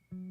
Hello.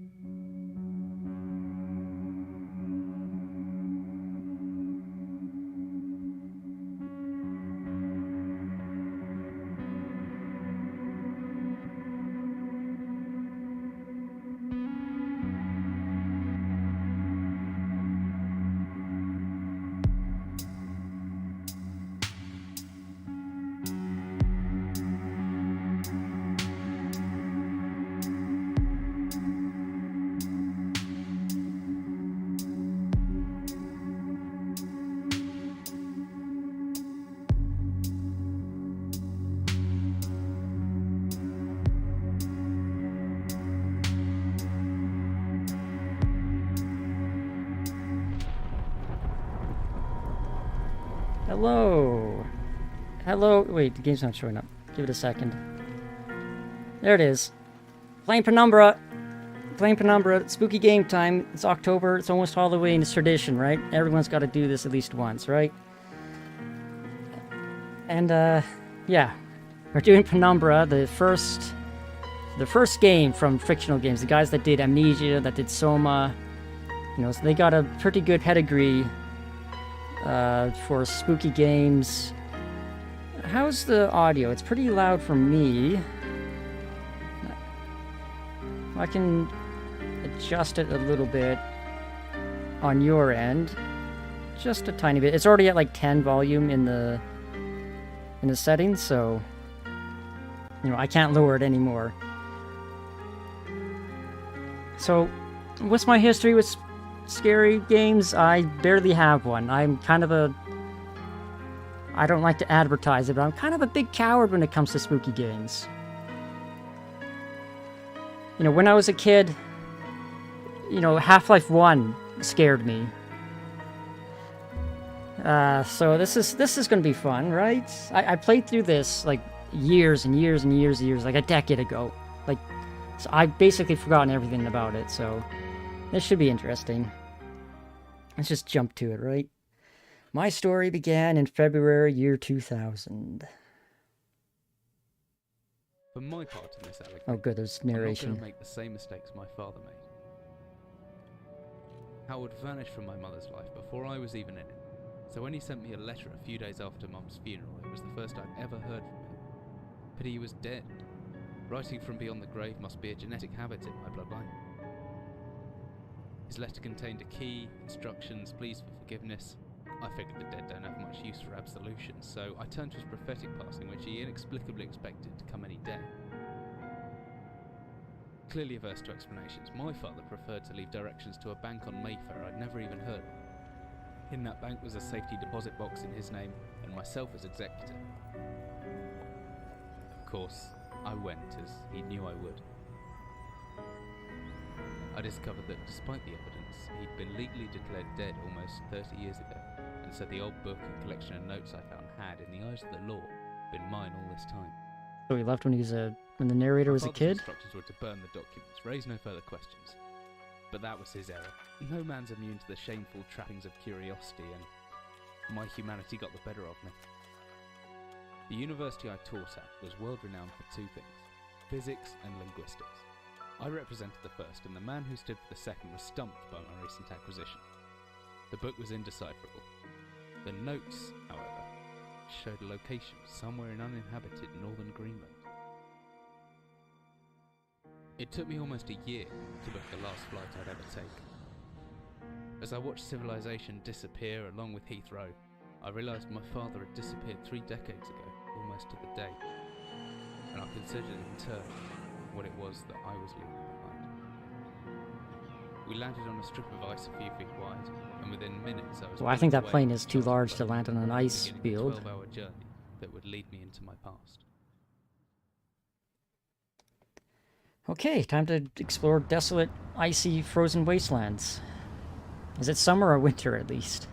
Hello. Wait, the game's not showing up. Give it a second. There it is. Playing Penumbra. Playing Penumbra. Spooky game time. It's October. It's almost Halloween. It's tradition, right? Everyone's got to do this at least once, right? And, yeah. We're doing Penumbra, the first game from Frictional Games. The guys that did Amnesia, that did Soma. You know, so they got a pretty good pedigree for spooky games. How's the audio? It's pretty loud for me. I can adjust it a little bit on your end. Just a tiny bit. It's already at like 10 volume in the settings, so you know, I can't lower it anymore. So, what's my history with scary games? I barely have one. I'm kind of a... I don't like to advertise it, but I'm kind of a big coward when it comes to spooky games. You know, when I was a kid, you know, Half-Life 1 scared me. So this is gonna be fun, right? I played through this, like, years and years and years and years, like a decade ago. Like, so I've basically forgotten everything about it, so this should be interesting. Let's just jump to it, right? My story began in February year 2000. For my part in this allegory, oh good, there's narration. I'm not going to make the same mistakes my father made. Howard vanished from my mother's life before I was even in it. So when he sent me a letter a few days after Mum's funeral, it was the first I'd ever heard from him. Pity he was dead. Writing from beyond the grave must be a genetic habit in my bloodline. His letter contained a key, instructions, pleas for forgiveness. I figured the dead don't have much use for absolution, so I turned to his prophetic passing, which he inexplicably expected to come any day. Clearly averse to explanations, my father preferred to leave directions to a bank on Mayfair I'd never even heard of. In that bank was a safety deposit box in his name, and myself as executor. Of course, I went, as he knew I would. I discovered that despite the evidence, he'd been legally declared dead almost 30 years ago, and so the old book and collection of notes I found had, in the eyes of the law, been mine all this time. So he left when he was when the narrator was a kid? My father's instructions were to burn the documents, raise no further questions. But that was his error. No man's immune to the shameful trappings of curiosity, and my humanity got the better of me. The university I taught at was world-renowned for two things: physics and linguistics. I represented the first, and the man who stood for the second was stumped by my recent acquisition. The book was indecipherable. The notes, however, showed a location somewhere in uninhabited northern Greenland. It took me almost a year to book the last flight I'd ever take. As I watched civilization disappear along with Heathrow, I realised my father had disappeared 3 decades ago, almost to the day, and I considered in turn what it was that I was leaving behind. We landed on a strip of ice a few feet wide, and within minutes I was... Well, I think that plane is too large to land on an ice field. A 12-hour journey that would lead me into my past. Okay, time to explore desolate, icy, frozen wastelands. Is it summer or winter, at least?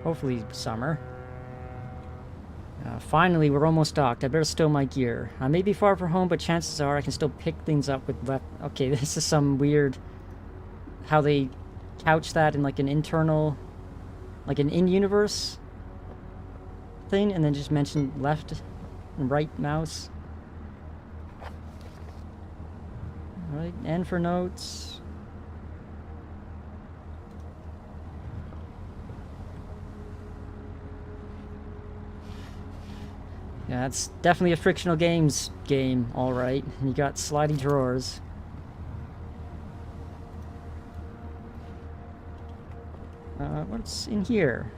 Hopefully summer. Finally, we're almost docked. I better stow my gear. I may be far from home, but chances are I can still pick things up with left... Okay, this is some weird... how they couch that in like an internal... like an in-universe thing, and then just mention left and right mouse. Alright, N for notes. Yeah, it's definitely a Frictional Games game, alright. You got sliding drawers. What's in here?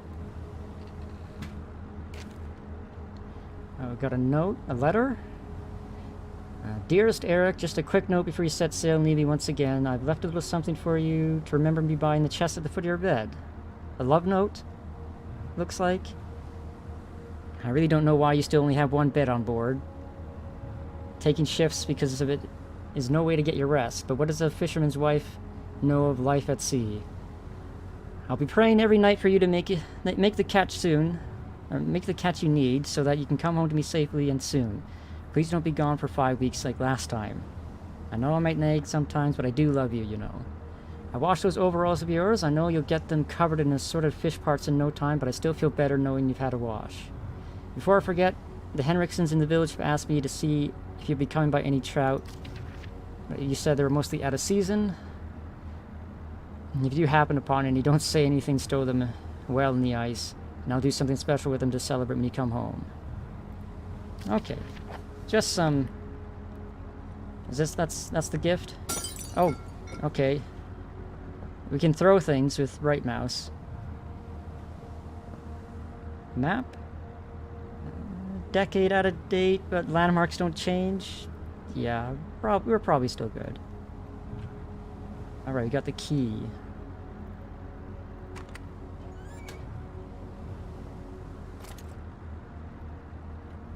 Oh, got a note, a letter. Dearest Eric, just a quick note before you set sail and leave me once again. I've left a little something for you to remember me by in the chest at the foot of your bed. A love note, looks like. I really don't know why you still only have one bed on board. Taking shifts because of it is no way to get your rest, but what does a fisherman's wife know of life at sea? I'll be praying every night for you to make the catch soon, or make the catch you need, so that you can come home to me safely and soon. Please don't be gone for 5 weeks like last time. I know I might nag sometimes, but I do love you, you know. I washed those overalls of yours. I know you'll get them covered in assorted fish parts in no time, but I still feel better knowing you've had a wash. Before I forget, the Henriksons in the village have asked me to see if you'll be coming by any trout. You said they were mostly out of season. If you happen upon any, don't say anything, stow them well in the ice, and I'll do something special with them to celebrate me come home. Okay. Just some... Is this... that's the gift? Oh, okay. We can throw things with right mouse. Map? Decade out of date, but landmarks don't change. Yeah, we're probably still good. Alright, we got the key.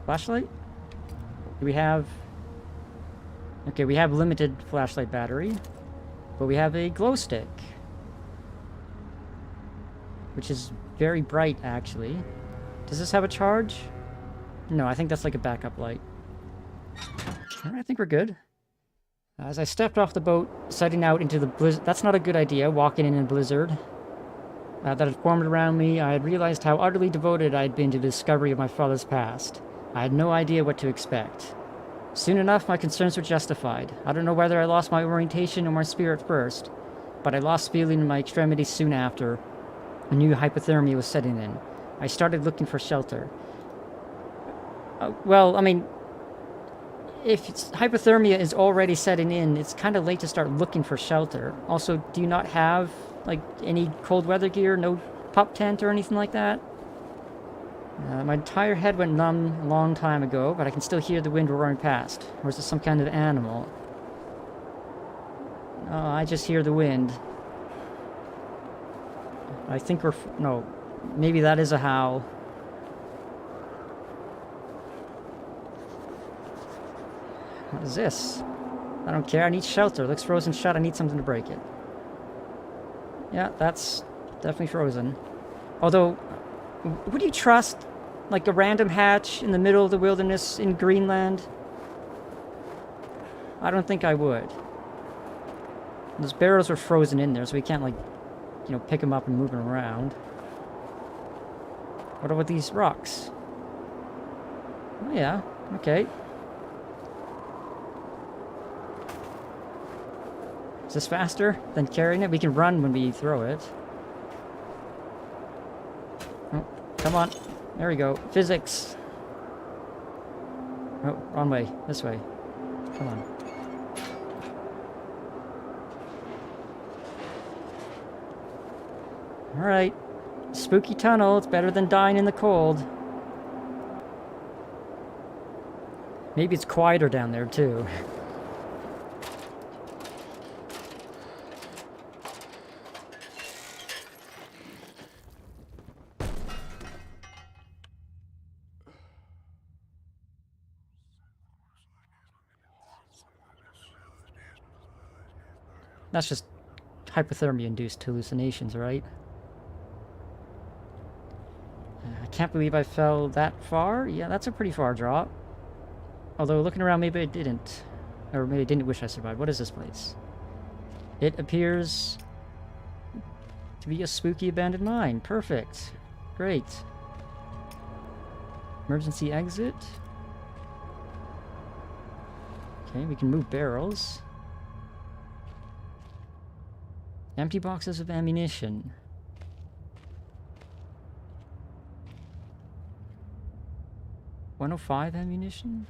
Flashlight? Do we have... Okay, we have limited flashlight battery. But we have a glow stick. Which is very bright, actually. Does this have a charge? No, I think that's like a backup light. Alright, I think we're good. As I stepped off the boat, setting out into the blizzard... That's not a good idea, walking in a blizzard. That had formed around me, I had realized how utterly devoted I had been to the discovery of my father's past. I had no idea what to expect. Soon enough, my concerns were justified. I don't know whether I lost my orientation or my spirit first, but I lost feeling in my extremities soon after. A new hypothermia was setting in. I started looking for shelter. Well, I mean... If hypothermia is already setting in, it's kind of late to start looking for shelter. Also, do you not have, like, any cold weather gear? No pup tent or anything like that? My entire head went numb a long time ago, but I can still hear the wind roaring past. Or is it some kind of animal? Oh, I just hear the wind. I think we're... No. Maybe that is a howl. What is this? I don't care. I need shelter. It looks frozen shut. I need something to break it. Yeah, that's definitely frozen. Although, would you trust, like, a random hatch in the middle of the wilderness in Greenland? I don't think I would. Those barrels are frozen in there, so we can't, like, you know, pick them up and move them around. What about these rocks? Oh, yeah. Okay. Is this faster than carrying it? We can run when we throw it. Oh, come on. There we go. Physics. Oh, wrong way. This way. Come on. Alright. Spooky tunnel. It's better than dying in the cold. Maybe it's quieter down there, too. That's just hypothermia-induced hallucinations, right? I can't believe I fell that far. Yeah, that's a pretty far drop. Although, looking around, maybe I didn't. Or maybe I didn't wish I survived. What is this place? It appears to be a spooky abandoned mine. Perfect. Great. Emergency exit. Okay, we can move barrels. Empty boxes of ammunition. 105 ammunition?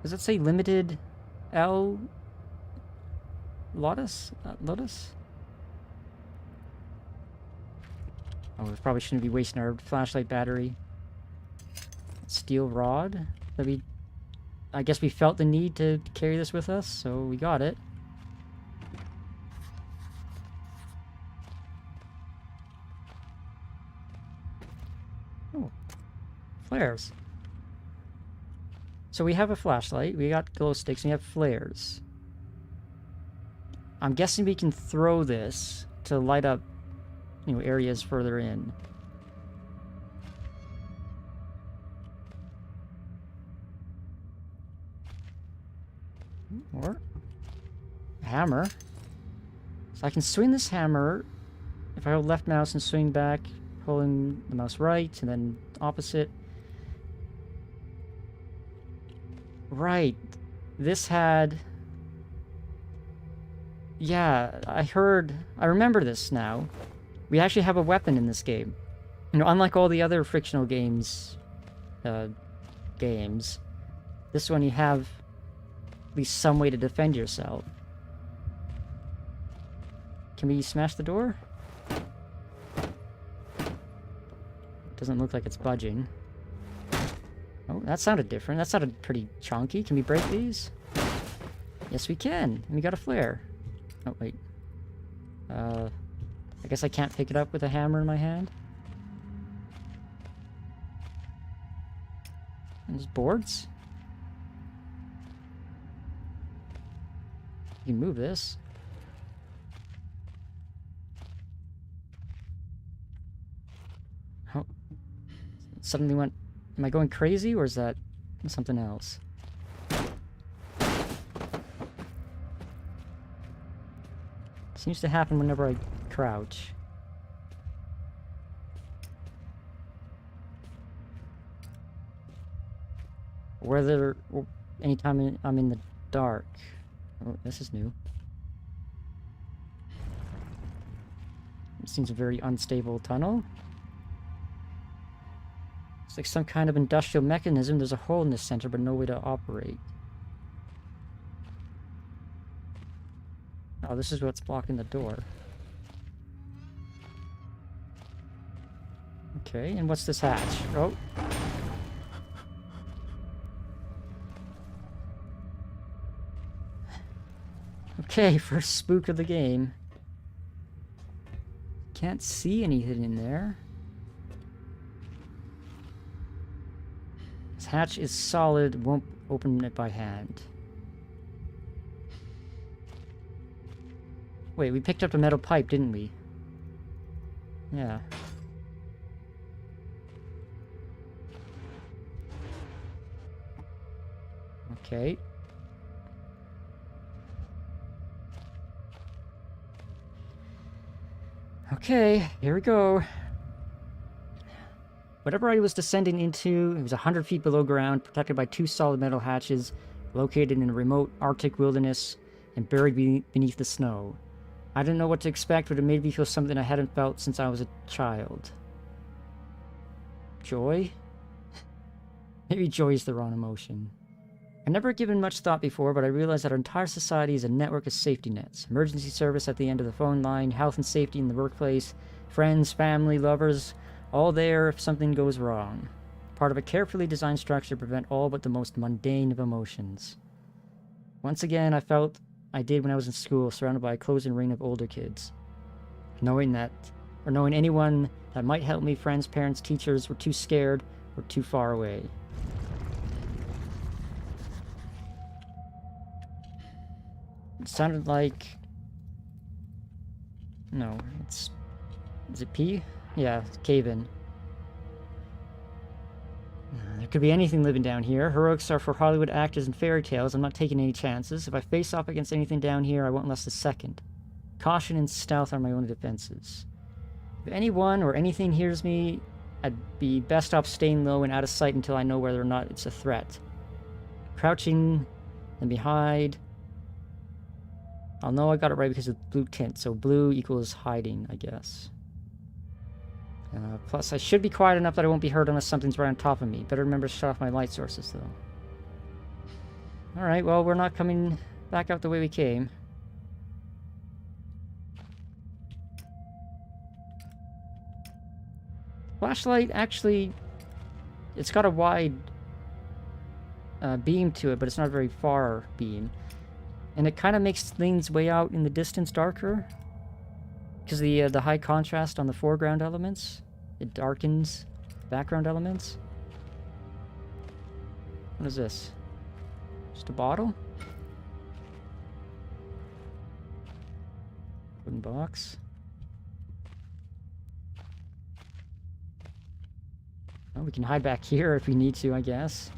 Does it say limited L Lotus? Lotus? Oh, we probably shouldn't be wasting our flashlight battery. Steel rod. I guess we felt the need to carry this with us, so we got it. Oh, flares. So we have a flashlight, we got glow sticks, and we have flares. I'm guessing we can throw this to light up, you know, areas further in. Or a hammer. So I can swing this hammer if I hold left mouse and swing back, holding the mouse right, and then opposite. Right. This had... Yeah, I remember this now. We actually have a weapon in this game. You know, unlike all the other Frictional Games, this one you have at least some way to defend yourself. Can we smash the door? Doesn't look like it's budging. Oh, that sounded different. That sounded pretty chunky. Can we break these? Yes, we can. And we got a flare. Oh, wait. I guess I can't pick it up with a hammer in my hand. And there's boards. You can move this. Oh. Suddenly went... Am I going crazy, or is that something else? Seems to happen whenever I crouch. Whether... anytime I'm in the dark. Oh, this is new. It seems a very unstable tunnel. It's like some kind of industrial mechanism. There's a hole in the center, but no way to operate. Oh, this is what's blocking the door. Okay, and what's this hatch? Oh. Okay, first spook of the game. Can't see anything in there. This hatch is solid, won't open it by hand. Wait, we picked up a metal pipe, didn't we? Yeah. Okay. Okay, here we go. Whatever I was descending into, it was 100 feet below ground, protected by 2 solid metal hatches, located in a remote Arctic wilderness, and buried beneath the snow. I didn't know what to expect, but it made me feel something I hadn't felt since I was a child. Joy? Maybe joy is the wrong emotion. I've never given much thought before, but I realized that our entire society is a network of safety nets. Emergency service at the end of the phone line, health and safety in the workplace, friends, family, lovers, all there if something goes wrong. Part of a carefully designed structure to prevent all but the most mundane of emotions. Once again, I felt I did when I was in school, surrounded by a closing ring of older kids. Knowing anyone that might help me, friends, parents, teachers, were too scared or too far away. It sounded like... No, it's... Is it P? Yeah, cave-in. There could be anything living down here. Heroics are for Hollywood actors and fairy tales. I'm not taking any chances. If I face off against anything down here, I won't last a second. Caution and stealth are my only defenses. If anyone or anything hears me, I'd be best off staying low and out of sight until I know whether or not it's a threat. Crouching, then behind... I'll know I got it right because of blue tint, so blue equals hiding, I guess. Plus, I should be quiet enough that I won't be heard unless something's right on top of me. Better remember to shut off my light sources, though. Alright, well, we're not coming back out the way we came. Flashlight, actually, it's got a wide beam to it, but it's not a very far beam. And it kind of makes things way out in the distance darker. Because the high contrast on the foreground elements, it darkens background elements. What is this? Just a bottle? Wooden box. Well, we can hide back here if we need to, I guess.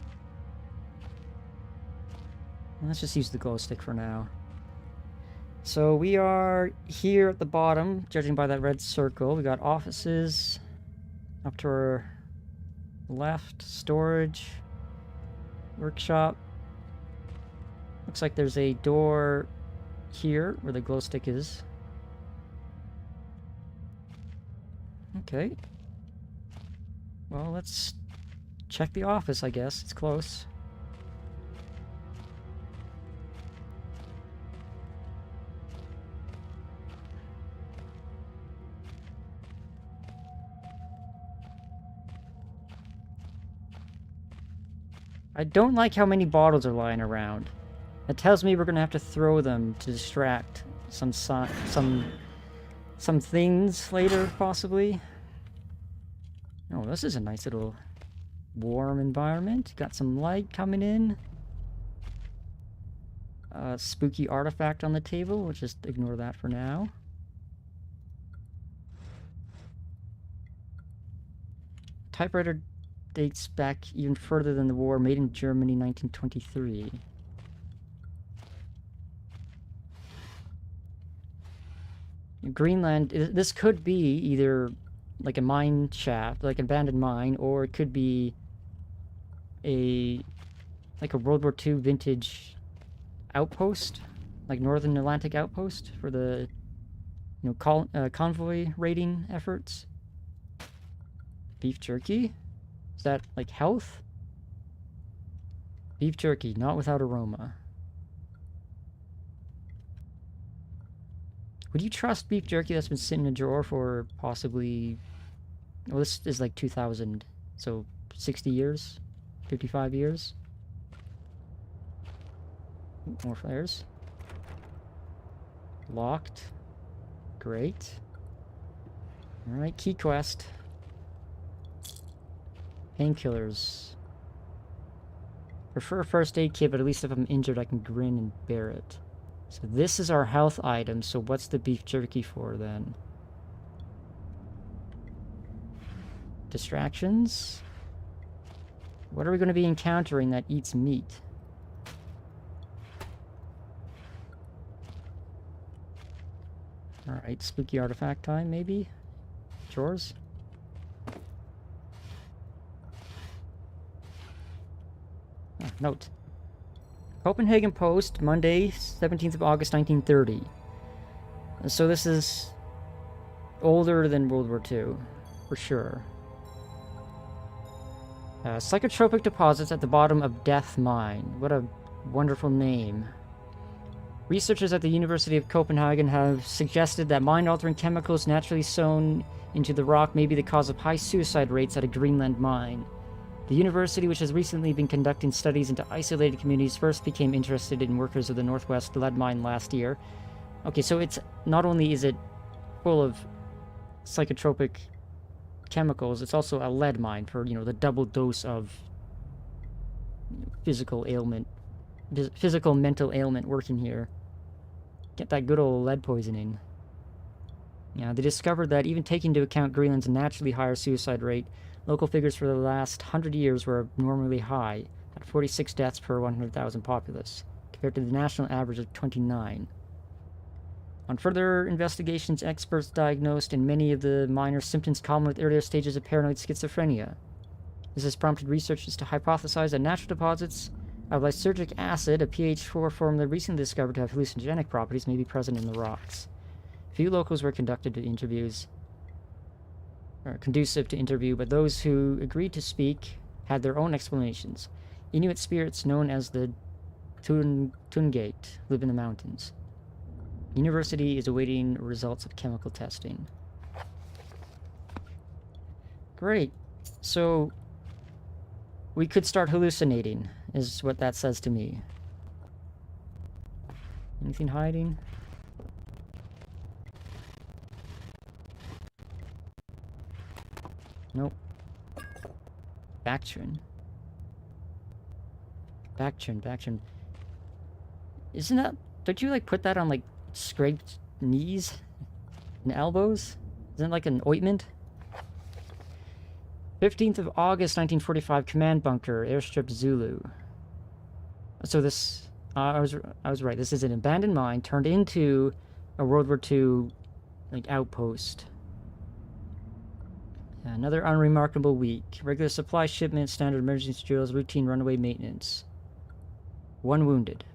Let's just use the glow stick for now. So we are here at the bottom, judging by that red circle. We got offices up to our left, storage, workshop. Looks like there's a door here where the glow stick is. Okay. Well, let's check the office, I guess. It's close. I don't like how many bottles are lying around. It tells me we're gonna have to throw them to distract some things later, possibly. Oh, this is a nice little warm environment. Got some light coming in. Spooky artifact on the table. We'll just ignore that for now. Typewriter dates back even further than the war, made in Germany, 1923. Greenland, this could be either like a mine shaft, like an abandoned mine, or it could be like a World War II vintage outpost, like Northern Atlantic outpost for the, you know, convoy raiding efforts. Beef jerky? Is that like health? Beef jerky, not without aroma. Would you trust beef jerky that's been sitting in a drawer for possibly... Well, this is like 2000, so 60 years? 55 years? More flares. Locked. Great. Alright, key quest. Painkillers. Prefer a first aid kit, but at least if I'm injured I can grin and bear it. So this is our health item, so what's the beef jerky for then? Distractions? What are we going to be encountering that eats meat? Alright, spooky artifact time, maybe? Chores? Ah, note. Copenhagen Post, Monday, 17th of August, 1930. So this is older than World War II, for sure. Psychotropic deposits at the bottom of Death Mine. What a wonderful name. Researchers at the University of Copenhagen have suggested that mind-altering chemicals naturally sown into the rock may be the cause of high suicide rates at a Greenland mine. The university, which has recently been conducting studies into isolated communities, first became interested in workers of the Northwest lead mine last year. Okay, so it's not only is it full of psychotropic chemicals, it's also a lead mine for, you know, the double dose of physical ailment, physical mental ailment working here. Get that good old lead poisoning. Yeah, they discovered that even taking into account Greenland's naturally higher suicide rate, local figures for the last 100 years were abnormally high, at 46 deaths per 100,000 populace, compared to the national average of 29. On further investigations, experts diagnosed in many of the minor symptoms common with earlier stages of paranoid schizophrenia. This has prompted researchers to hypothesize that natural deposits of lysergic acid, a pH4 formula recently discovered to have hallucinogenic properties, may be present in the rocks. Few locals were conducted to interviews. conducive to interview, but those who agreed to speak had their own explanations. Inuit spirits known as the Tungate live in the mountains. University is awaiting results of chemical testing. Great. So we could start hallucinating, is what that says to me. Anything hiding? Nope. Backturn. Backturn. Isn't that... Don't you, like, put that on, like, scraped knees and elbows? Isn't it like an ointment? 15th of August, 1945, Command Bunker, Airstrip Zulu. So this... I was right. This is an abandoned mine turned into a World War II, like, outpost. Another unremarkable week. Regular supply shipment, standard emergency drills, routine runaway maintenance. One wounded.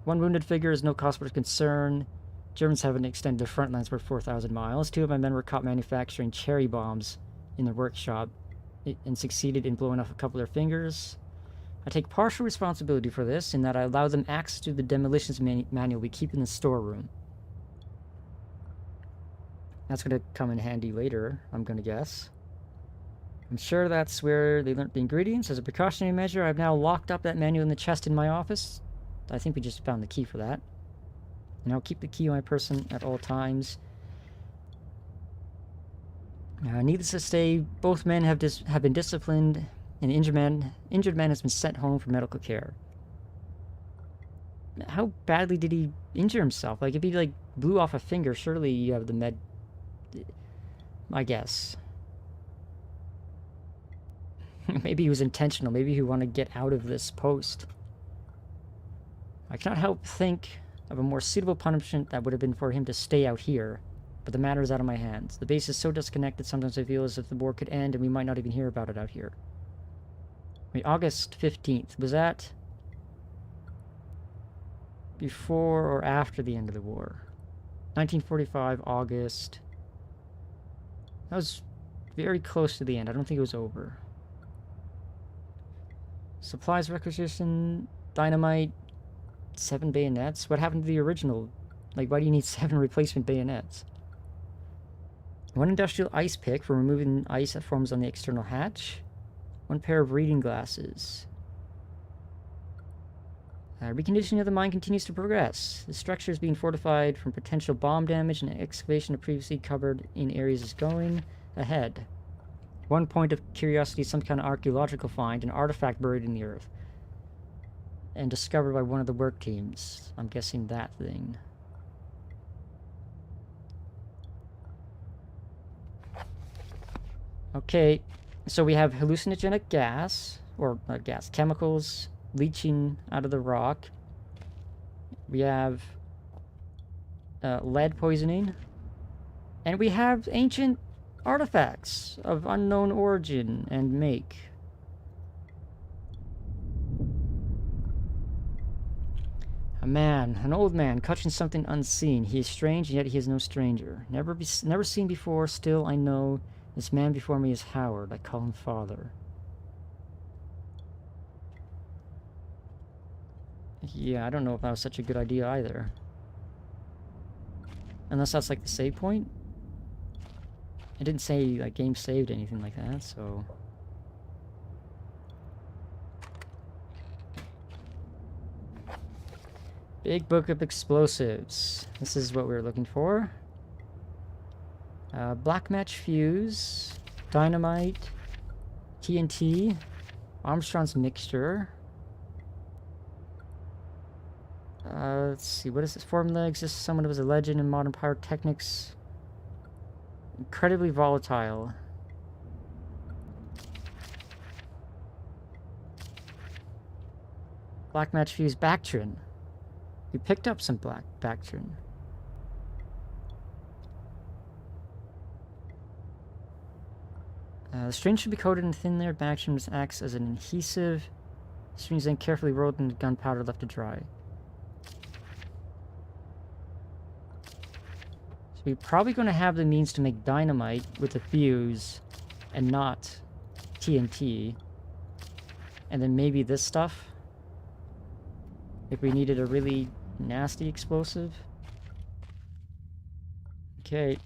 One wounded figure is no cause for concern. Germans haven't extended their front lines for 4,000 miles. 2 of my men were caught manufacturing cherry bombs in their workshop and succeeded in blowing off a couple of their fingers. I take partial responsibility for this in that I allow them access to the demolitions manual we keep in the storeroom. That's going to come in handy later, I'm going to guess. I'm sure that's where they learnt the ingredients. As a precautionary measure, I've now locked up that manual in the chest in my office. I think we just found the key for that. And I'll keep the key on my person at all times. Needless to say, both men have been disciplined, and the injured man has been sent home for medical care. How badly did he injure himself? Like, if he, like, blew off a finger, surely you have the med... I guess. Maybe he was intentional. Maybe he wanted to get out of this post. I cannot help think of a more suitable punishment that would have been for him to stay out here, but the matter is out of my hands. The base is so disconnected, sometimes I feel as if the war could end and we might not even hear about it out here. Wait, August 15th. Was that before or after the end of the war? 1945, August. That was very close to the end. I don't think it was over. Supplies requisition, dynamite, 7 bayonets. What happened to the original? Like, why do you need 7 replacement bayonets? 1 industrial ice pick for removing ice that forms on the external hatch. 1 pair of reading glasses. Reconditioning of the mine continues to progress. The structure is being fortified from potential bomb damage, and excavation of previously covered in areas is going ahead. 1 point of curiosity, some kind of archaeological find, an artifact buried in the earth. And discovered by one of the work teams. I'm guessing that thing. Okay, so we have hallucinogenic gas, or not gas, chemicals leaching out of the rock. We have lead poisoning. And we have ancient artifacts of unknown origin and make. A man, an old man, clutching something unseen. He is strange, and yet he is no stranger. Never seen before, still I know this man before me is Howard. I call him father. Yeah, I don't know if that was such a good idea either. Unless that's like the save point? It didn't say like game saved anything like that, so... Big book of explosives. This is what we were looking for. Black match fuse, dynamite, TNT, Armstrong's mixture. Let's see, what is this formula? Exists someone who was a legend in modern pyrotechnics. Incredibly volatile. Black match fuse, Bactrin. We picked up some black Bactrin. The string should be coated in thin layer. Bactrin acts as an adhesive. The string is then carefully rolled in gunpowder left to dry. So we're probably going to have the means to make dynamite with the fuse and not TNT. And then maybe this stuff. If we needed a really nasty explosive. Okay,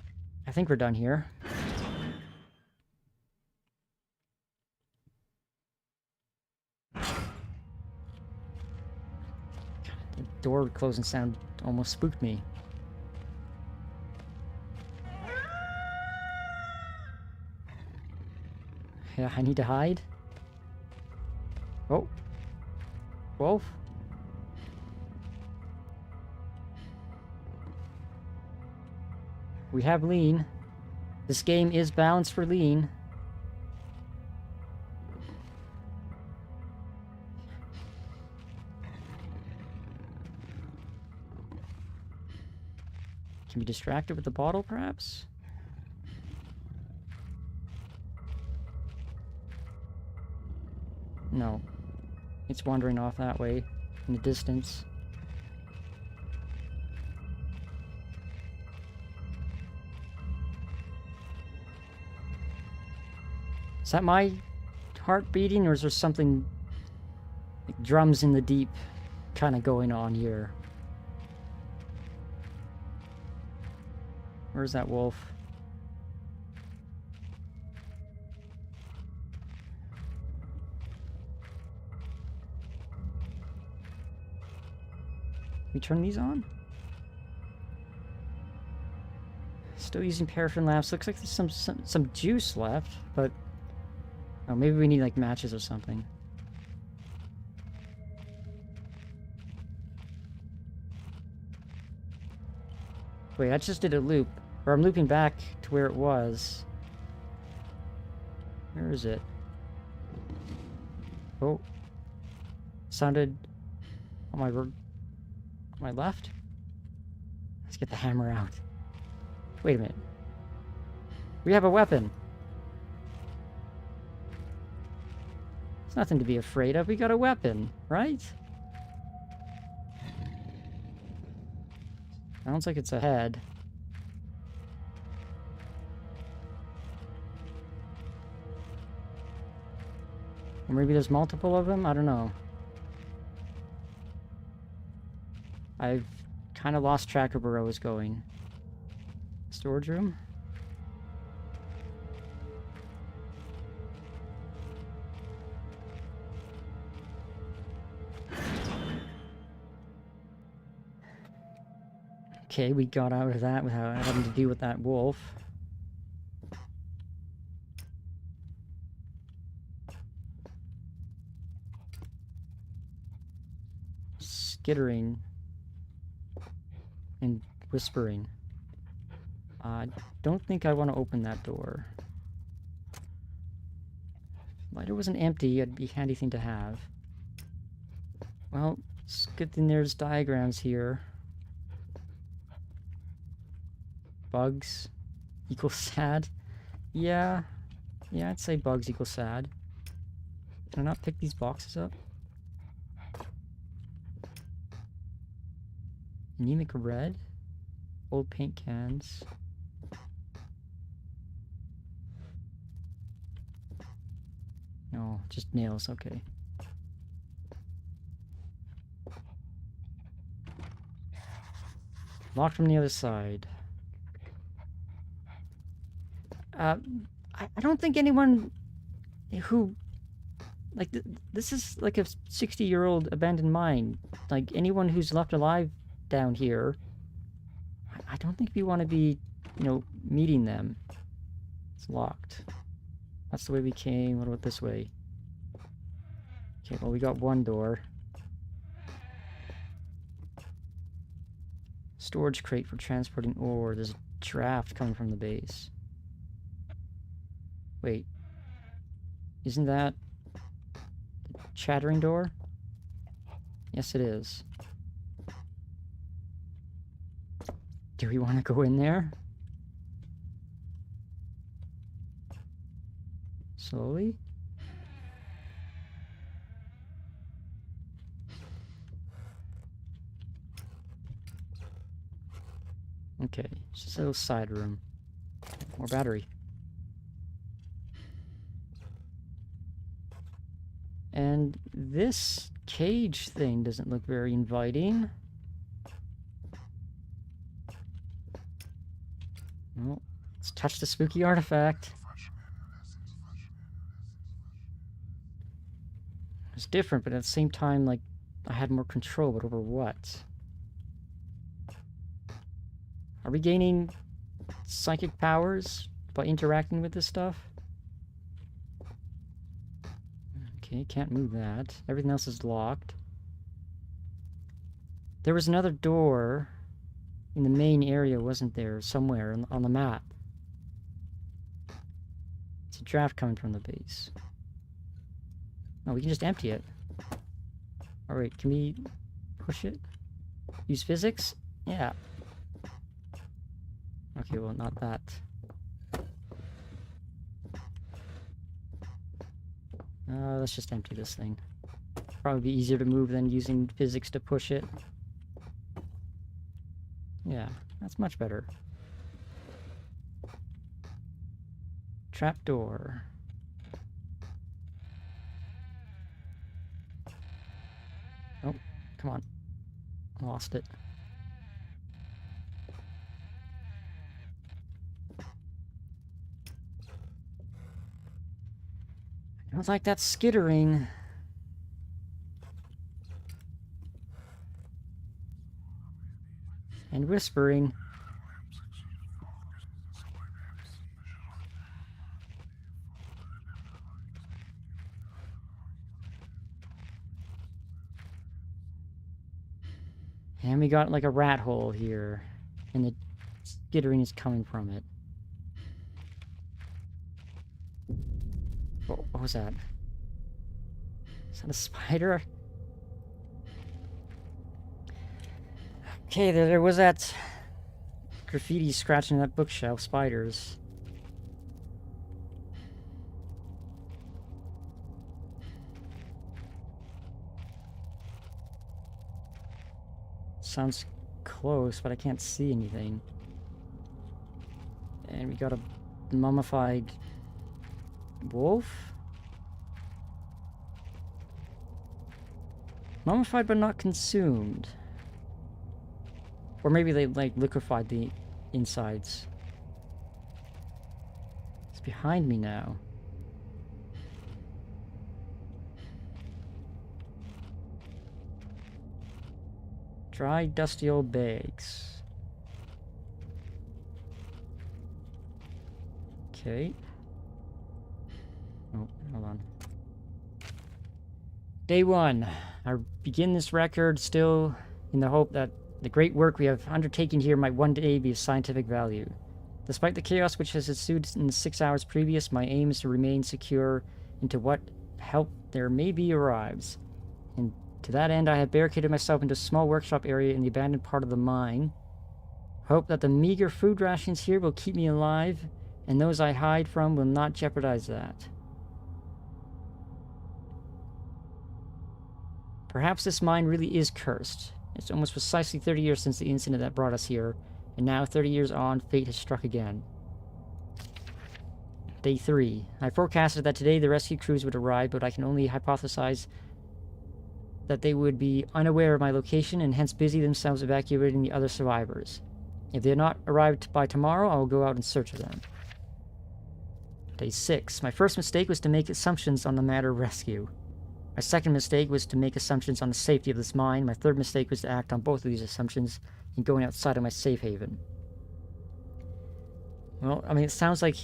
I think we're done here. The door closing sound almost spooked me. Yeah, I need to hide. Oh. Wolf. We have lean. This game is balanced for lean. Can we distract it with the bottle, perhaps? No. It's wandering off that way in the distance. Is that my heart beating, or is there something like drums in the deep kind of going on here? Where's that wolf? We turn these on? Still using paraffin lamps. Looks like there's some juice left, but oh, maybe we need like matches or something. Wait, I just did a loop. Or I'm looping back to where it was. Where is it? Oh. Sounded on my left? Let's get the hammer out. Wait a minute. We have a weapon. It's nothing to be afraid of. We got a weapon, right? Sounds like it's ahead. Or maybe there's multiple of them? I don't know. I've kind of lost track of where I was going. Storage room? Okay, we got out of that without having to deal with that wolf. Skittering and whispering. I don't think I want to open that door. Lighter wasn't empty, it'd be a handy thing to have. Well, it's a good thing there's diagrams here. Bugs equals sad. Yeah, I'd say bugs equals sad. Can I not pick these boxes up? Anemic red. Old paint cans. No, just nails, okay. Locked from the other side. I don't think anyone who... Like, this is like a 60-year-old abandoned mine. Like, anyone who's left alive down here, I don't think we want to be, you know, meeting them. It's locked. That's the way we came. What about this way? Okay, well, we got one door. Storage crate for transporting ore. There's a draft coming from the base. Wait. Isn't that the chattering door? Yes, it is. Do we want to go in there? Slowly? Okay, it's just a little side room. More battery. And this cage thing doesn't look very inviting. Well, let's touch the spooky artifact. It's different, but at the same time, like, I had more control, but over what? Are we gaining psychic powers by interacting with this stuff? Okay, can't move that. Everything else is locked. There was another door in the main area, wasn't there? Somewhere on the map. It's a draft coming from the base. Oh, we can just empty it. Alright, can we push it? Use physics? Yeah. Okay, well, not that. Let's just empty this thing. Probably be easier to move than using physics to push it. Yeah, that's much better. Trapdoor. Oh, come on. Lost it. I don't like that skittering. And whispering. And we got like a rat hole here. And the skittering is coming from it. What was that? Is that a spider? Okay, there was that graffiti scratching that bookshelf. Spiders. Sounds close, but I can't see anything. And we got a mummified wolf? Mummified but not consumed. Or maybe they, like, liquefied the insides. It's behind me now. Dry, dusty old bags. Okay. Oh, hold on. Day 1. I begin this record still in the hope that the great work we have undertaken here might one day be of scientific value. Despite the chaos which has ensued in the 6 hours previous, my aim is to remain secure into what help there may be arrives. And to that end, I have barricaded myself into a small workshop area in the abandoned part of the mine. Hope that the meager food rations here will keep me alive, and those I hide from will not jeopardize that. Perhaps this mine really is cursed. It's almost precisely 30 years since the incident that brought us here, and now 30 years on, fate has struck again. Day 3. I forecasted that today the rescue crews would arrive, but I can only hypothesize that they would be unaware of my location and hence busy themselves evacuating the other survivors. If they had not arrived by tomorrow, I will go out in search of them. Day 6. My first mistake was to make assumptions on the matter of rescue. My second mistake was to make assumptions on the safety of this mine. My third mistake was to act on both of these assumptions in going outside of my safe haven. Well, I mean, it sounds like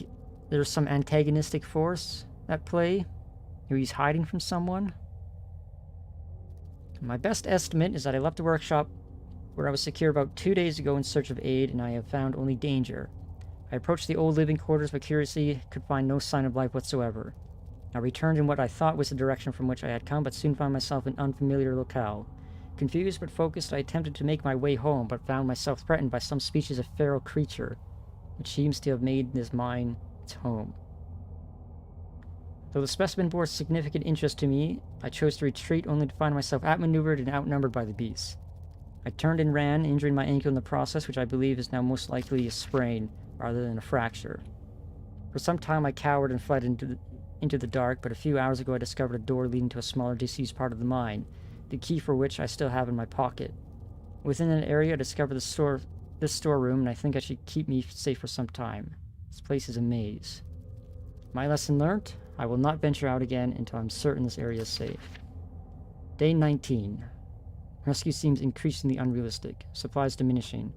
there's some antagonistic force at play. Maybe he's hiding from someone. My best estimate is that I left the workshop where I was secure about 2 days ago in search of aid, and I have found only danger. I approached the old living quarters, but curiously could find no sign of life whatsoever. I returned in what I thought was the direction from which I had come, but soon found myself in unfamiliar locale. Confused but focused, I attempted to make my way home, but found myself threatened by some species of feral creature, which seems to have made this mine its home. Though the specimen bore significant interest to me, I chose to retreat only to find myself outmaneuvered and outnumbered by the beasts. I turned and ran, injuring my ankle in the process, which I believe is now most likely a sprain rather than a fracture. For some time I cowered and fled into into the dark, but a few hours ago I discovered a door leading to a smaller disused part of the mine, the key for which I still have in my pocket. Within that area, I discovered this storeroom, and I think I should keep me safe for some time. This place is a maze. My lesson learnt: I will not venture out again until I'm certain this area is safe. Day 19. Rescue seems increasingly unrealistic. Supplies diminishing.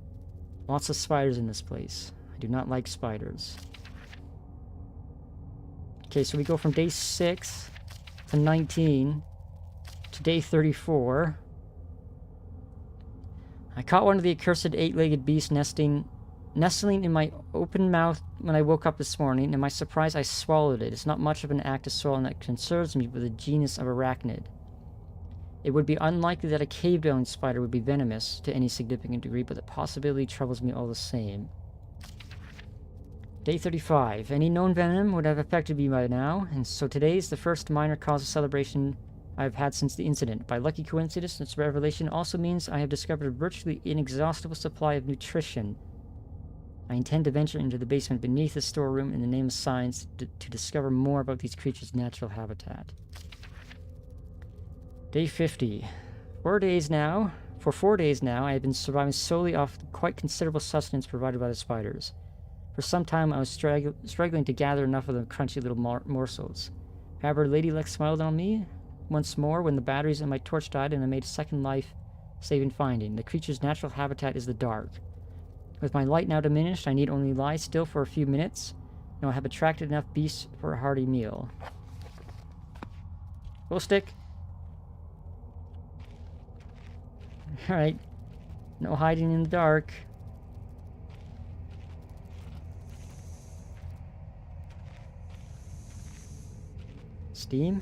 Lots of spiders in this place. I do not like spiders. Okay, so we go from day 6 to 19 to day 34. I caught one of the accursed 8-legged beasts nestling in my open mouth when I woke up this morning. In my surprise, I swallowed it. It's not much of an act of swallowing that concerns me with the genus of arachnid. It would be unlikely that a cave-dwelling spider would be venomous to any significant degree, but the possibility troubles me all the same. Day 35. Any known venom would have affected me by now, and so today is the first minor cause of celebration I've had since the incident. By lucky coincidence, this revelation also means I have discovered a virtually inexhaustible supply of nutrition. I intend to venture into the basement beneath the storeroom in the name of science to discover more about these creatures' natural habitat. Day 50. For 4 days now, I have been surviving solely off the quite considerable sustenance provided by the spiders. For some time, I was struggling to gather enough of the crunchy little morsels. However, Lady Luck smiled on me once more when the batteries in my torch died, and I made a second life-saving finding. The creature's natural habitat is the dark. With my light now diminished, I need only lie still for a few minutes, and I have attracted enough beasts for a hearty meal. Glow stick. Alright. No hiding in the dark. Steam?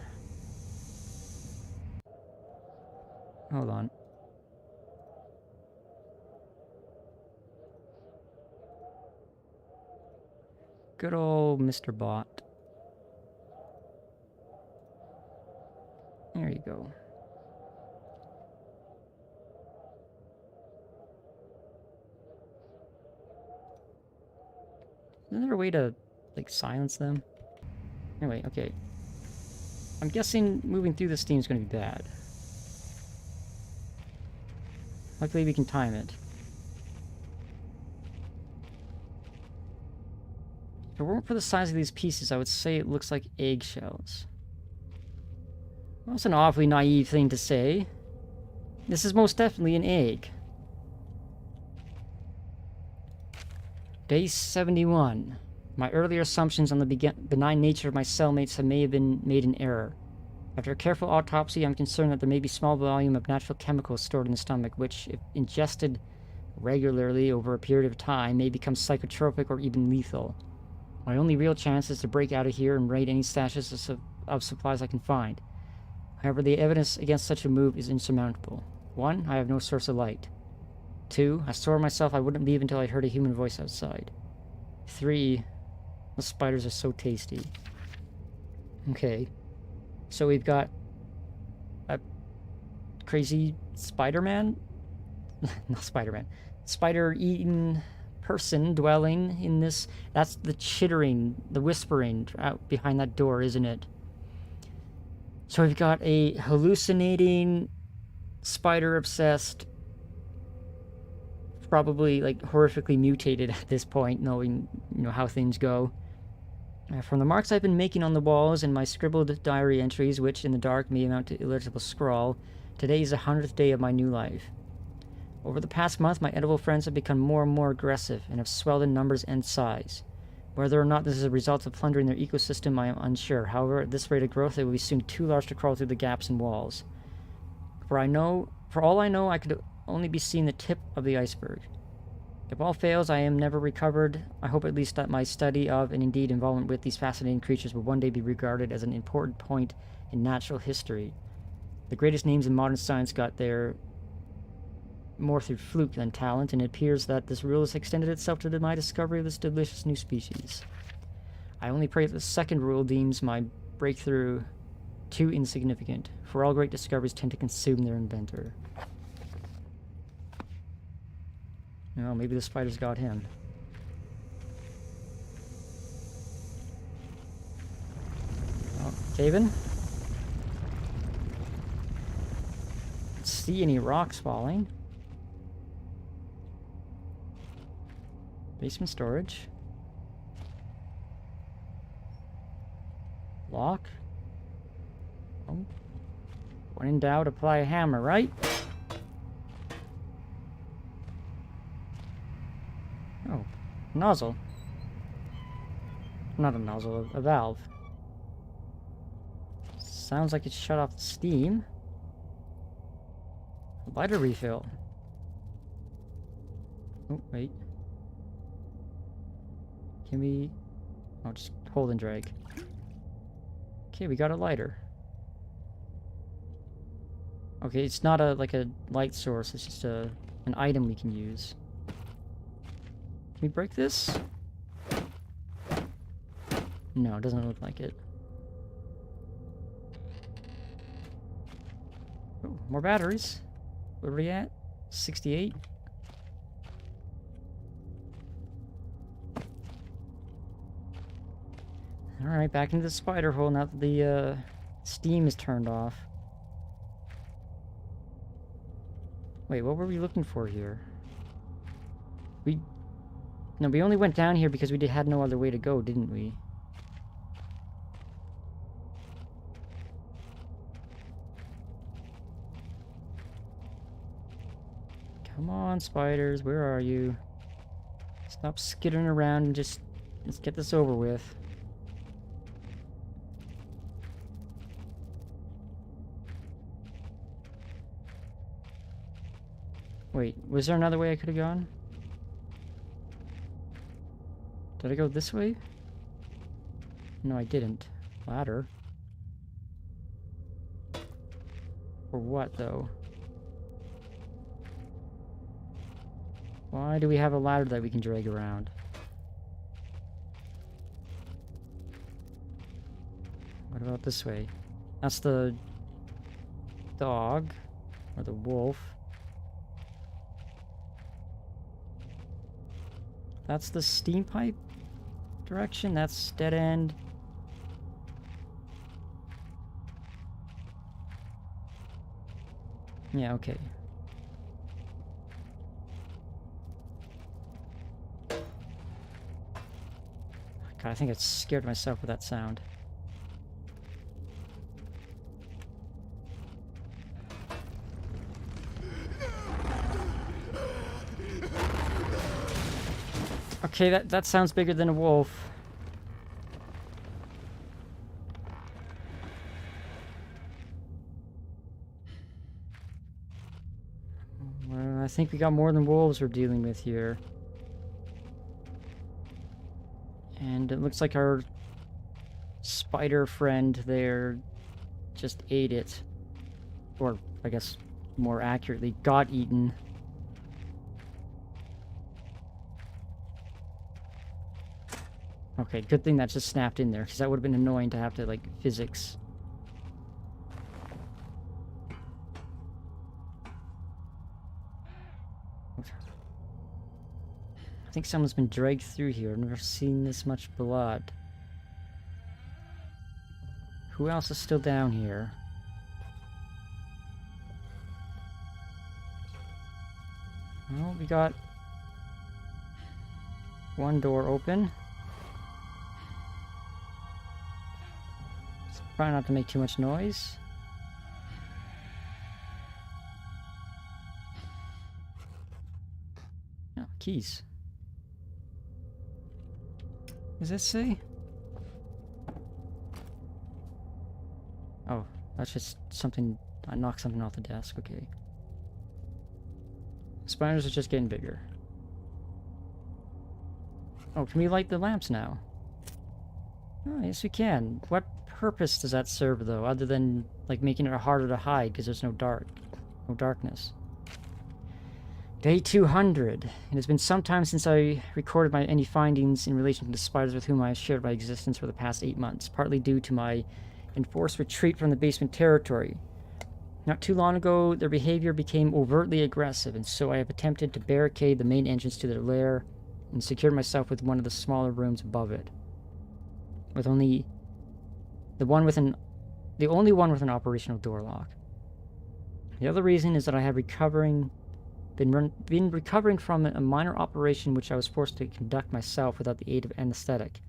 Hold on. Good old Mr. Bot. There you go. Isn't there a way to, like, silence them? Anyway, okay. I'm guessing moving through this steam is going to be bad. Luckily we can time it. If it weren't for the size of these pieces, I would say it looks like eggshells. Well, that's an awfully naive thing to say. This is most definitely an egg. Day 71. My earlier assumptions on the benign nature of my cellmates may have been made in error. After a careful autopsy, I'm concerned that there may be a small volume of natural chemicals stored in the stomach, which, if ingested regularly over a period of time, may become psychotropic or even lethal. My only real chance is to break out of here and raid any stashes of supplies I can find. However, the evidence against such a move is insurmountable. 1. I have no source of light. 2. I swore myself I wouldn't leave until I heard a human voice outside. 3. The spiders are so tasty. Okay. So we've got a crazy Spider-Man? Not Spider-Man. Spider-eating person dwelling in this. That's the chittering, the whispering out behind that door, isn't it? So we've got a hallucinating, spider-obsessed, probably like horrifically mutated at this point, knowing how things go. From the marks I've been making on the walls and my scribbled diary entries, which in the dark may amount to illegible scrawl, today is the 100th day of my new life. Over the past month, my edible friends have become more and more aggressive and have swelled in numbers and size. Whether or not this is a result of plundering their ecosystem, I am unsure. However, at this rate of growth, they will be soon too large to crawl through the gaps in walls. For all I know, I could only be seeing the tip of the iceberg. If all fails, I am never recovered. I hope at least that my study of, and indeed involvement with, these fascinating creatures will one day be regarded as an important point in natural history. The greatest names in modern science got there more through fluke than talent, and it appears that this rule has extended itself to my discovery of this delicious new species. I only pray that the second rule deems my breakthrough too insignificant, for all great discoveries tend to consume their inventor. Well, maybe the spiders got him. Haven? Don't see any rocks falling. Basement storage. Lock. Oh. When in doubt, apply a hammer, right? Oh. Nozzle. Not a nozzle, a valve. Sounds like it shut off the steam. Lighter refill. Oh, wait. Can we... Oh, just hold and drag. Okay, we got a lighter. Okay, it's not like a light source, it's just an item we can use. Can we break this? No, it doesn't look like it. Oh, more batteries. Where are we at? 68? Alright, back into the spider hole now that the steam is turned off. Wait, what were we looking for here? No, we only went down here because we had no other way to go, didn't we? Come on, spiders, where are you? Stop skittering around and just... let's get this over with. Wait, was there another way I could have gone? Did I go this way? No, I didn't. Ladder. For what, though? Why do we have a ladder that we can drag around? What about this way? That's the dog. Or the wolf. That's the steam pipe direction. That's dead end. Yeah, okay. God, I think I scared myself with that sound. Okay, that sounds bigger than a wolf. Well, I think we got more than wolves we're dealing with here. And it looks like our spider friend there just ate it. Or, I guess, more accurately, got eaten. Okay, good thing that just snapped in there, because that would have been annoying to have to, like, physics. I think someone's been dragged through here. I've never seen this much blood. Who else is still down here? Well, we got one door open. Try not to make too much noise. Oh, keys. What does that say? Oh, that's just something. I knocked something off the desk. Okay. Spiders are just getting bigger. Oh, can we light the lamps now? Oh, yes we can. What purpose does that serve, though, other than, like, making it harder to hide because there's no darkness? Day 200. It has been some time since I recorded any findings in relation to the spiders with whom I have shared my existence for the past 8 months, partly due to my enforced retreat from the basement territory. Not too long ago, their behavior became overtly aggressive, and so I have attempted to barricade the main entrance to their lair and secured myself with one of the smaller rooms above it. With only the one with an The only one with an operational door lock. The other reason is that I have been recovering from a minor operation which I was forced to conduct myself without the aid of anesthetic.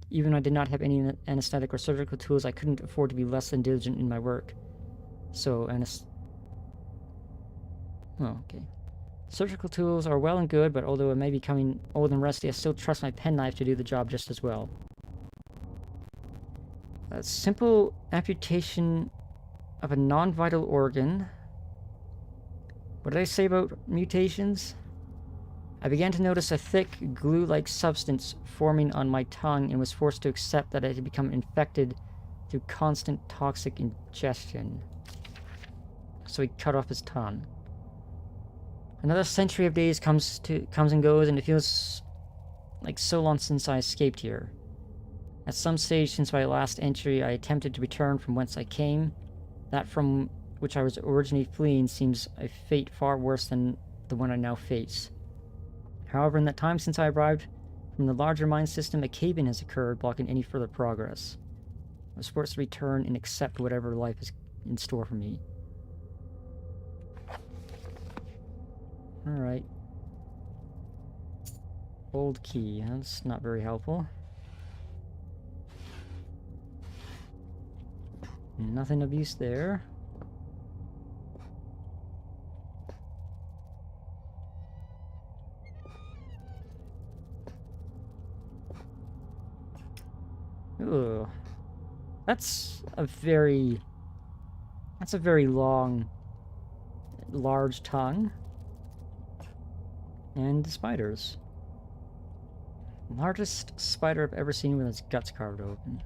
Even when I did not have any anesthetic or surgical tools, I couldn't afford to be less than diligent in my work. So, okay. Surgical tools are well and good, but although I may be becoming old and rusty, I still trust my penknife to do the job just as well. A simple amputation of a non-vital organ. What did I say about mutations? I began to notice a thick, glue-like substance forming on my tongue and was forced to accept that it had become infected through constant toxic ingestion. So he cut off his tongue. Another century of days comes and goes, and it feels like so long since I escaped here. At some stage since my last entry, I attempted to return from whence I came. That from which I was originally fleeing seems a fate far worse than the one I now face. However, in that time since I arrived from the larger mind system, a cave-in has occurred, blocking any further progress. I was forced to return and accept whatever life is in store for me. Alright. Old key, that's not very helpful. Nothing of use there. Ugh. That's a very long, large tongue. And the spiders. Largest spider I've ever seen with its guts carved open.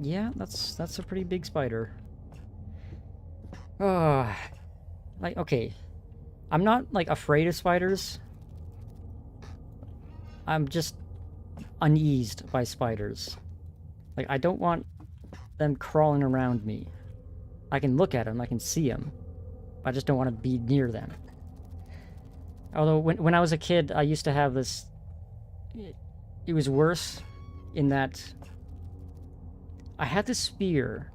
Yeah, that's a pretty big spider. Like, okay. I'm not, like, afraid of spiders. I'm just uneased by spiders. Like, I don't want them crawling around me. I can look at them, I can see them. I just don't want to be near them. Although, when I was a kid, I used to have this... It was worse in that... I had this fear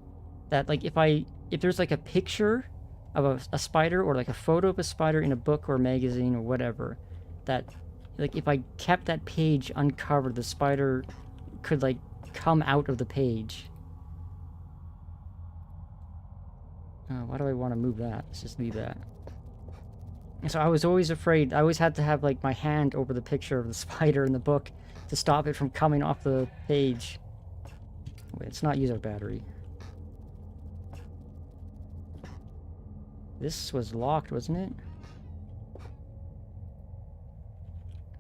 that, like, if there's, like, a picture of a spider or, like, a photo of a spider in a book or a magazine or whatever, that, like, if I kept that page uncovered, the spider could, like, come out of the page. Why do I want to move that? Let's just leave that. And so I was always afraid. I always had to have, like, my hand over the picture of the spider in the book to stop it from coming off the page. Wait, let's not use our battery. This was locked, wasn't it?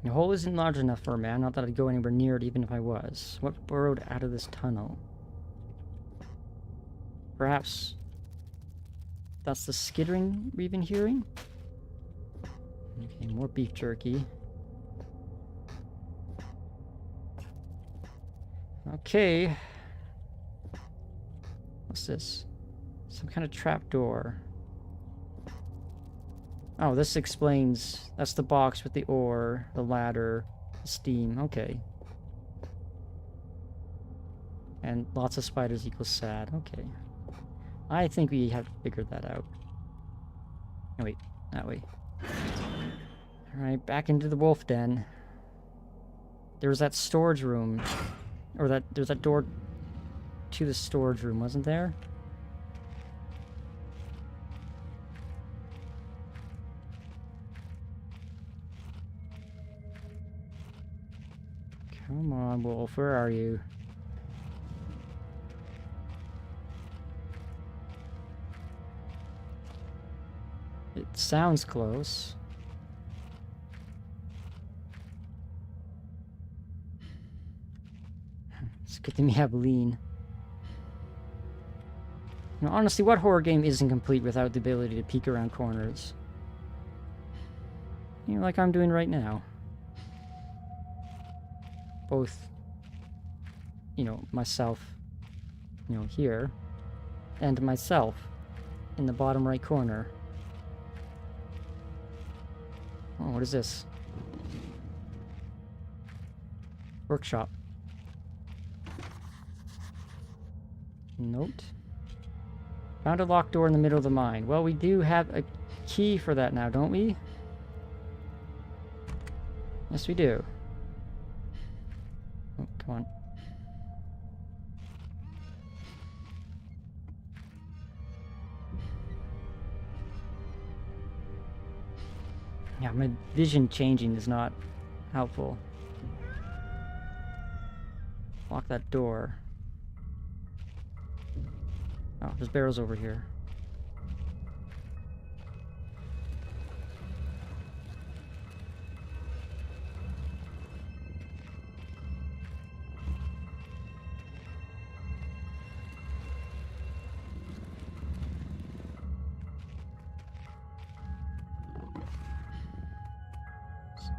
The hole isn't large enough for a man, not that I'd go anywhere near it even if I was. What burrowed out of this tunnel? Perhaps that's the skittering we've been hearing? Okay, more beef jerky. Okay. What's this? Some kind of trapdoor. Oh, this explains... That's the box with the ore, the ladder, the steam. Okay. And lots of spiders equals sad. Okay. I think we have figured that out. Oh, wait. That way. Alright, back into the wolf den. There was that storage room. Or there's that door to the storage room, wasn't there? Come on, wolf, where are you? It sounds close. It's good thing we have lean. You know, honestly, what horror game isn't complete without the ability to peek around corners? You know, like I'm doing right now. Both, you know, myself, you know, here, and myself in the bottom right corner. Oh, what is this? Workshop. Note. Found a locked door in the middle of the mine. Well, we do have a key for that now, don't we? Yes, we do. Oh, come on. Yeah, my vision changing is not helpful. Lock that door. Oh, there's barrels over here.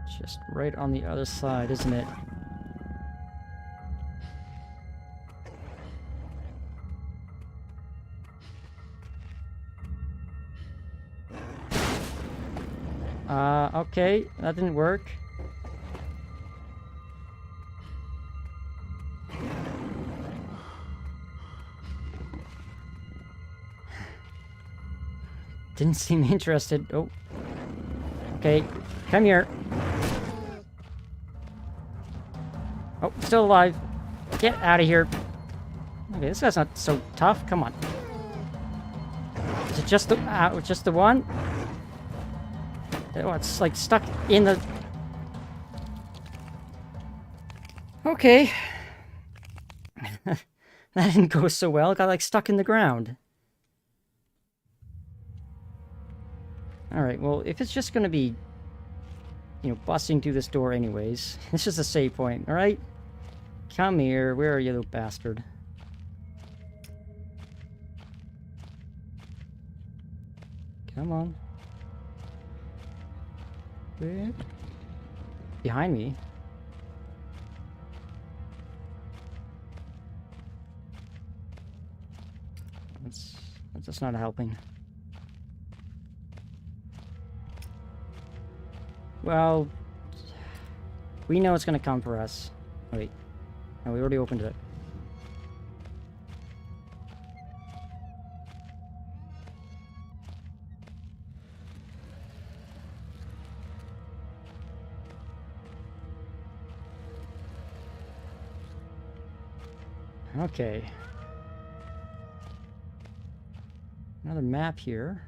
It's just right on the other side, isn't it? Okay, that didn't work. Didn't seem interested. Oh. Okay, come here. Oh, still alive. Get out of here. Okay, this guy's not so tough. Come on. Is it just the one? Oh, it's like stuck in the... Okay. That didn't go so well. It got like stuck in the ground. Alright, well, if it's just gonna be, you know, busting through this door anyways, it's just a save point, alright? Come here. Where are you, little bastard? Come on. Where? Behind me? That's just not helping. Well, we know it's gonna come for us. Wait. No, we already opened it. Okay. Another map here.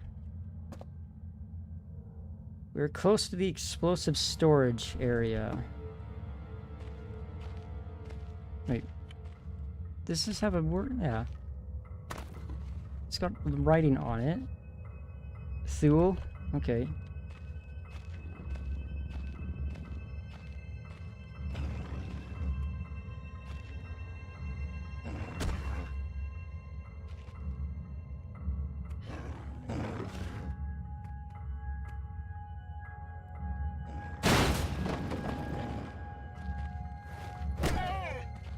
We're close to the explosive storage area. Wait. Does this have a word? Yeah. It's got writing on it. Thule? Okay.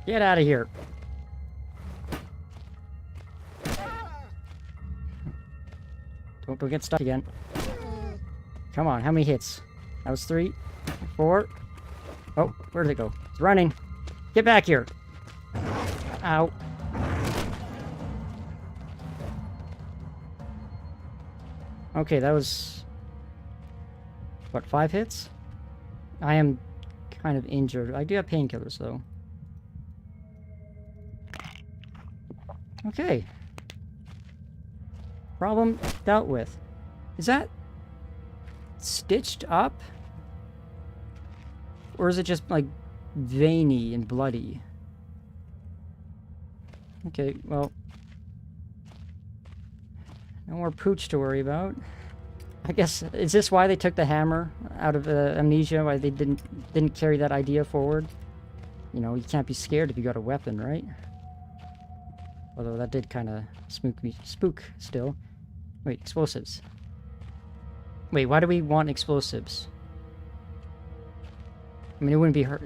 Get out of here. Don't get stuck again. Come on, how many hits? That was 3, 4. Oh, where did it go? It's running. Get back here. Ow. Okay, that was... what, 5 hits? I am kind of injured. I do have painkillers, though. Okay. Problem dealt with. Is that stitched up? Or is it just, like, veiny and bloody? Okay, well... no more pooch to worry about. I guess, is this why they took the hammer out of Amnesia? Why they didn't carry that idea forward? You know, you can't be scared if you got a weapon, right? Although that did kind of spook still. Wait, explosives. Wait, why do we want explosives? I mean, it wouldn't be hurt.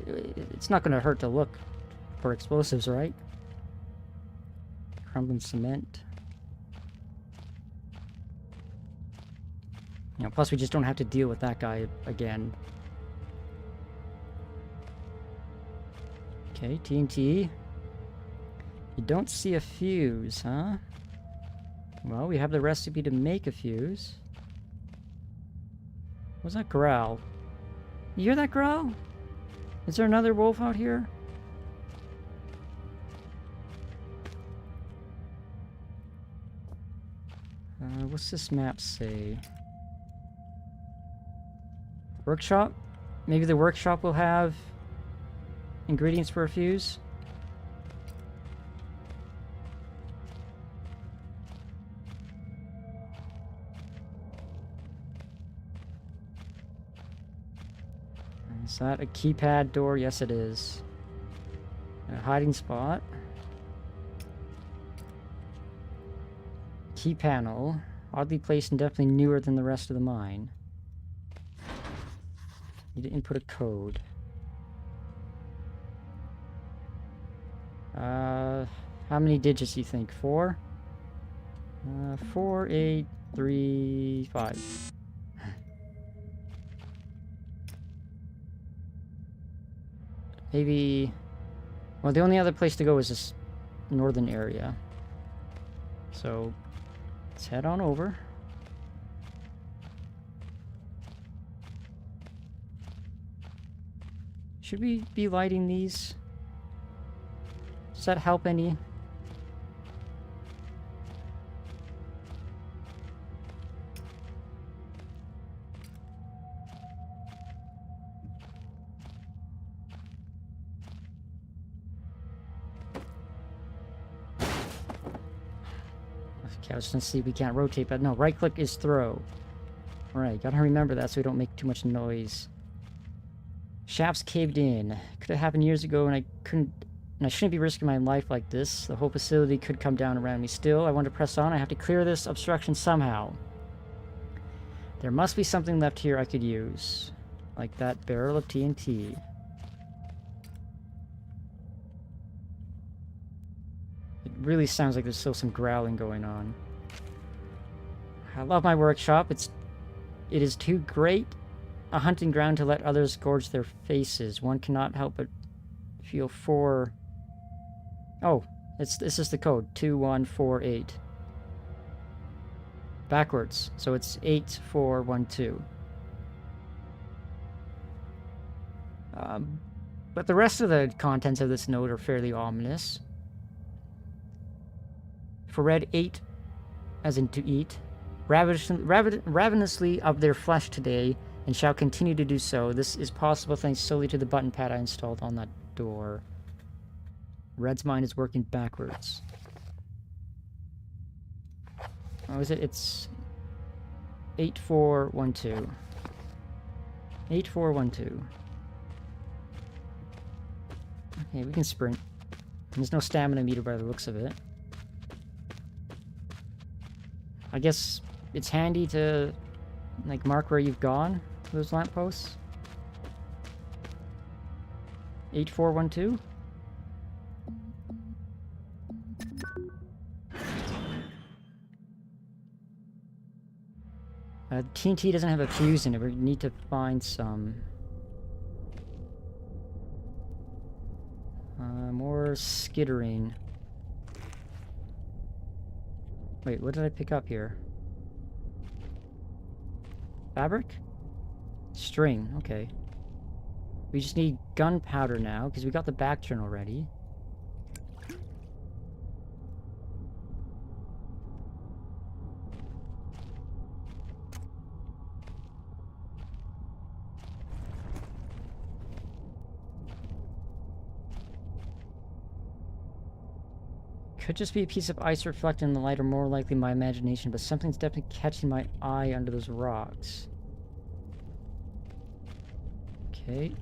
It's not going to hurt to look for explosives, right? Crumbling cement. You know, plus we just don't have to deal with that guy again. Okay, TNT. You don't see a fuse, huh? Well, we have the recipe to make a fuse. What's that growl? You hear that growl? Is there another wolf out here? What's this map say? Workshop? Maybe the workshop will have ingredients for a fuse? Is that a keypad door? Yes, it is. A hiding spot. Key panel. Oddly placed and definitely newer than the rest of the mine. Need to input a code. How many digits do you think? 4? 4, 8, 3, 5. Maybe... Well, the only other place to go is this northern area. So, let's head on over. Should we be lighting these? Does that help any? Okay, I was gonna see if we can't rotate, but no, right click is throw. Alright, gotta remember that so we don't make too much noise. Shafts caved in. Could have happened years ago and I shouldn't be risking my life like this. The whole facility could come down around me. Still, I want to press on. I have to clear this obstruction somehow. There must be something left here I could use. Like that barrel of TNT. It really sounds like there's still some growling going on. I love my workshop. It is too great a hunting ground to let others gorge their faces. One cannot help but feel for... Oh, this is the code. 2148. Backwards. So it's 8412. But the rest of the contents of this note are fairly ominous. For red 8, as in to eat, ravenously of their flesh today, and shall continue to do so. This is possible thanks solely to the button pad I installed on that door. Red's mind is working backwards. Oh, is it? It's 8412. 8412. Okay, we can sprint. There's no stamina meter by the looks of it. I guess it's handy to, like, mark where you've gone, those lampposts. 8412? TNT doesn't have a fuse in it. We need to find some. More skittering. Wait, what did I pick up here? Fabric? String, okay. We just need gunpowder now, because we got the back turn already. Could just be a piece of ice reflecting in the light, or more likely my imagination, but something's definitely catching my eye under those rocks. Okay.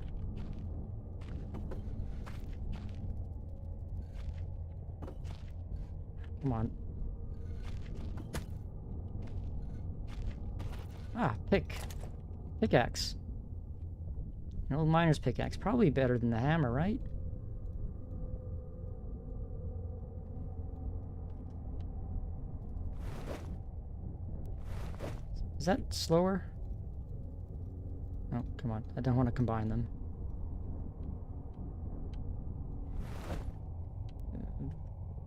Come on. Ah, pickaxe. An old miner's pickaxe. Probably better than the hammer, right? Is that slower? Oh, come on. I don't want to combine them.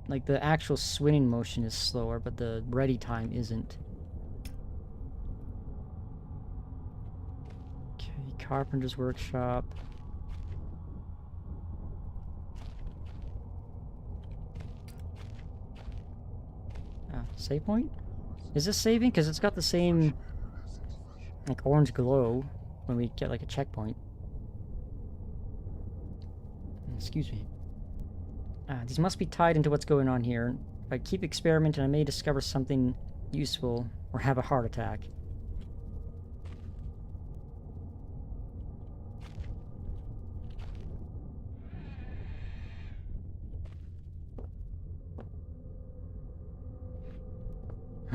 Like, the actual swinging motion is slower, but the ready time isn't. Okay, Carpenter's Workshop. Save point? Is this saving? Because it's got the same, like, orange glow when we get, like, a checkpoint. Excuse me. These must be tied into what's going on here. If I keep experimenting, I may discover something useful or have a heart attack.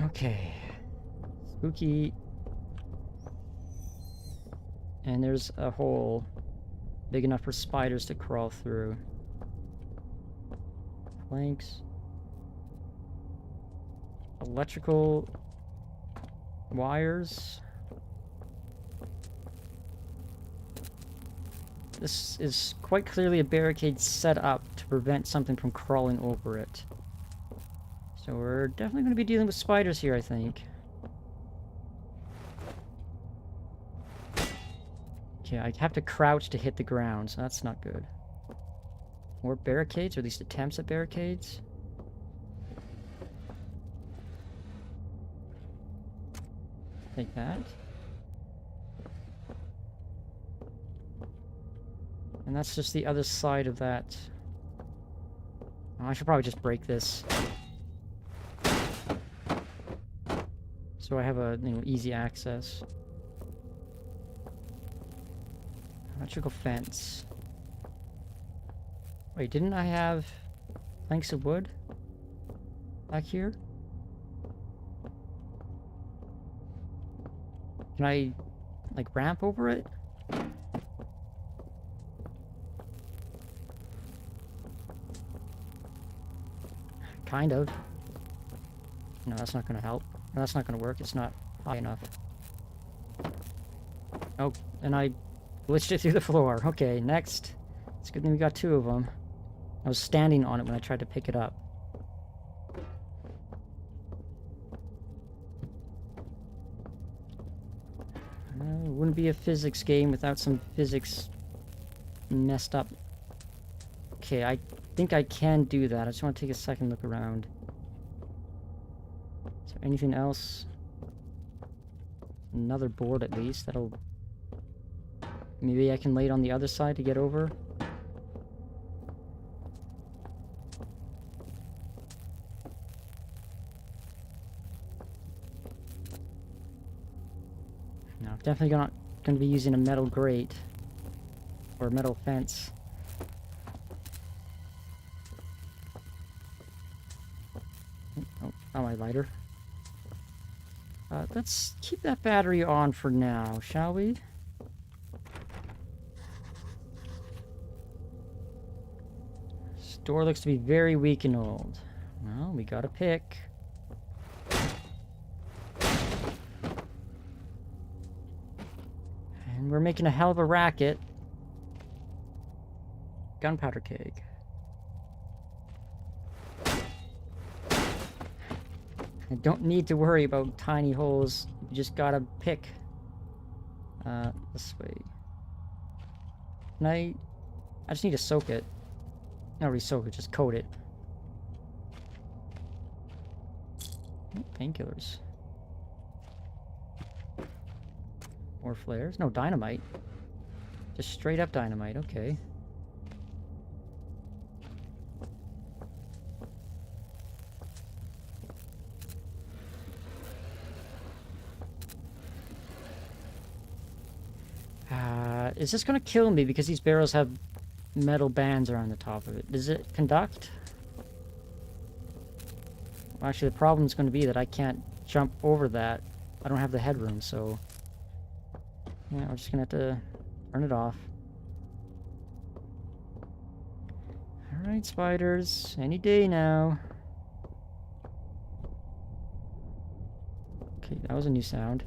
Okay. Spooky. And there's a hole big enough for spiders to crawl through. Planks. Electrical wires. This is quite clearly a barricade set up to prevent something from crawling over it. So we're definitely going to be dealing with spiders here, I think. Okay, I have to crouch to hit the ground, so that's not good. More barricades, or at least attempts at barricades. Take that. And that's just the other side of that. Oh, I should probably just break this. So I have a, easy access. Electrical fence. Wait, didn't I have planks of wood back here? Can I, like, ramp over it? Kind of. No, that's not gonna help. No, that's not gonna work. It's not high enough. Oh, and I glitched it through the floor. Okay, next. It's a good thing we got two of them. I was standing on it when I tried to pick it up. It wouldn't be a physics game without some physics messed up. Okay, I think I can do that. I just want to take a second look around. Is there anything else? Another board at least. That'll... Maybe I can lay it on the other side to get over. No, definitely not going to be using a metal grate. Or a metal fence. Oh, my lighter. Let's keep that battery on for now, shall we? This door looks to be very weak and old. Well, we got a pick. And we're making a hell of a racket. Gunpowder keg. I don't need to worry about tiny holes. You just gotta pick. This way. Can I just need to soak it. Not really soak it, just coat it. Oh, painkillers. More flares. No, dynamite. Just straight up dynamite, okay. Is this gonna kill me because these barrels have metal bands around the top of it? Does it conduct? Well, actually, the problem is going to be that I can't jump over that. I don't have the headroom, so... Yeah, we're just gonna have to turn it off. Alright, spiders. Any day now. Okay, that was a new sound.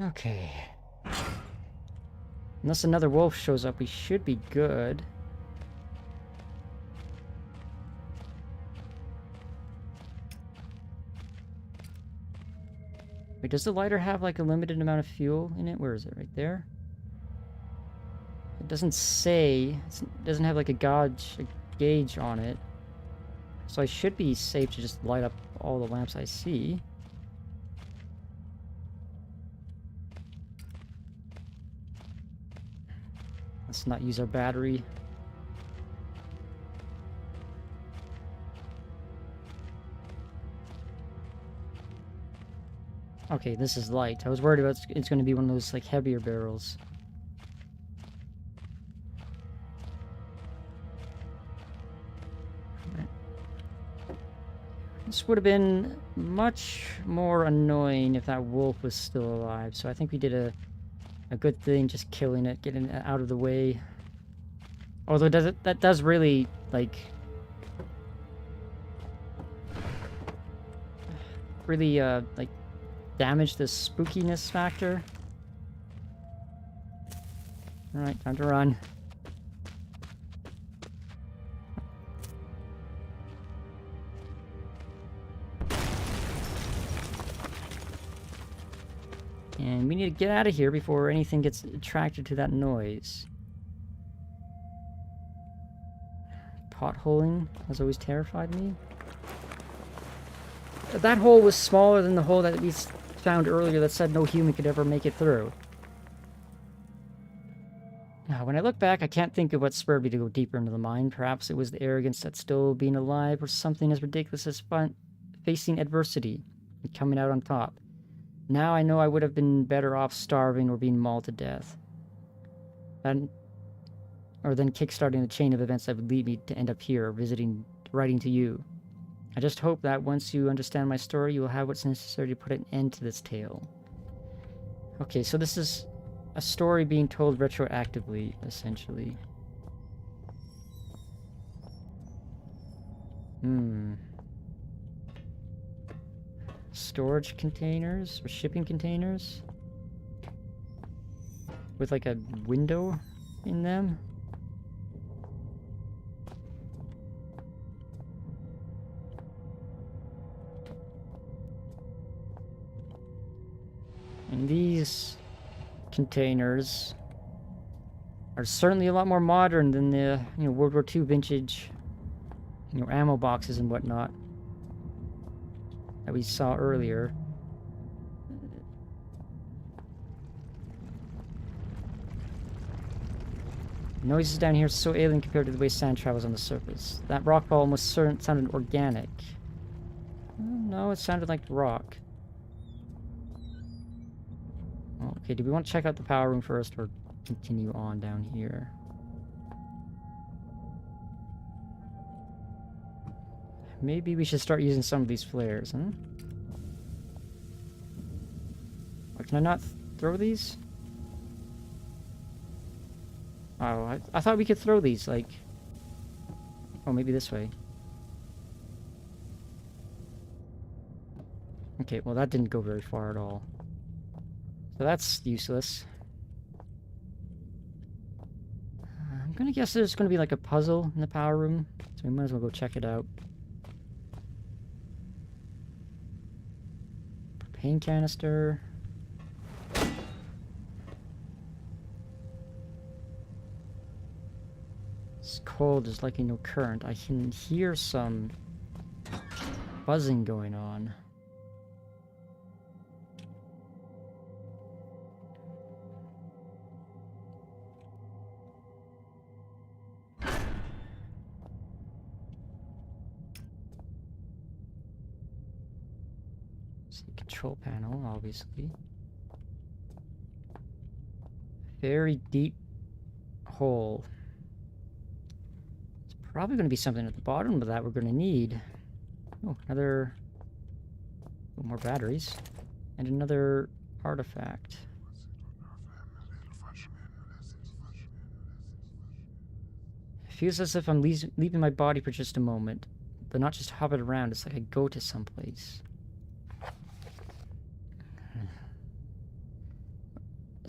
Okay. Unless another wolf shows up, we should be good. Wait, does the lighter have like a limited amount of fuel in it? Where is it? Right there? It doesn't say. It doesn't have like a gauge on it. So I should be safe to just light up all the lamps I see. Let's not use our battery. Okay, this is light. I was worried about it's going to be one of those like heavier barrels. This would have been much more annoying if that wolf was still alive. So I think we did a good thing just killing it, getting it out of the way. Although that does really like like damage the spookiness factor. Alright, time to run. And we need to get out of here before anything gets attracted to that noise. Potholing has always terrified me. That hole was smaller than the hole that we found earlier that said no human could ever make it through. Now, when I look back, I can't think of what spurred me to go deeper into the mine. Perhaps it was the arrogance that still being alive, or something as ridiculous as facing adversity and coming out on top. Now I know I would have been better off starving or being mauled to death. Or then kickstarting the chain of events that would lead me to end up here, writing to you. I just hope that once you understand my story, you will have what's necessary to put an end to this tale. Okay, so this is a story being told retroactively, essentially. Storage containers or shipping containers with like a window in them. And these containers are certainly a lot more modern than the World War II vintage ammo boxes and whatnot that we saw earlier. The noises down here are so alien compared to the way sand travels on the surface. That rock ball almost sounded organic. No, it sounded like rock. Okay, do we want to check out the power room first or continue on down here? Maybe we should start using some of these flares, huh? Or can I not throw these? Oh, I thought we could throw these, like... Oh, maybe this way. Okay, well that didn't go very far at all. So that's useless. I'm gonna guess there's gonna be like a puzzle in the power room, so we might as well go check it out. Propane canister. It's cold, there's likely no current. I can hear some buzzing going on. Control panel, obviously. Very deep hole. It's probably going to be something at the bottom of that we're going to need. Oh, more batteries. And another artifact. It feels as if I'm leaving my body for just a moment. But not just hopping around, it's like I go to someplace.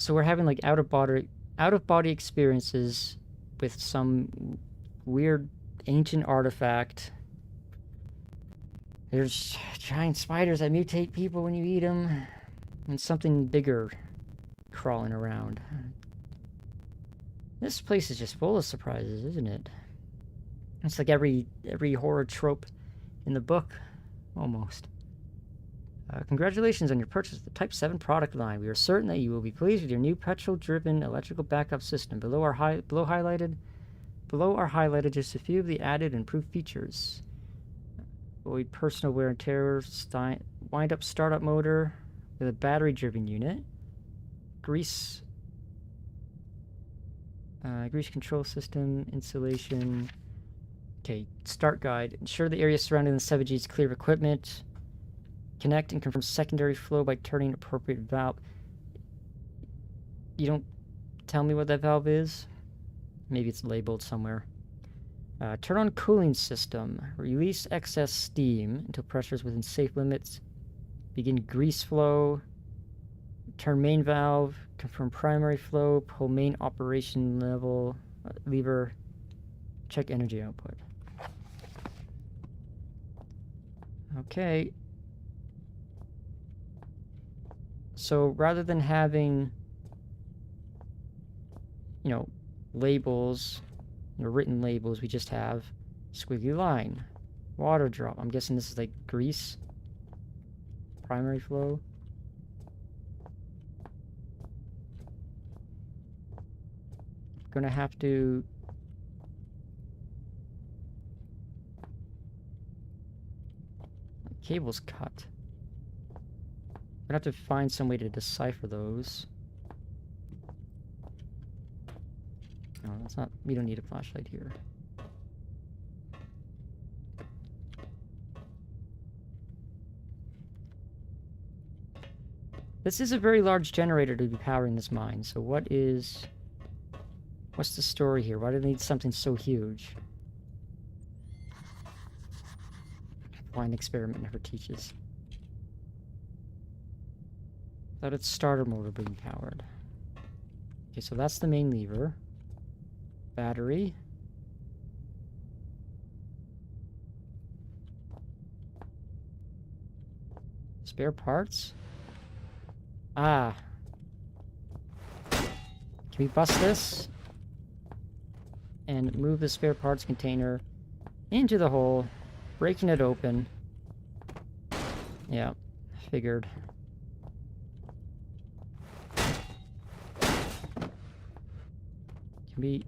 So we're having like out of body experiences with some weird ancient artifact. There's giant spiders that mutate people when you eat them, and something bigger crawling around. This place is just full of surprises, isn't it? It's like every horror trope in the book, almost. Congratulations on your purchase of the Type 7 product line. We are certain that you will be pleased with your new petrol-driven electrical backup system. Below are highlighted just a few of the added and improved features. Avoid personal wear and tear. Wind-up startup motor with a battery-driven unit. Grease control system, insulation. Okay, start guide. Ensure the area surrounding the 7G is clear of equipment. Connect and confirm secondary flow by turning appropriate valve. You don't tell me what that valve is? Maybe it's labeled somewhere. Turn on cooling system. Release excess steam until pressure is within safe limits. Begin grease flow. Turn main valve. Confirm primary flow. Pull main operation level lever. Check energy output. Okay. So rather than having, labels, written labels, we just have squiggly line, water drop. I'm guessing this is like grease, primary flow. Gonna have to cable's cut. Gonna have to find some way to decipher those. No, that's not. We don't need a flashlight here. This is a very large generator to be powering this mine. So what's the story here? Why do they need something so huge? Blind experiment never teaches. Without its starter motor being powered. Okay, so that's the main lever. Battery. Spare parts? Ah. Can we bust this? And move the spare parts container into the hole, breaking it open. Yeah, figured. Can we...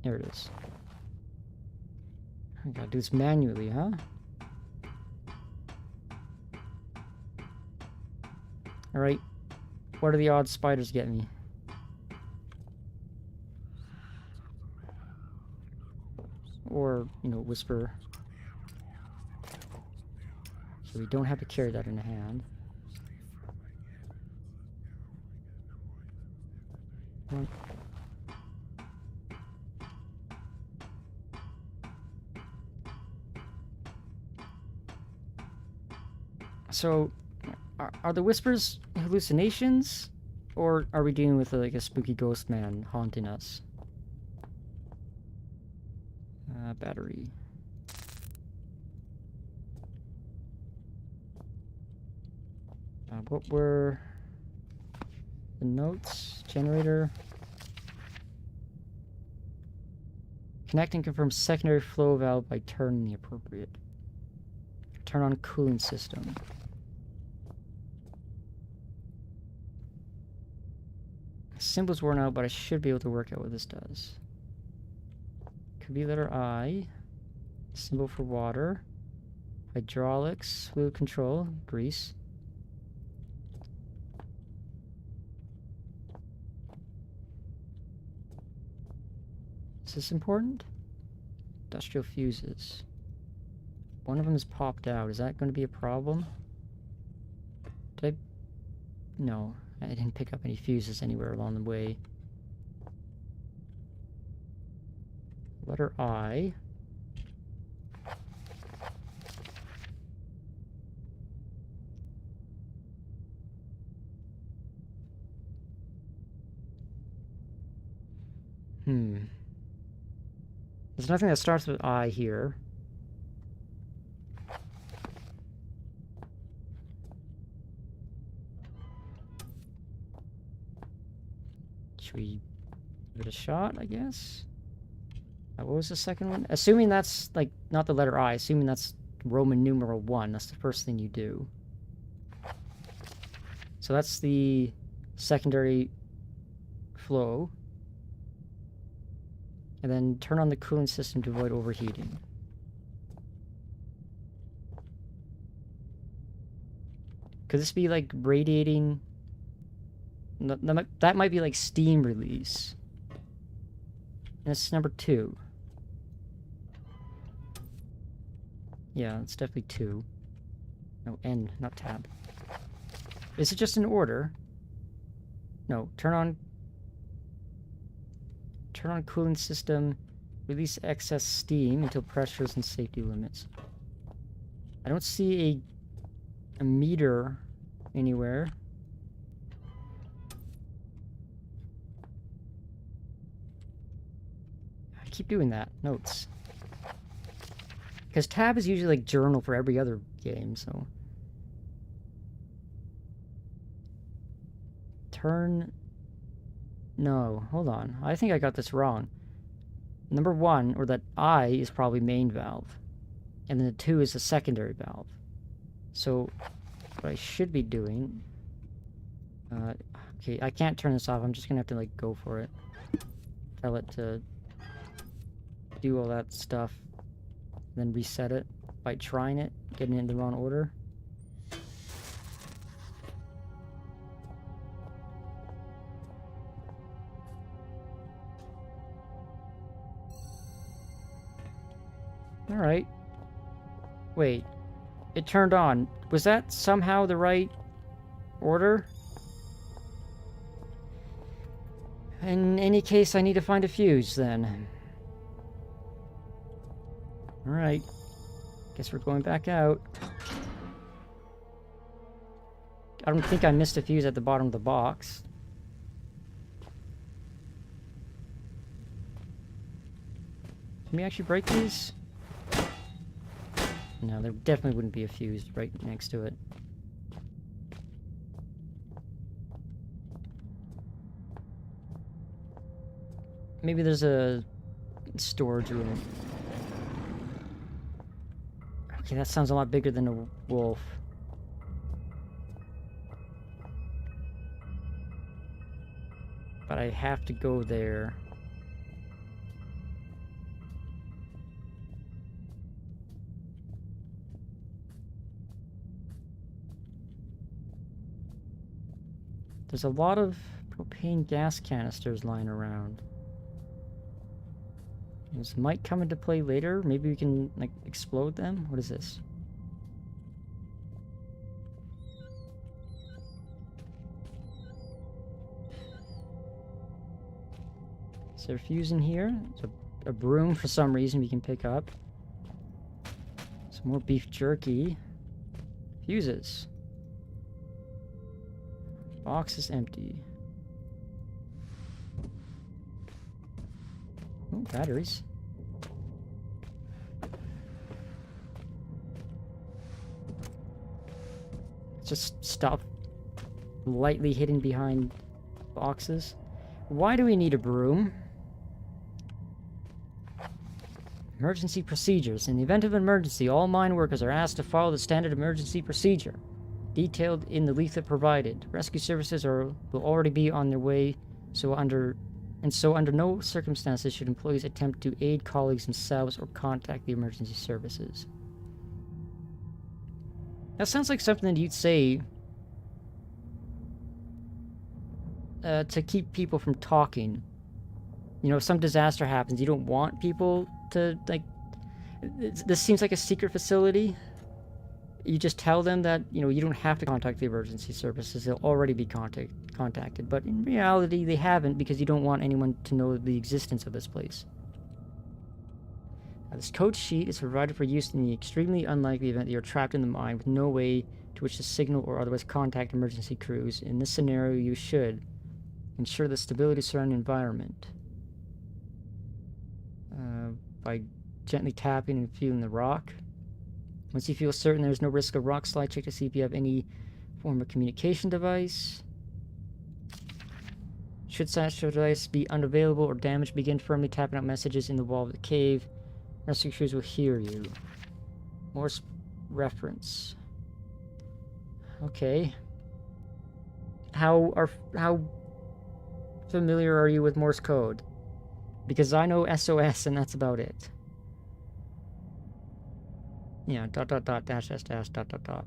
There it is. I gotta do this manually, huh? Alright. What are the odds spiders get me? Or, whisper. So we don't have to carry that in a hand. So, are the whispers hallucinations? Or are we dealing with like a spooky ghost man haunting us? Battery. What were the notes? Generator. Connect and confirm secondary flow valve by turning the appropriate. Turn on cooling system. Symbol's worn out, but I should be able to work out what this does. Could be letter I. Symbol for water. Hydraulics. Fluid control. Grease. Is this important? Industrial fuses. One of them is popped out. Is that going to be a problem? Did I... No. I didn't pick up any fuses anywhere along the way. Letter I. There's nothing that starts with I here. Should we give it a shot, I guess? What was the second one? Assuming that's, like, not the letter I, assuming that's Roman numeral 1, that's the first thing you do. So that's the secondary flow. And then turn on the cooling system to avoid overheating. Could this be like radiating? That might be like steam release. That's number 2. Yeah, it's definitely 2. No, N, not tab. Is it just an order? No, turn on cooling system, release excess steam until pressures and safety limits. I don't see a meter anywhere. I keep doing that. Notes. Because tab is usually like journal for every other game, so. No, hold on. I think I got this wrong. Number 1, or that I, is probably main valve. And then the 2 is the secondary valve. So, what I should be doing... okay, I can't turn this off. I'm just gonna have to, like, go for it. Tell it to do all that stuff. Then reset it by trying it, getting it in the wrong order. Alright. Wait. It turned on. Was that somehow the right order? In any case, I need to find a fuse, then. Alright. Guess we're going back out. I don't think I missed a fuse at the bottom of the box. Can we actually break these? No, there definitely wouldn't be a fuse right next to it. Maybe there's a storage room. Okay, that sounds a lot bigger than a wolf. But I have to go there. There's a lot of propane gas canisters lying around. This might come into play later. Maybe we can, like, explode them? What is this? Is there a fuse in here? There's a broom for some reason we can pick up. Some more beef jerky. Fuses. Box is empty. Oh, batteries. Just stop lightly hidden behind boxes. Why do we need a broom? Emergency procedures. In the event of an emergency, all mine workers are asked to follow the standard emergency procedure detailed in the leaflet provided. Rescue services will already be on their way, so under no circumstances should employees attempt to aid colleagues themselves or contact the emergency services. That sounds like something that you'd say to keep people from talking. You know, if some disaster happens, you don't want people to, like... This seems like a secret facility. You just tell them that, you know, you don't have to contact the emergency services. They'll already be contacted. But in reality, they haven't, because you don't want anyone to know the existence of this place. Now, this code sheet is provided for use in the extremely unlikely event that you're trapped in the mine with no way to which to signal or otherwise contact emergency crews. In this scenario, you should ensure the stability of the surrounding environment. by gently tapping and feeling the rock. Once you feel certain there's no risk of rock slide, check to see if you have any form of communication device. Should such device be unavailable or damaged, begin firmly tapping out messages in the wall of the cave. Rescue crews will hear you. Morse reference. Okay. How familiar are you with Morse code? Because I know SOS and that's about it. Yeah, dot dot dot dash dash dash dot dot dot.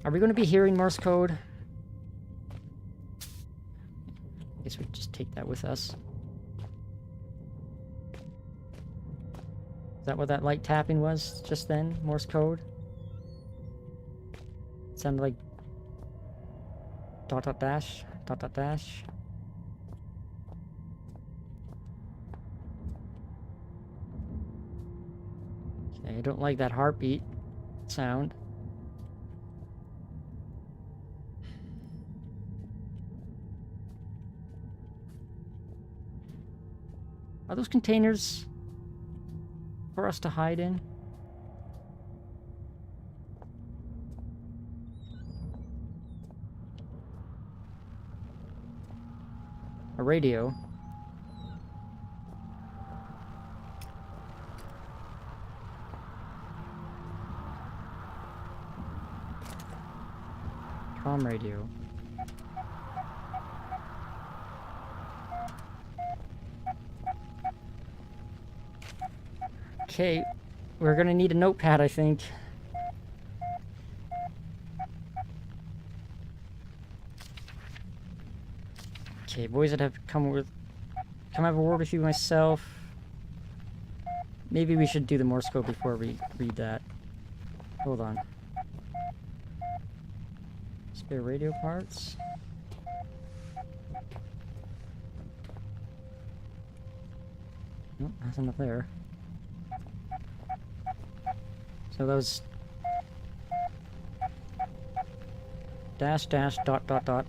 Are we going to be hearing Morse code? I guess we just take that with us. Is that what that light tapping was just then? Morse code? It sounded like dot dot dash, dot dot dash. Okay, I don't like that heartbeat sound. Are those containers for us to hide in? A radio. Comm radio. Okay, we're gonna need a notepad, I think. Okay, boys, I'd have to come have a word with you myself. Maybe we should do the Morse code before we read that. Hold on. Spare radio parts. Nope, nothing up there. So those dash dash dot dot dot.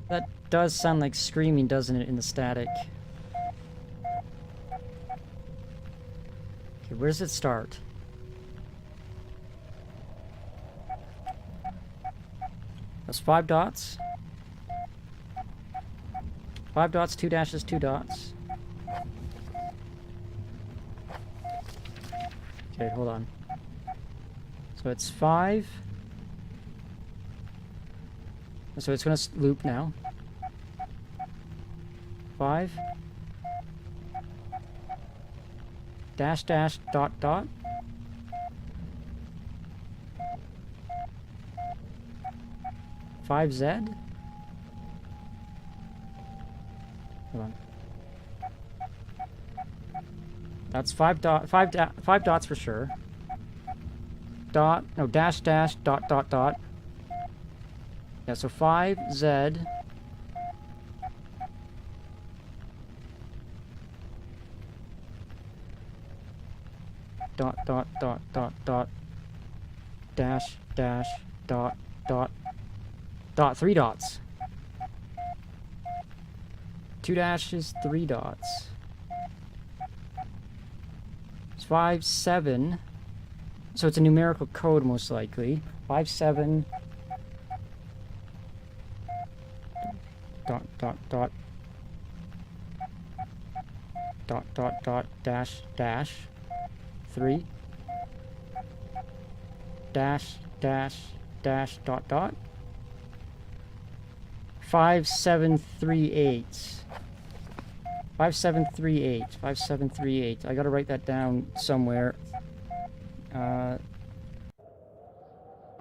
That does sound like screaming, doesn't it, in the static? Okay, where does it start? That's 5 dots. 5 dots, 2 dashes, 2 dots. Okay, hold on. So it's 5. So it's going to loop now. 5. Dash dash dot dot. Five Z. Hold on. That's 5 dots for sure. Dot, no, dash dash dot dot dot. Yeah, so 5 Z. Dot dot dot dot dot. Dash dash dot dot dot. 3 dots. 2 dashes, 3 dots. It's 5 7. So it's a numerical code most likely. 5 7. Dot dot dot. Dot dot dot dash dash. 3. Dash dash dash dot dot. 5 7 3 8. 5 7 3 8. 5 7 3 8. I gotta write that down somewhere. I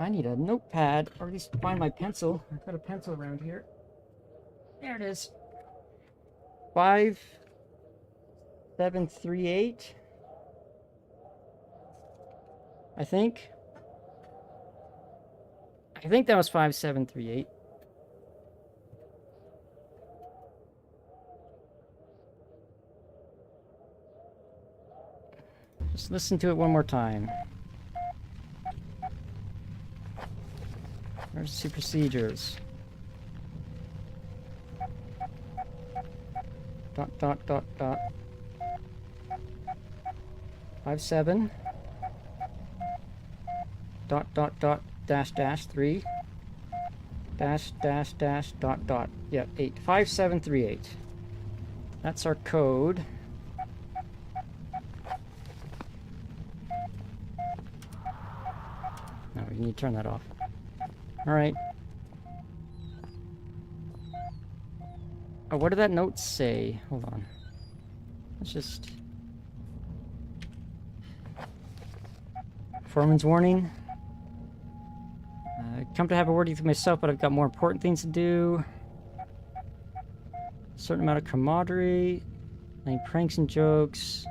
need a notepad, or at least find my pencil. I've got a pencil around here. There it is. 5 7 3 8. I think that was 5 7 3 8. Let's listen to it one more time. Emergency procedures. Dot, dot, dot, dot. 57. Dot, dot, dot, dash, dash, 3. Dash, dash, dash, dot, dot. Yep, 8. 5738. That's our code. No, you need to turn that off. Alright. Oh, what did that note say? Hold on. Let's just... Foreman's warning. Come to have a word with myself, but I've got more important things to do. Certain amount of camaraderie. Any pranks and jokes.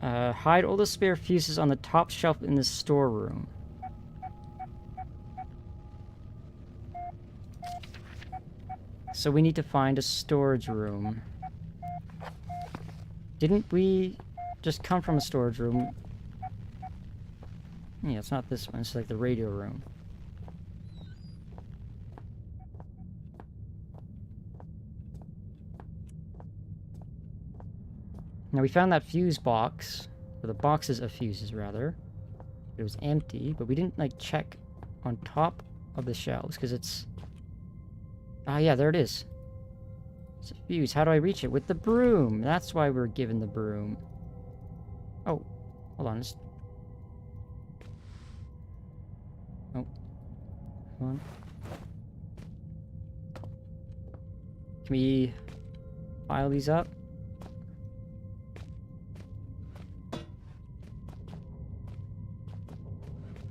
Hide all the spare fuses on the top shelf in the storeroom. So we need to find a storage room. Didn't we just come from a storage room? Yeah, it's not this one. It's like the radio room. Now we found that fuse box, or the boxes of fuses rather. It was empty, but we didn't like check on top of the shelves because it's... Ah, yeah, there it is. It's a fuse. How do I reach it? With the broom. That's why we're given the broom. Oh, hold on. Oh, come on. Can we file these up?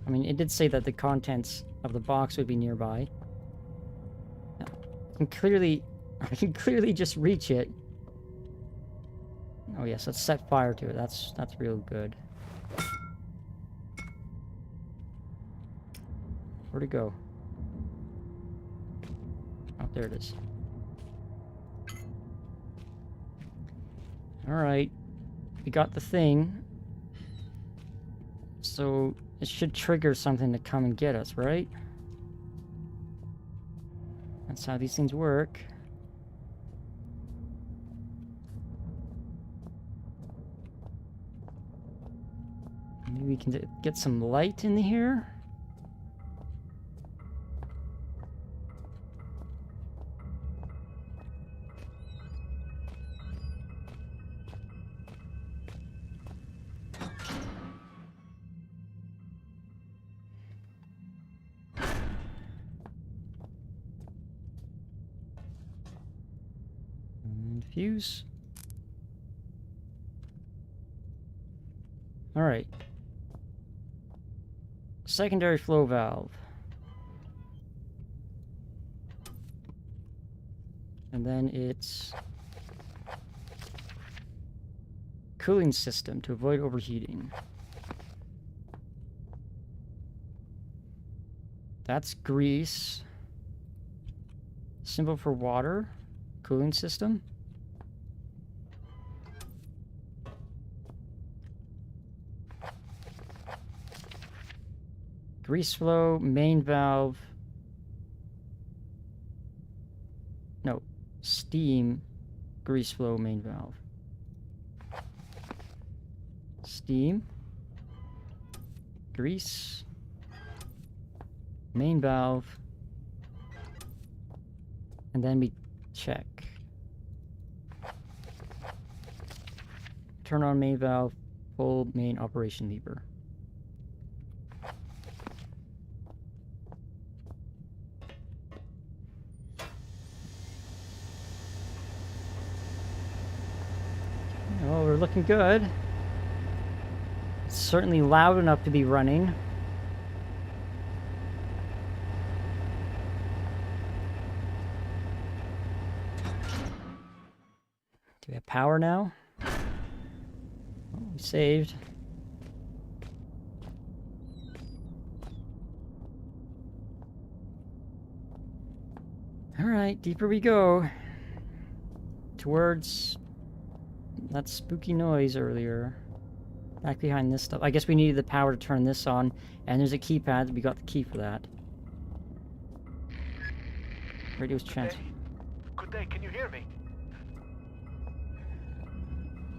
I mean, it did say that the contents of the box would be nearby. I can clearly just reach it. Oh yes, let's set fire to it. That's real good. Where'd it go? Oh, there it is. Alright. We got the thing. So it should trigger something to come and get us, right? That's how these things work. Maybe we can get some light in here. Fuse. All right. Secondary flow valve. And then it's cooling system to avoid overheating. That's grease. Symbol for water. Cooling system. Grease flow, main valve. No, steam, grease flow, main valve. Steam, grease, main valve, and then we check. Turn on main valve, pull main operation lever. Oh, we're looking good. It's certainly loud enough to be running. Do we have power now? Oh, we saved. Alright, deeper we go. Towards that spooky noise earlier. Back behind this stuff. I guess we needed the power to turn this on, and there's a keypad. We got the key for that. Radio's chance. Good day, can you hear me?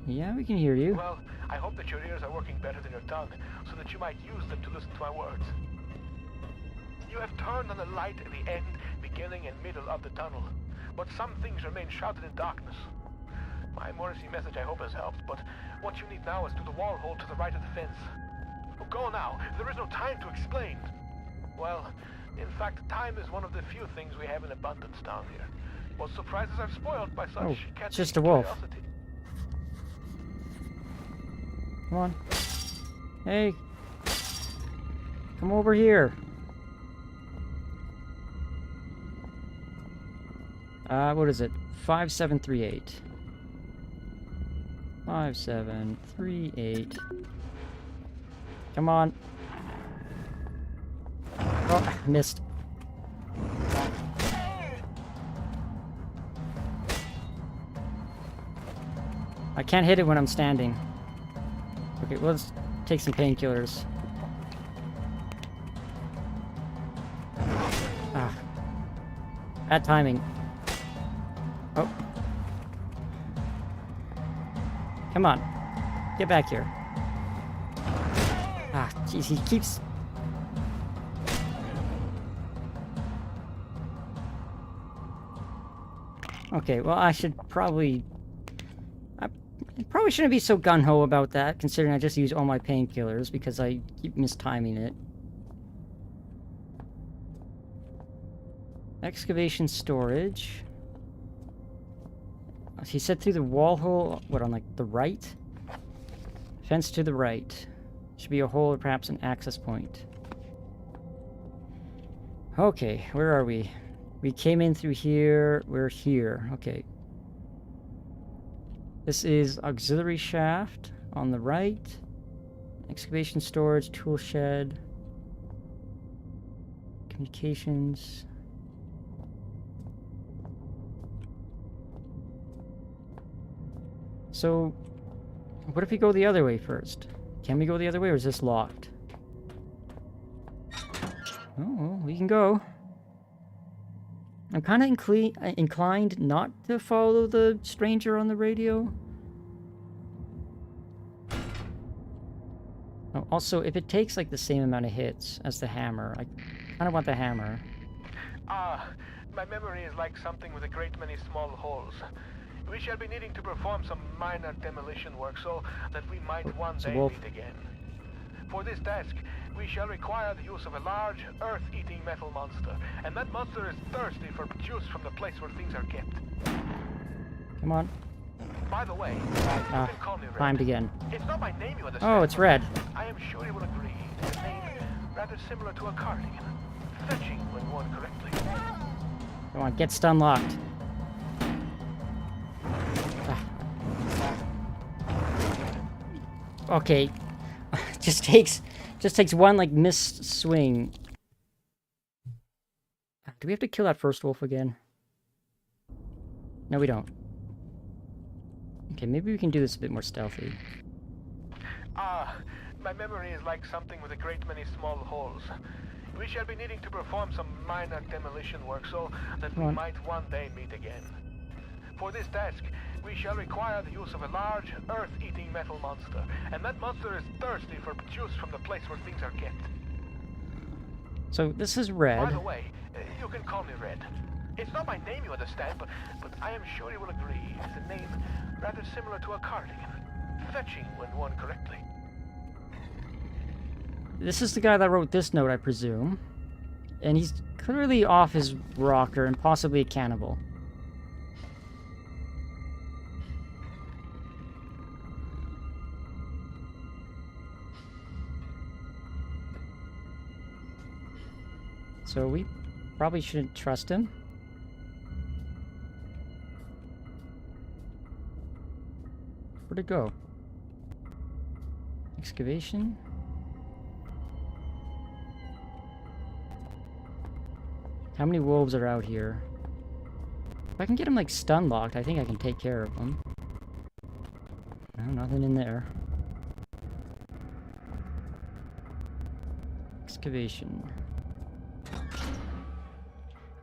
Yeah, we can hear you. Well, I hope that your ears are working better than your tongue, so that you might use them to listen to my words. You have turned on the light at the end, beginning and middle of the tunnel, but some things remain shrouded in darkness. My Morrissey message I hope has helped, but what you need now is to the wall hole to the right of the fence. Go now, there is no time to explain. Well, in fact, time is one of the few things we have in abundance down here. Most surprises are spoiled by such it's just a wolf. curiosity. Come on. Hey. Come over here. What is it? 5738. 5738. Come on. Oh, missed. I can't hit it when I'm standing. Okay, well, let's take some painkillers. Ah. Bad timing. Oh. Come on. Get back here. Ah, jeez, he keeps... Okay, well, I should probably... I probably shouldn't be so gung-ho about that, considering I just used all my painkillers, because I keep mistiming it. Excavation storage. He said through the wall hole, what, on like the right? Fence to the right. Should be a hole or perhaps an access point. Okay, where are we? We came in through here. We're here. Okay. This is auxiliary shaft on the right. Excavation storage, tool shed. Communications. So, what if we go the other way first? Can we go the other way, or is this locked? Oh, well, we can go. I'm kind of inclined not to follow the stranger on the radio. Oh, also, if it takes like the same amount of hits as the hammer, I kind of want the hammer. My memory is like something with a great many small holes. We shall be needing to perform some minor demolition work so that we might one day meet again. For this task, we shall require the use of a large, earth-eating metal monster, and that monster is thirsty for juice from the place where things are kept. Come on. By the way, you can call me Red. Timed again. It's not my name you understand. Oh, it's Red. I am sure you will agree. It's a name rather similar to a cardigan. Fetching when worn correctly. Come on, get stun locked. Okay. just takes one like missed swing. Do we have to kill that first wolf again? No, we don't. Okay, maybe we can do this a bit more stealthy. My memory is like something with a great many small holes. We shall be needing to perform some minor demolition work so that we might one day meet again. For this task, we shall require the use of a large, earth-eating metal monster, and that monster is thirsty for juice from the place where things are kept. So this is Red. By the way, you can call me Red. It's not my name, you understand, but I am sure you will agree. It's a name rather similar to a cardigan. Fetching when worn correctly. This is the guy that wrote this note, I presume. And he's clearly off his rocker and possibly a cannibal. So we probably shouldn't trust him. Where'd it go? Excavation? How many wolves are out here? If I can get him like stun locked, I think I can take care of them. No, nothing in there. Excavation.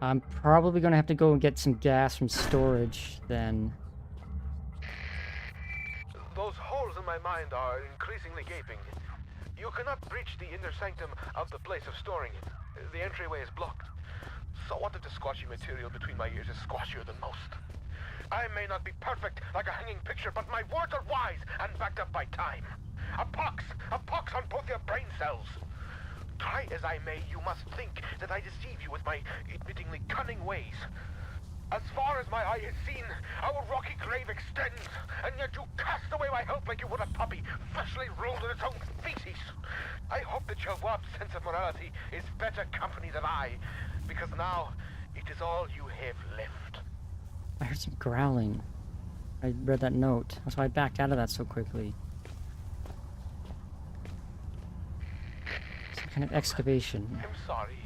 I'm probably gonna have to go and get some gas from storage then. Those holes in my mind are increasingly gaping. You cannot breach the inner sanctum of the place of storing. The entryway is blocked. So what if the squashy material between my ears is squashier than most? I may not be perfect like a hanging picture, but my words are wise and backed up by time. A pox on both your brain cells. Try as I may, you must think that I deceive you with my admittingly cunning ways. As far as my eye has seen, our rocky grave extends, and yet you cast away my help like you would a puppy, freshly rolled in its own feces. I hope that your warped sense of morality is better company than I, because now it is all you have left. I heard some growling. I read that note. That's why I backed out of that so quickly. Some kind of excavation. I'm sorry.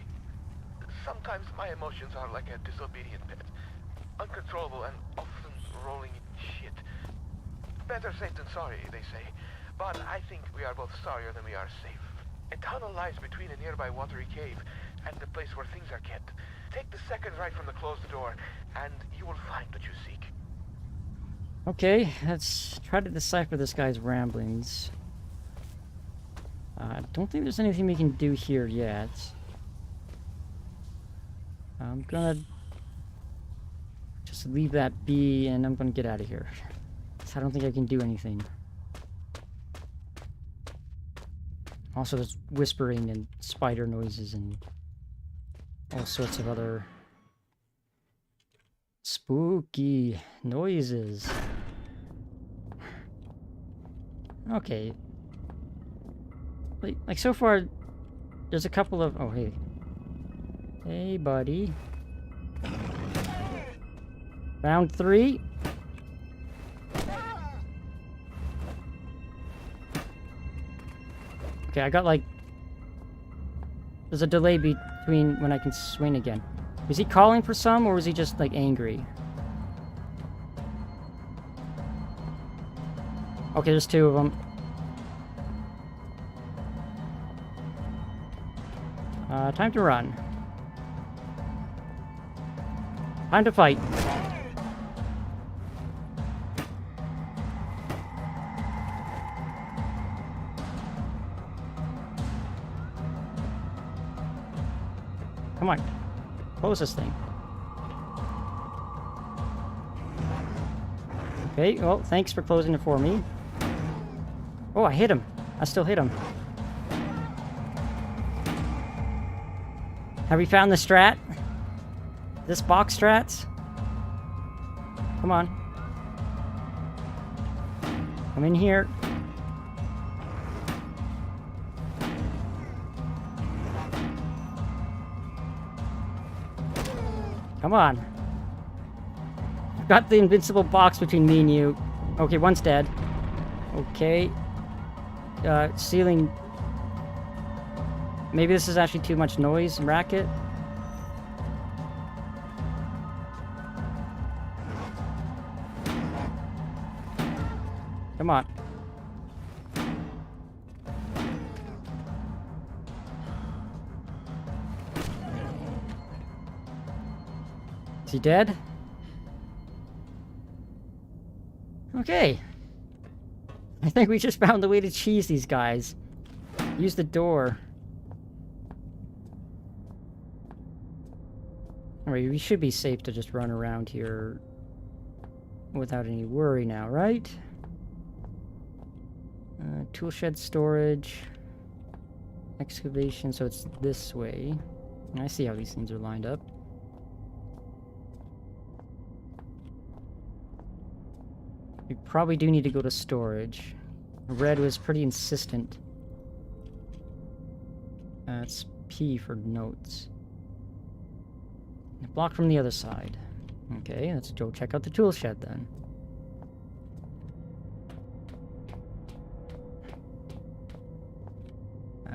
Sometimes my emotions are like a disobedient pet. Uncontrollable and often rolling in shit. Better safe than sorry, they say. But I think we are both sorrier than we are safe. A tunnel lies between a nearby watery cave and the place where things are kept. Take the second right from the closed door, and you will find what you seek. Okay, let's try to decipher this guy's ramblings. I don't think there's anything we can do here yet. I'm gonna just leave that be, and I'm gonna get out of here. 'Cause I don't think I can do anything. Also, there's whispering and spider noises and all sorts of other spooky noises. Okay. Like so far, there's a couple of... Oh, hey. Hey, buddy. Round 3. Okay, I got like... There's a delay between when I can swing again. Was he calling for some, or was he just like angry? Okay, there's 2 of them. Time to run. Time to fight. Come on. Close this thing. Okay, well, thanks for closing it for me. Oh, I hit him. I still hit him. Have we found the strat? This box strats? Come on. Come in here. Come on. I've got the invincible box between me and you. Okay, one's dead. Okay. Ceiling. Maybe this is actually too much noise and racket. Come on. Is he dead? Okay. I think we just found the way to cheese these guys. Use the door. Alright, we should be safe to just run around here without any worry now, right? Tool shed storage. Excavation, so it's this way. I see how these things are lined up. We probably do need to go to storage. Red was pretty insistent. It's P for notes. Block from the other side. Okay, let's go check out the tool shed then.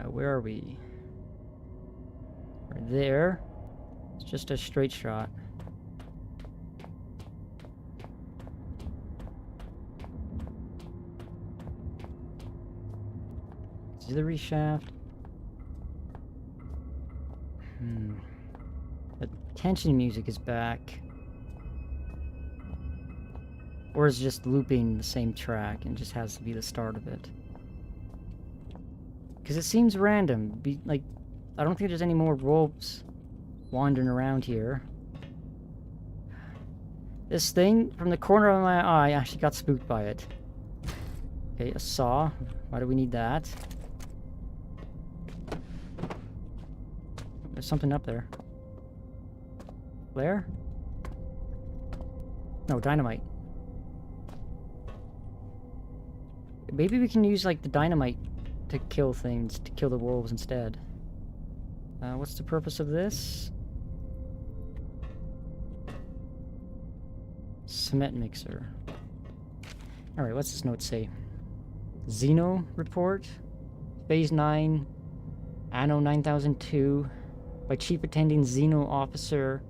Where are we? Right there. It's just a straight shot. Auxiliary shaft. The tension music is back. Or is it just looping the same track and just has to be the start of it? Because it seems random. Like, I don't think there's any more ropes wandering around here. This thing from the corner of my eye actually got spooked by it. Okay, a saw. Why do we need that? There's something up there. Flare? No, dynamite. Maybe we can use, like, the dynamite to kill things, to kill the wolves instead. What's the purpose of this? Cement mixer. Alright, what's this note say? Xeno report? Phase 9, Anno 9002, by Chief Attending Xeno Officer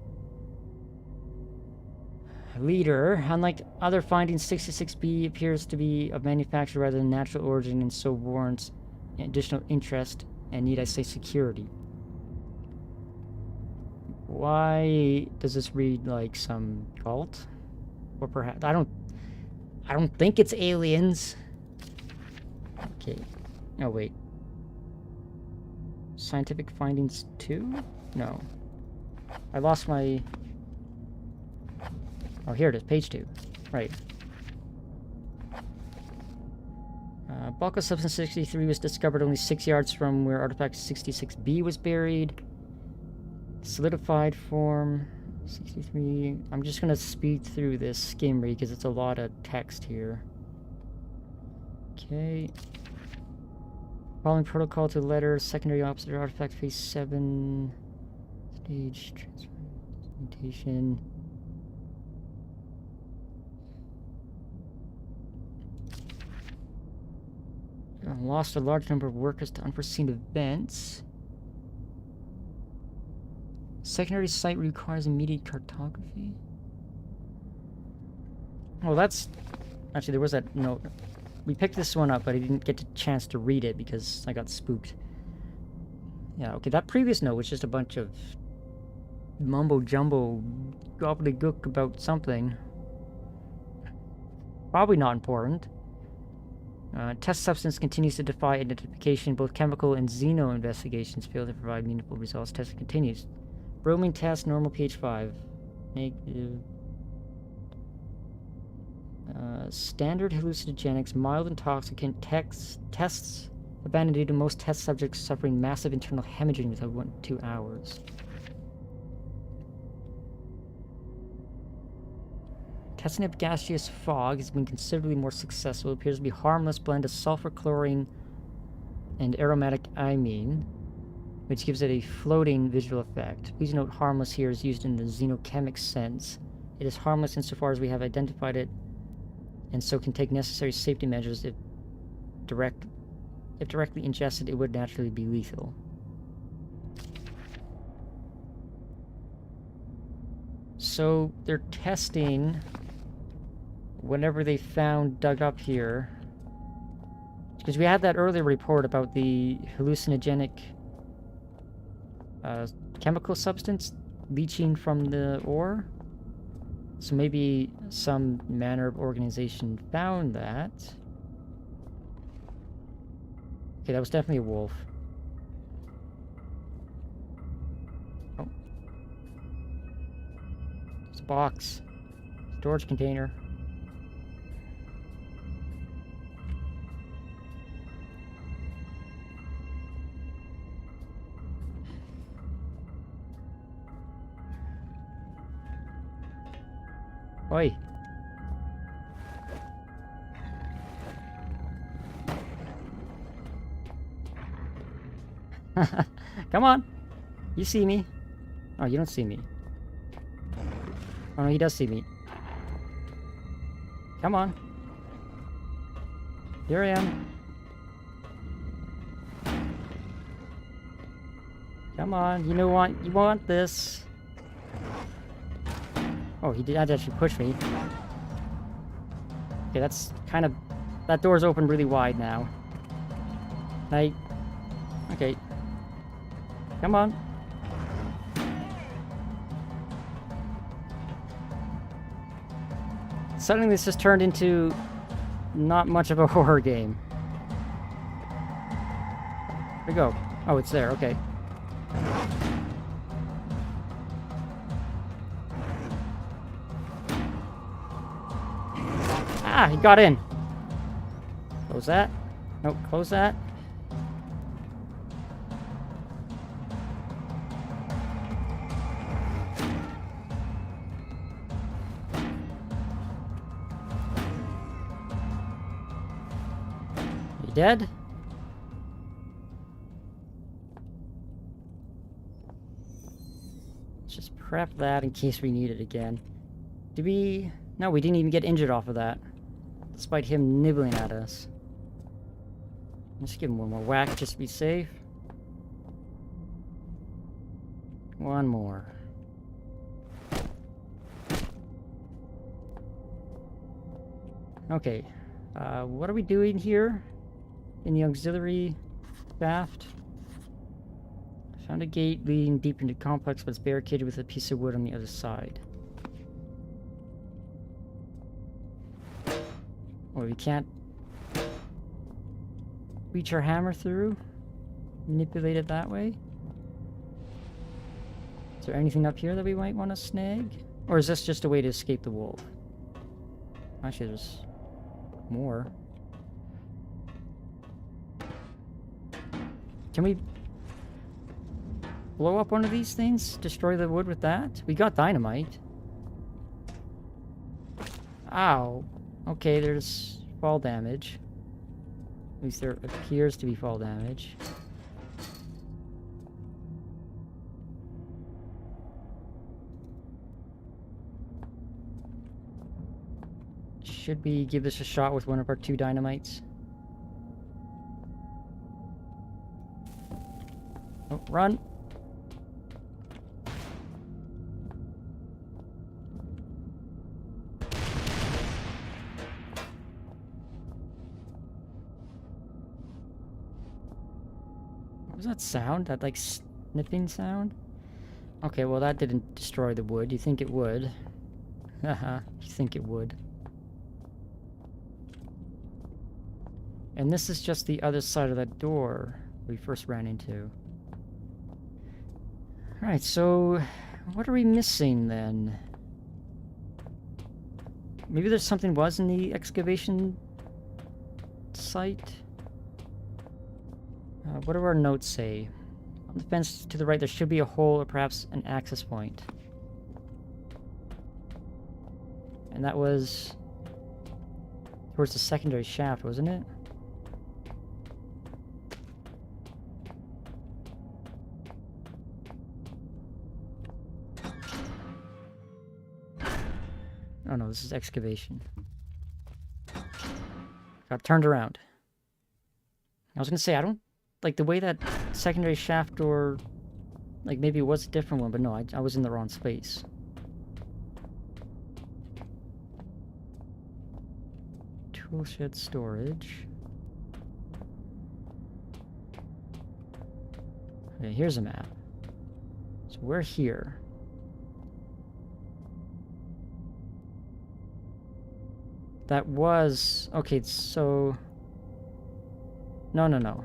Leader. Unlike other findings, 66B appears to be of manufacture rather than natural origin, and so warrants additional interest and, need I say, security. Why does this read like some cult? Or perhaps I don't think it's aliens. Okay. Oh wait. Scientific findings 2? No. I lost my... Oh, here it is, page 2. Right. Bulk of substance 63 was discovered only 6 yards from where artifact 66B was buried. Solidified form 63. I'm just gonna speed through this skim read because it's a lot of text here. Okay. Following protocol to letter, secondary officer, artifact phase 7. Stage transmutation. Lost a large number of workers to unforeseen events. Secondary site requires immediate cartography. Well, that's... Actually, there was that note. We picked this one up, but I didn't get a chance to read it because I got spooked. Yeah, okay, that previous note was just a bunch of mumbo-jumbo gobbledygook about something. Probably not important. Test substance continues to defy identification. Both chemical and xeno investigations fail to provide meaningful results. Testing continues. Bromine test, normal pH 5. Negative. Standard hallucinogenics, mild intoxicant, tests abandoned due to most test subjects suffering massive internal hemorrhaging within 1 to 2 hours. Testing of gaseous fog has been considerably more successful. It appears to be a harmless blend of sulfur, chlorine, and aromatic imine, which gives it a floating visual effect. Please note harmless here is used in the xenochemic sense. It is harmless insofar as we have identified it, and so can take necessary safety measures. If directly ingested, it would naturally be lethal. So they're testing whatever they found dug up here, because we had that earlier report about the hallucinogenic chemical substance leaching from the ore. So maybe some manner of organization found that. Okay, that was definitely a wolf. Oh. It's a box. Storage container. Oi. Come on. You see me. Oh, you don't see me. Oh, no, he does see me. Come on. Here I am. Come on. You want this. Oh, he did actually push me. Okay, that's kind of... That door's open really wide now. Okay. Come on. Suddenly this has turned into not much of a horror game. Where'd it go? Oh, it's there. Okay. Ah, he got in. Close that. Nope, close that. You dead? Let's just prep that in case we need it again. Did we... No, we didn't even get injured off of that. Despite him nibbling at us. Let's give him one more whack just to be safe. One more. Okay. What are we doing here? In the auxiliary shaft? I found a gate leading deep into the complex, but it's barricaded with a piece of wood on the other side. Oh, we can't reach our hammer through? Manipulate it that way? Is there anything up here that we might want to snag? Or is this just a way to escape the wolf? Actually, there's more. Can we blow up one of these things? Destroy the wood with that? We got dynamite. Ow. Okay, there's fall damage. At least there appears to be fall damage. Should we give this a shot with one of our 2 dynamites? Oh, run! What was that sound? That, like, sniffing sound? Okay, well, that didn't destroy the wood. You think it would. Haha, you think it would. And this is just the other side of that door we first ran into. Alright, so what are we missing then? Maybe there's something was in the excavation site? What do our notes say? On the fence to the right there should be a hole or perhaps an access point. And that was towards the secondary shaft, wasn't it? Oh no, this is excavation. Got turned around. I was gonna say, I don't like the way that secondary shaft door, like maybe it was a different one, but no, I was in the wrong space. Tool shed storage. Okay, here's a map. So we're here. That was... Okay, so... No.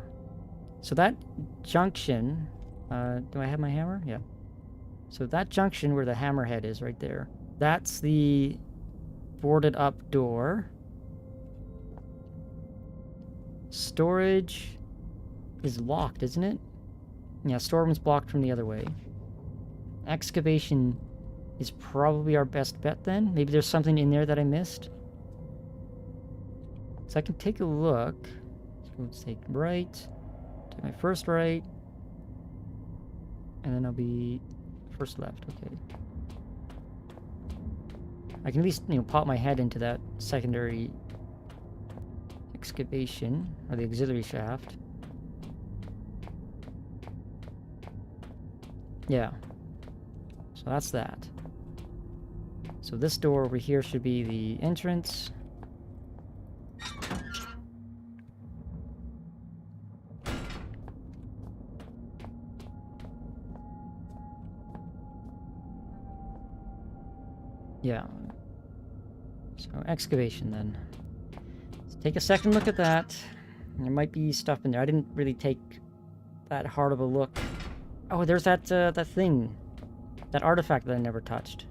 So that junction... do I have my hammer? Yeah. So that junction where the hammerhead is right there. That's the boarded up door. Storage is locked, isn't it? Yeah, storeroom's blocked from the other way. Excavation is probably our best bet then. Maybe there's something in there that I missed. So I can take a look. So let's take right. Take my first right. And then I'll be first left. Okay. I can at least, pop my head into that secondary excavation, or the auxiliary shaft. Yeah. So that's that. So this door over here should be the entrance. Yeah. So, excavation then. Let's take a second look at that. There might be stuff in there. I didn't really take that hard of a look. Oh, there's that thing. That artifact that I never touched.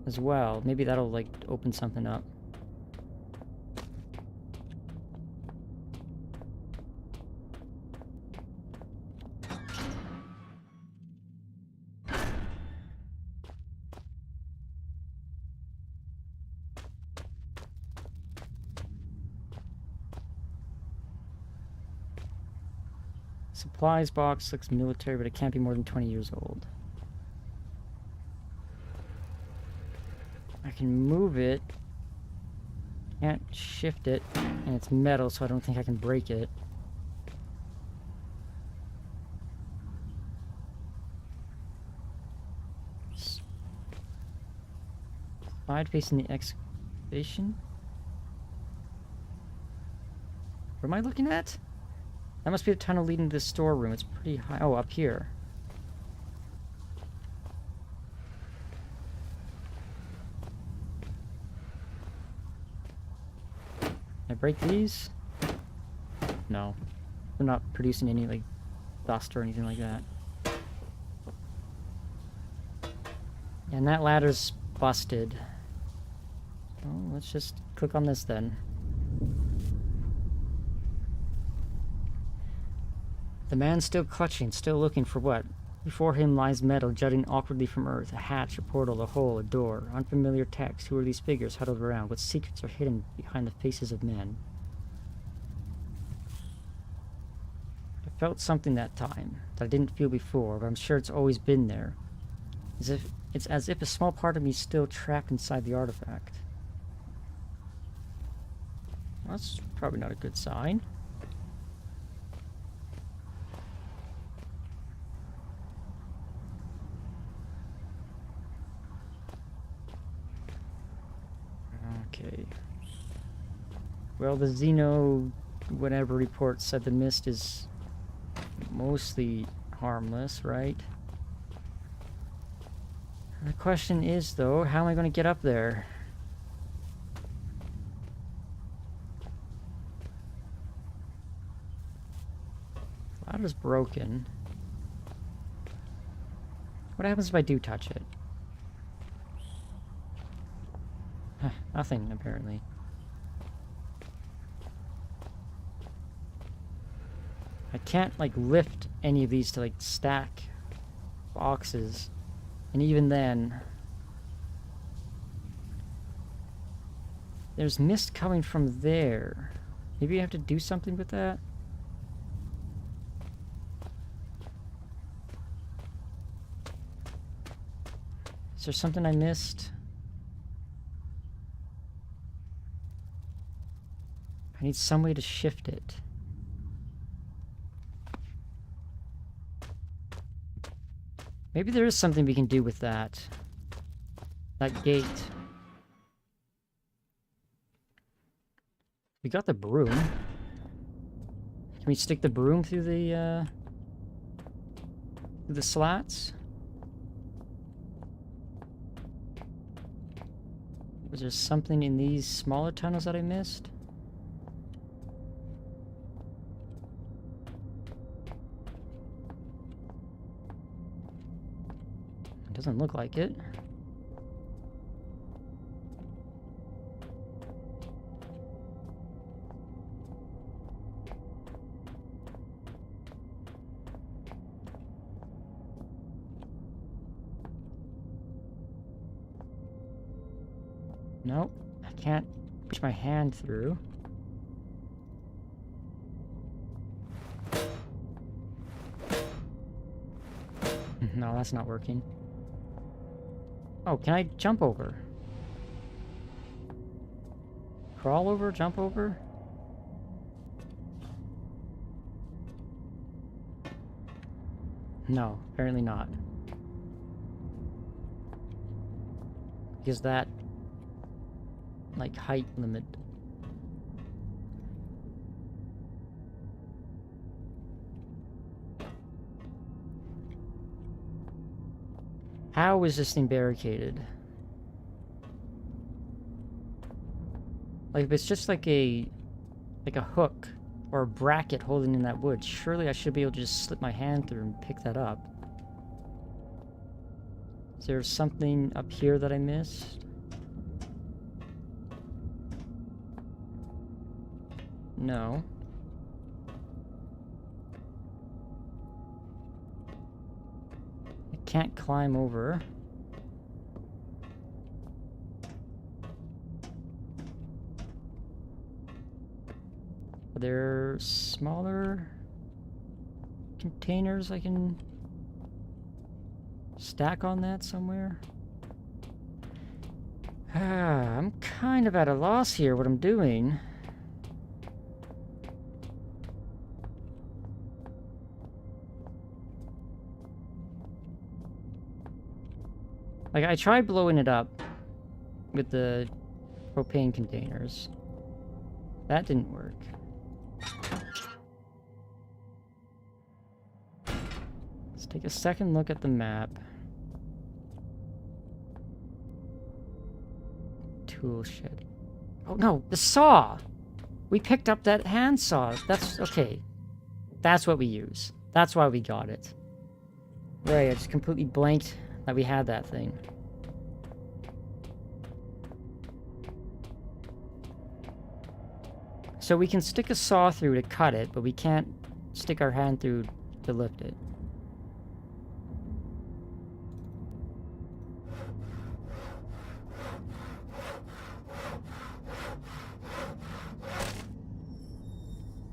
As well. Maybe that'll, like, open something up. Supplies box looks military, but it can't be more than 20 years old. I can move it. Can't shift it. And it's metal, so I don't think I can break it. Slide facing the excavation? What am I looking at? That must be the tunnel leading to the storeroom. It's pretty high. Oh, up here. Can I break these? No. They're not producing any, like, dust or anything like that. And that ladder's busted. Oh, let's just click on this then. The man's still clutching, still looking for what? Before him lies metal jutting awkwardly from earth, a hatch, a portal, a hole, a door, unfamiliar text. Who are these figures huddled around? What secrets are hidden behind the faces of men? I felt something that time that I didn't feel before, but I'm sure it's always been there. It's as if a small part of me is still trapped inside the artifact. Well, that's probably not a good sign. Okay. Well, the Xeno whatever report said the mist is mostly harmless, right? The question is, though, how am I going to get up there? The ladder's broken. What happens if I do touch it? Nothing, apparently. I can't, like, lift any of these to, like, stack boxes. And even then... there's mist coming from there. Maybe I have to do something with that? Is there something I missed? I need some way to shift it. Maybe there is something we can do with that. That gate. We got the broom. Can we stick the broom through the slats? Was there something in these smaller tunnels that I missed? Doesn't look like it. Nope, I can't push my hand through. No, that's not working. Oh, can I jump over? Crawl over? Jump over? No, apparently not. Because that, like, height limit. How is this thing barricaded? Like, if it's just like a hook or a bracket holding in that wood, surely I should be able to just slip my hand through and pick that up. Is there something up here that I missed? No. I can't climb over. Are there smaller containers I can stack on that somewhere? I'm kind of at a loss here what I'm doing. Like, I tried blowing it up with the propane containers. That didn't work. Let's take a second look at the map. Tool shed. Oh no, the saw! We picked up that hand saw. That's okay. That's what we use. That's why we got it. Right, I just completely blanked that we had that thing. So we can stick a saw through to cut it, but we can't stick our hand through to lift it.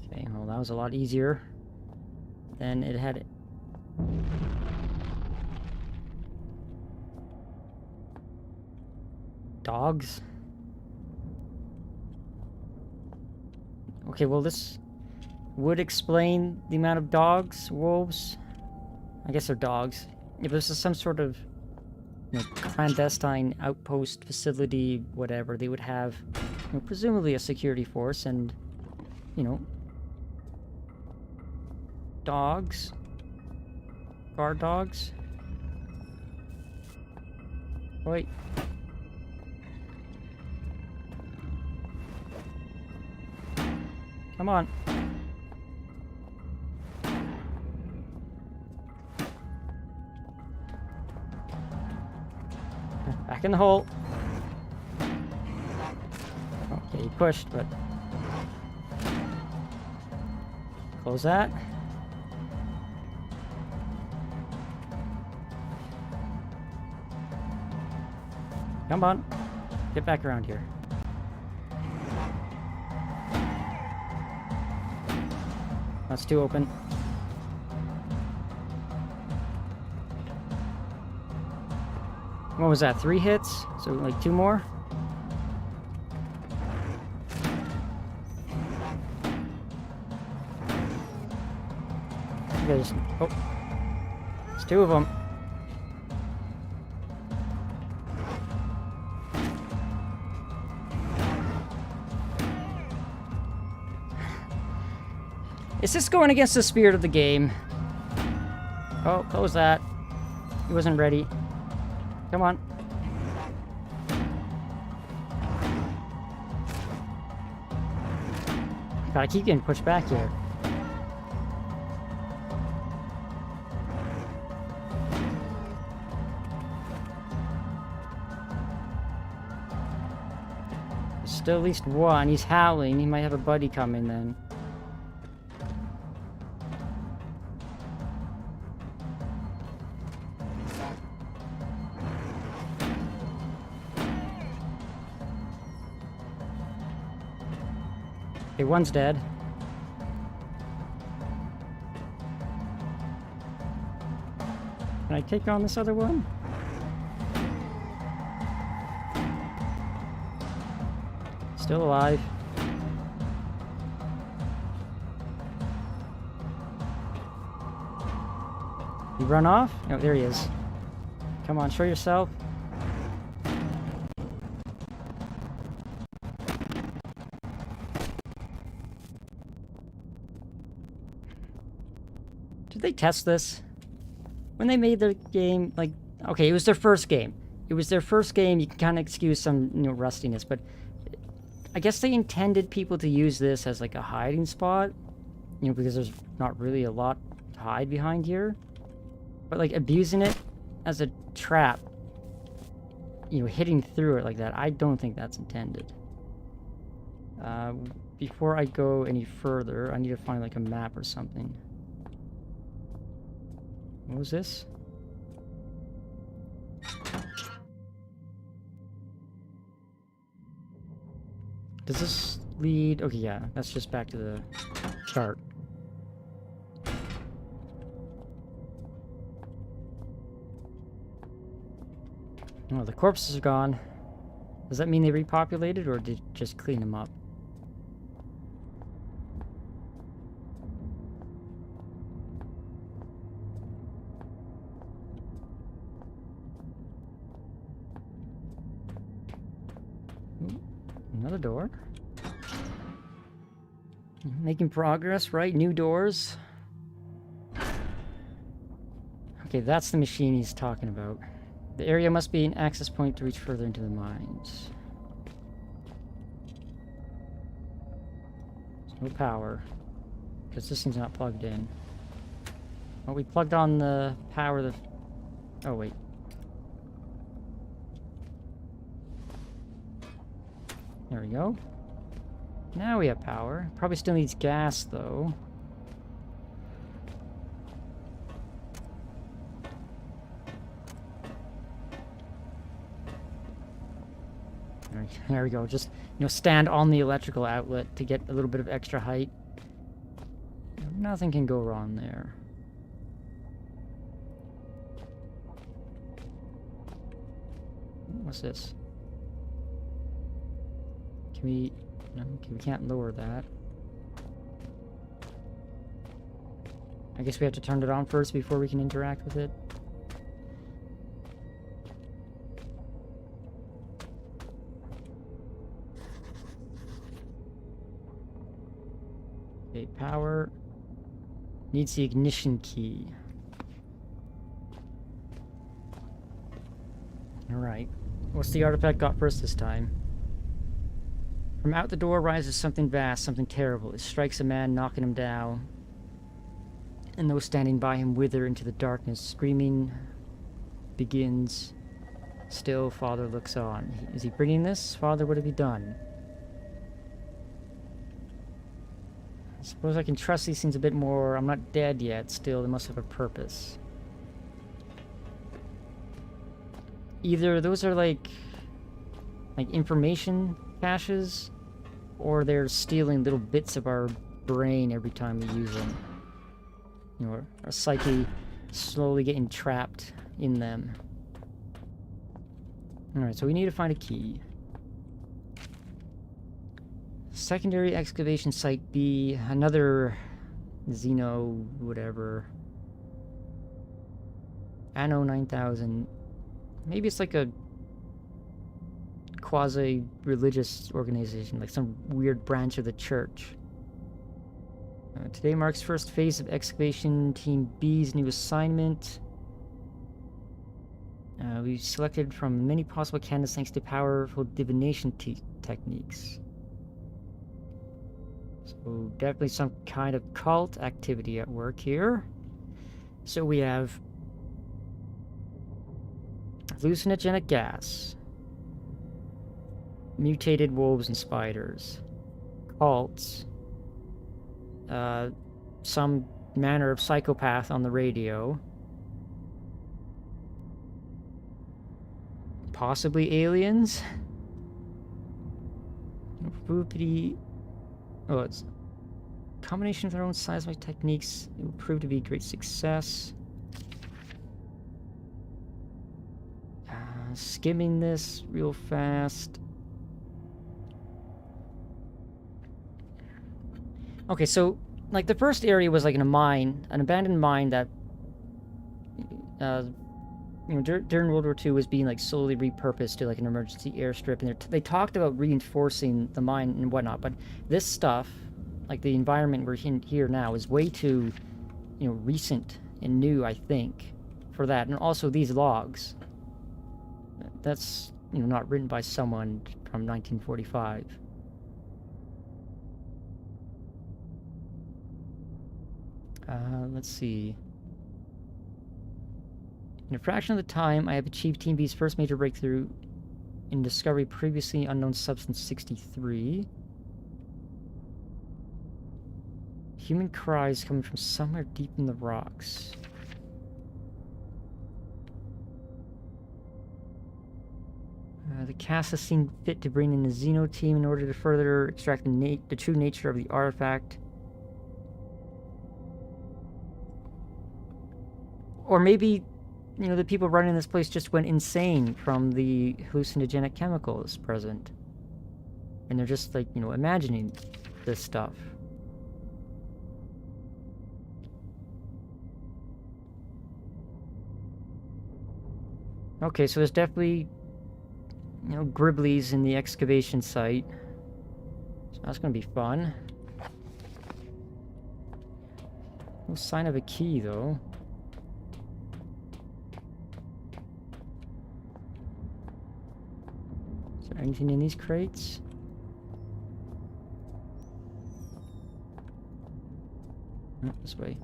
Okay, well that was a lot easier than it had it. Dogs? Okay, well this would explain the amount of dogs, wolves. I guess they're dogs. If this is some sort of, you know, clandestine outpost facility, whatever, they would have, you know, presumably a security force and, you know, dogs, guard dogs. Wait. Come on. Back in the hole. Okay, he pushed, but... Close that. Come on. Get back around here. That's two open. What was that? 3 hits? So like 2 more? Okay, just, oh. It's 2 of them. Is this going against the spirit of the game? Oh, close that. He wasn't ready. Come on. God, I keep getting pushed back here. There's still at least one. He's howling. He might have a buddy coming then. Okay, one's dead. Can I take on this other one? Still alive. You run off? Oh, there he is. Come on, show yourself. Did they test this? When they made their game, like, okay, it was their first game. It was their first game, you can kind of excuse some, you know, rustiness, but I guess they intended people to use this as like a hiding spot, you know, because there's not really a lot to hide behind here. But like abusing it as a trap, you know, hitting through it like that, I don't think that's intended. Before I go any further, I need to find like a map or something. What was this? Does this lead... Okay, yeah, that's just back to the chart. Oh, the corpses are gone. Does that mean they repopulated, or did it just clean them up? Another door. Making progress, right? New doors. Okay, that's the machine he's talking about. The area must be an access point to reach further into the mines. There's no power, because this thing's not plugged in. Well, we plugged on the power. Oh, wait. There we go. Now we have power. Probably still needs gas, though. There we go. Just, you know, stand on the electrical outlet to get a little bit of extra height. Nothing can go wrong there. What's this? Can we... No, okay, we can't lower that. I guess we have to turn it on first before we can interact with it. Okay, power needs the ignition key. Alright. What's the artifact got first this time? From out the door rises something vast, something terrible. It strikes a man, knocking him down. And those standing by him wither into the darkness. Screaming begins. Still, Father looks on. Is he bringing this? Father, what have you done? I suppose I can trust these things a bit more. I'm not dead yet. Still, they must have a purpose. Either those are like information caches, or they're stealing little bits of our brain every time we use them. You know, our psyche slowly getting trapped in them. Alright, so we need to find a key. Secondary excavation site B, another Xeno whatever. Anno 9000. Maybe it's like a quasi-religious organization, like some weird branch of the church. Today marks first phase of excavation team B's new assignment. We selected from many possible candidates thanks to powerful divination techniques. So definitely some kind of cult activity at work here. So we have hallucinogenic gas, mutated wolves and spiders, cults, some manner of psychopath on the radio, possibly aliens. Oh, it's a combination of their own seismic techniques. It will prove to be a great success. Skimming this real fast. Okay, so like the first area was like in a mine, an abandoned mine that you know, during World War II was being like slowly repurposed to like an emergency airstrip, and they talked about reinforcing the mine and whatnot, but this stuff, like the environment we're in here now, is way too, you know, recent and new, I think, for that. And also these logs, that's, you know, not written by someone from 1945. Let's see. In a fraction of the time, I have achieved Team B's first major breakthrough in discovery previously unknown substance 63. Human cries coming from somewhere deep in the rocks. The cast has seen fit to bring in a Xeno team in order to further extract the true nature of the artifact. Or maybe, you know, the people running this place just went insane from the hallucinogenic chemicals present. And they're just, like, you know, imagining this stuff. Okay, so there's definitely, you know, Griblies in the excavation site. So that's gonna be fun. No sign of a key, though. Is there anything in these crates? No, this way.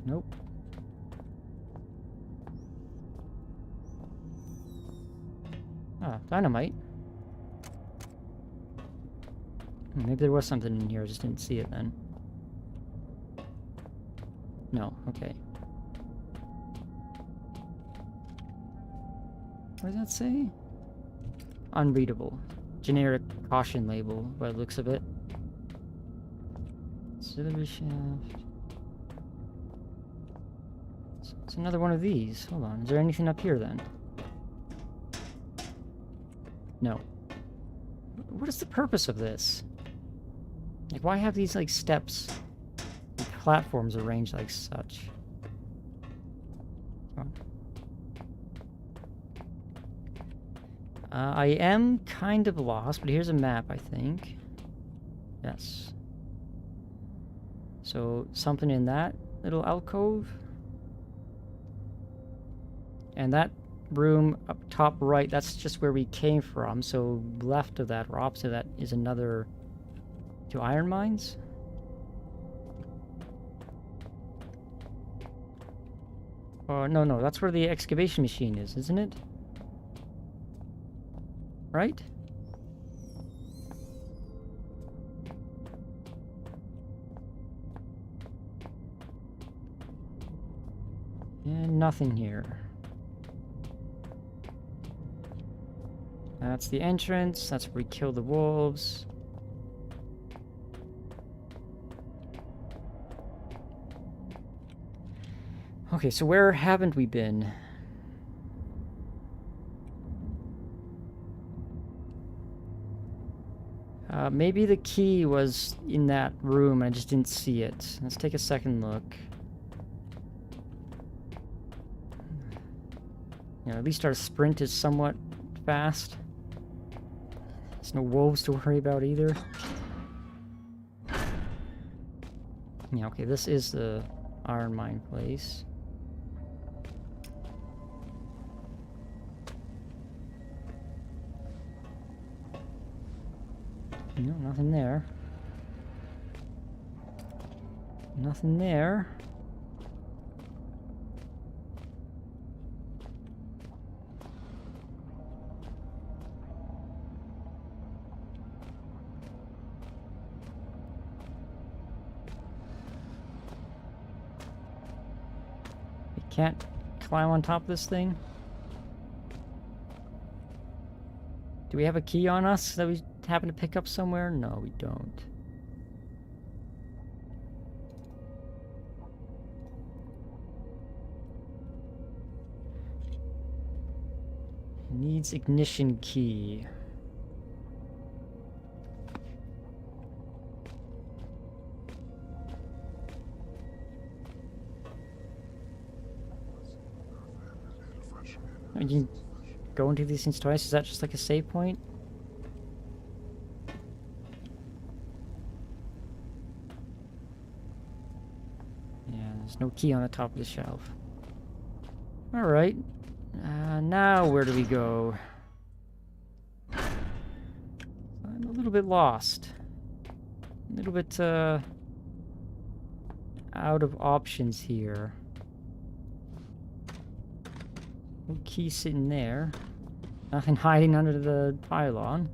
Nope. Ah, dynamite. Maybe there was something in here, I just didn't see it then. No, okay. What does that say? Unreadable. Generic caution label, by the looks of it. Auxiliary shaft. It's another one of these. Hold on, is there anything up here then? No. What is the purpose of this? Like, why have these, like, steps and platforms arranged like such? I am kind of lost, but here's a map, I think. Yes. So, something in that little alcove. And that room up top right, that's just where we came from. So, left of that, or opposite of that, is another... two iron mines? Oh, no, that's where the excavation machine is, isn't it? Right? And nothing here. That's the entrance. That's where we kill the wolves. Okay, so where haven't we been? Maybe the key was in that room and I just didn't see it. Let's take a second look. You know, at least our sprint is somewhat fast. There's no wolves to worry about either. Yeah, okay, this is the iron mine place. No, nothing there. Nothing there. We can't climb on top of this thing? Do we have a key on us that we happen to pick up somewhere? No, we don't. Needs ignition key. You can go into these things twice? Is that just like a save point? There's no key on the top of the shelf. Alright. Now where do we go? I'm a little bit lost. A little bit, out of options here. No key sitting there. Nothing hiding under the pylon.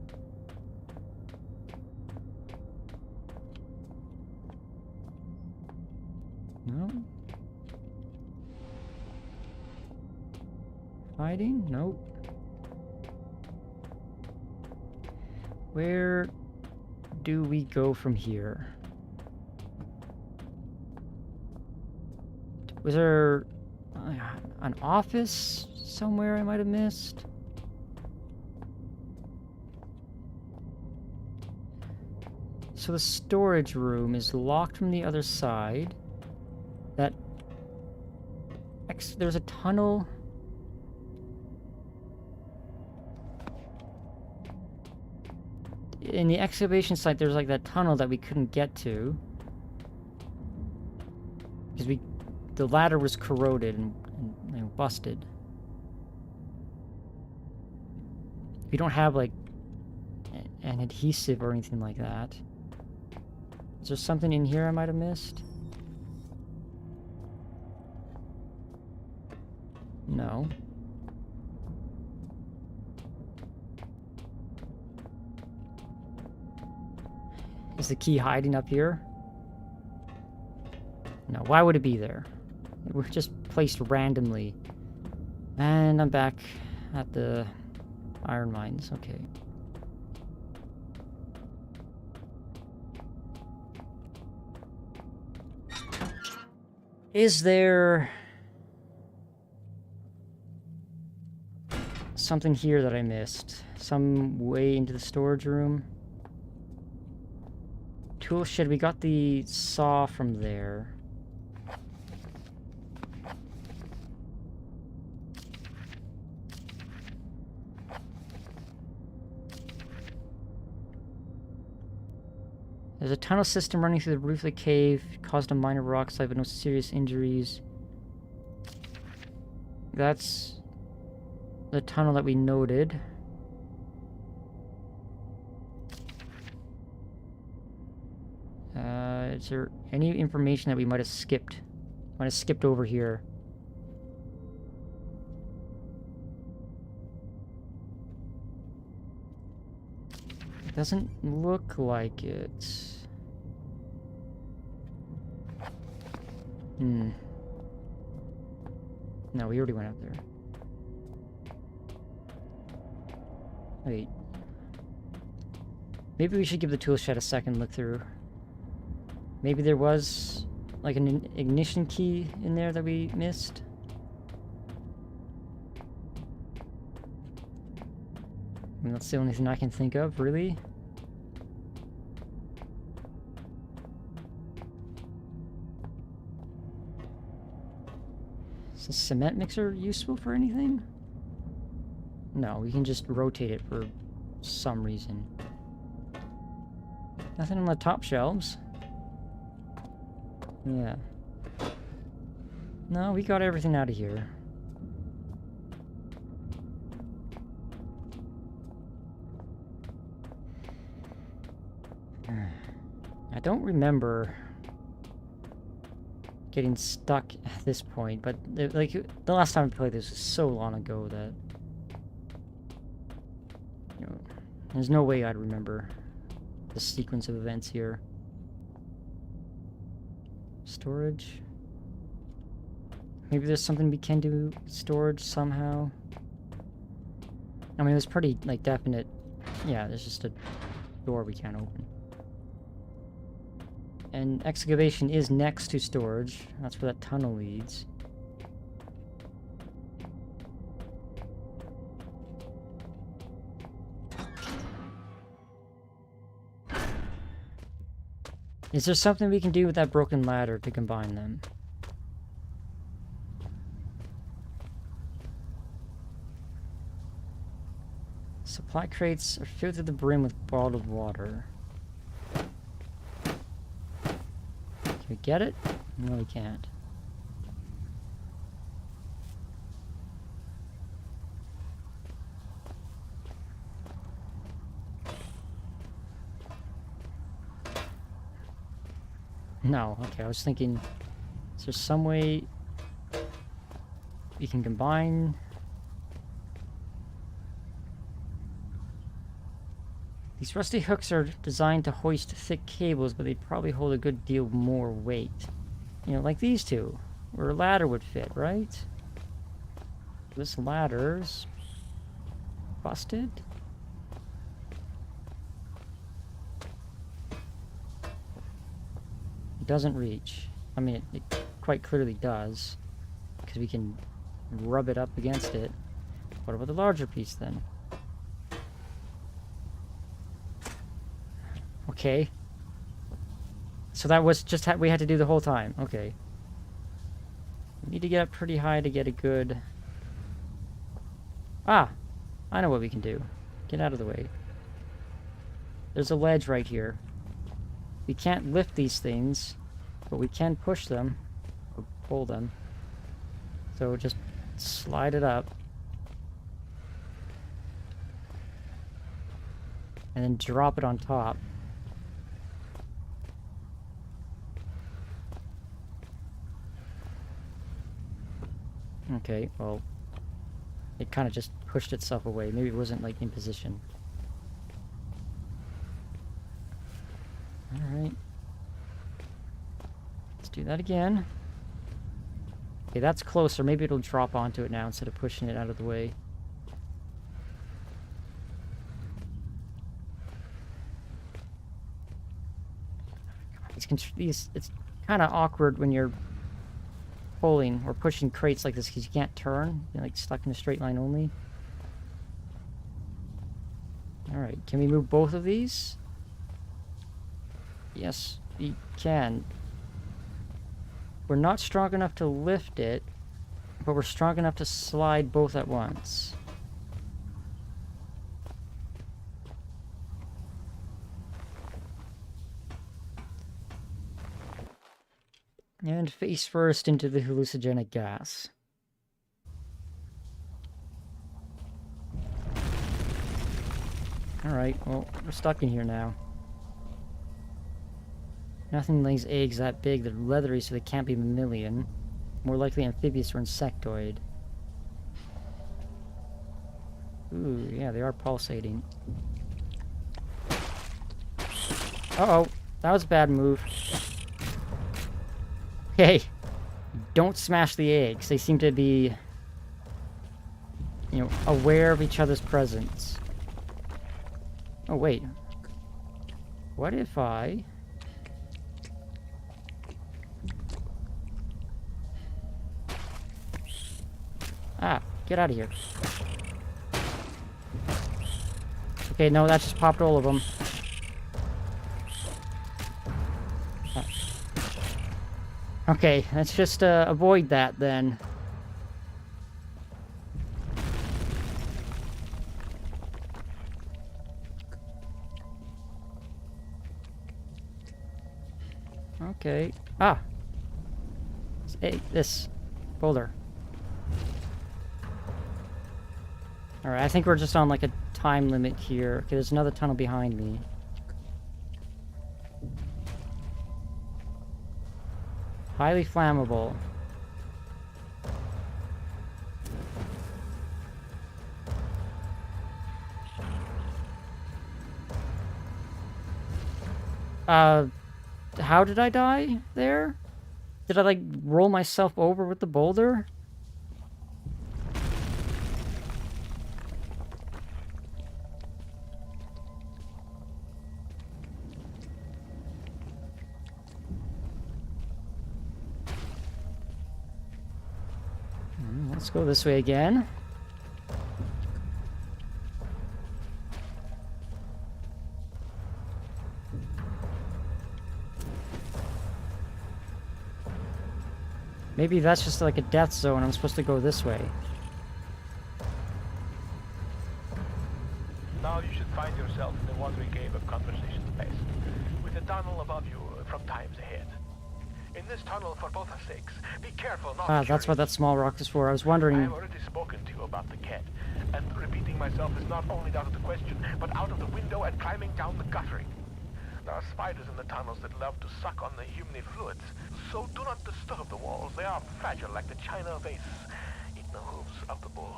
No. Hiding? Nope. Where do we go from here? Was there an office somewhere I might have missed? So the storage room is locked from the other side. There's a tunnel. In the excavation site, there's like that tunnel that we couldn't get to. Because the ladder was corroded and busted. We don't have like an adhesive or anything like that. Is there something in here I might have missed? No. Is the key hiding up here? No, why would it be there? It was just placed randomly. And I'm back at the iron mines. Okay. Is there something here that I missed? Some way into the storage room? Tool shed, we got the saw from there. There's a tunnel system running through the roof of the cave. Caused a minor rock slide, but no serious injuries. That's the tunnel that we noted. Is there any information that we might have skipped? Might have skipped over here. It doesn't look like it. No, we already went up there. Wait. Maybe we should give the tool shed a second look through. Maybe there was like an ignition key in there that we missed. I mean, that's the only thing I can think of, really. Is the cement mixer useful for anything? No, we can just rotate it for some reason. Nothing on the top shelves. Yeah. No, we got everything out of here. I don't remember getting stuck at this point, but like the last time I played this was so long ago that there's no way I'd remember the sequence of events here. Storage. Maybe there's something we can do with storage somehow. I mean, it was pretty like definite. Yeah, there's just a door we can't open. And excavation is next to storage. That's where that tunnel leads. Is there something we can do with that broken ladder to combine them? Supply crates are filled to the brim with bottled water. Can we get it? No, we can't. No, okay, I was thinking there some way we can combine? These rusty hooks are designed to hoist thick cables, but they'd probably hold a good deal more weight. You know, like these two, where a ladder would fit, right? This ladder's busted. It doesn't reach. I mean, it quite clearly does, because we can rub it up against it. What about the larger piece then? Okay. So that was just we had to do the whole time. Okay. We need to get up pretty high to get a good... Ah! I know what we can do. Get out of the way. There's a ledge right here. We can't lift these things, but we can push them. Or pull them. So just slide it up. And then drop it on top. Okay, well, it kind of just pushed itself away. Maybe it wasn't, like, in position. Alright. Let's do that again. Okay, that's closer. Maybe it'll drop onto it now instead of pushing it out of the way. It's kind of awkward when you're pulling or pushing crates like this because you can't turn. You're like stuck in a straight line only. Alright, can we move both of these? Yes, we can. We're not strong enough to lift it, but we're strong enough to slide both at once. And face first into the hallucinogenic gas. Alright, well, we're stuck in here now. Nothing lays eggs that big. They're leathery, so they can't be mammalian. More likely amphibious or insectoid. Ooh, yeah, they are pulsating. Uh-oh, that was a bad move. Okay, don't smash the eggs. They seem to be, you know, aware of each other's presence. Oh, wait. What if I... Ah, get out of here. Okay, no, that just popped all of them. Okay, let's just avoid that then. Okay. Ah! Hey, this boulder. Alright, I think we're just on like a time limit here. Okay, there's another tunnel behind me. Highly flammable. How did I die there? Did I, like, roll myself over with the boulder? Let's go this way again. Maybe that's just like a death zone. I'm supposed to go this way. Now you should find yourself in the watery cave of conversation space, with a tunnel above you from times ahead. In this tunnel, for both our sakes, be careful not to That's what that small rock is for. I was wondering... I've already spoken to you about the cat, and repeating myself is not only out of the question, but out of the window and climbing down the guttering. There are spiders in the tunnels that love to suck on the humid fluids, so do not disturb the walls. They are fragile like the china vase in the hooves of the bull.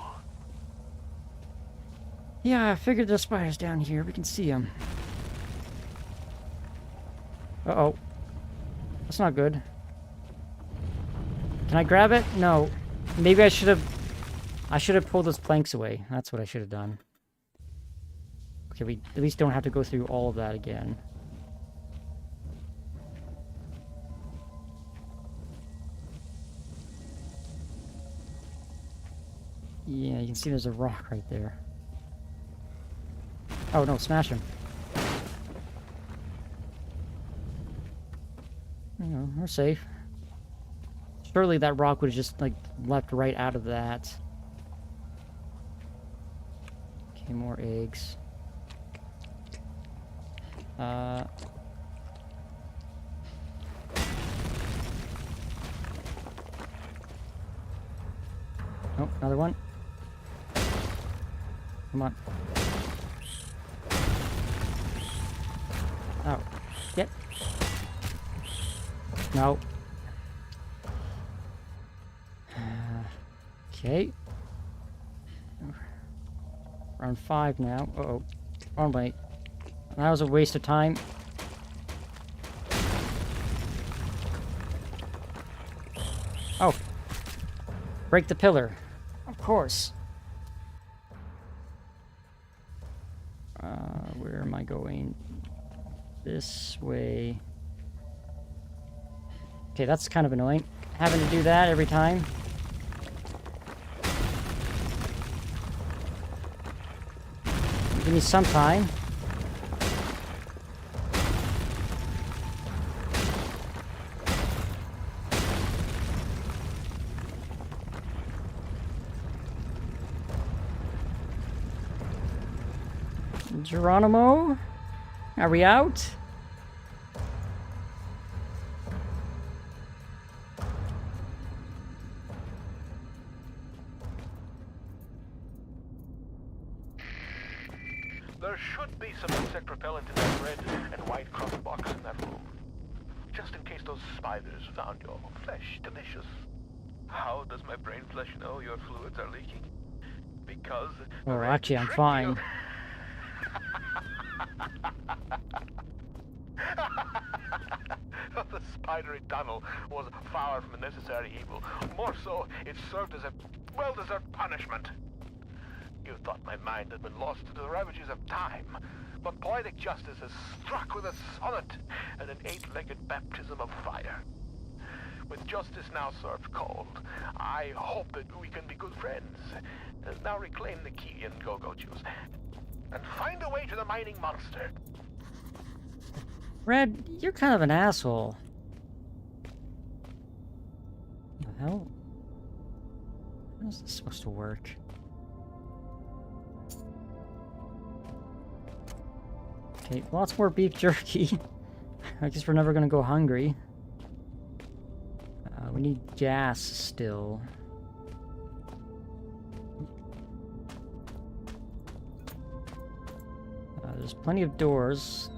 Yeah, I figured there's spiders down here. We can see them. Uh-oh. That's not good. Can I grab it? No. Maybe I should have pulled those planks away. That's what I should have done. Okay, we at least don't have to go through all of that again. Yeah, you can see there's a rock right there. Oh no, smash him. No, we're safe. Surely that rock would have just, like, leapt right out of that. Okay, more eggs. Oh, another one. Come on. Oh, get. No. Okay. Round 5 now. Uh-oh. Wrong way. That was a waste of time. Oh. Break the pillar. Of course. Where am I going? This way. Okay, that's kind of annoying. Having to do that every time. Give me some time. Geronimo? Are we out? There should be some insect repellent in that red and white cross box in that room. Just in case those spiders found your flesh delicious. How does my brain flesh know your fluids are leaking? Because... Well, actually, I'm fine. The spidery tunnel was far from a necessary evil. More so, it served as a well-deserved punishment. You thought my mind had been lost to the ravages of time, but poetic justice has struck with a sonnet and an 8-legged baptism of fire. With justice now served cold, I hope that we can be good friends. Now reclaim the key and go-go juice, and find a way to the mining monster. Red, you're kind of an asshole. What the hell? How is this supposed to work? Okay, lots more beef jerky. I guess we're never gonna go hungry. We need gas still. There's plenty of doors.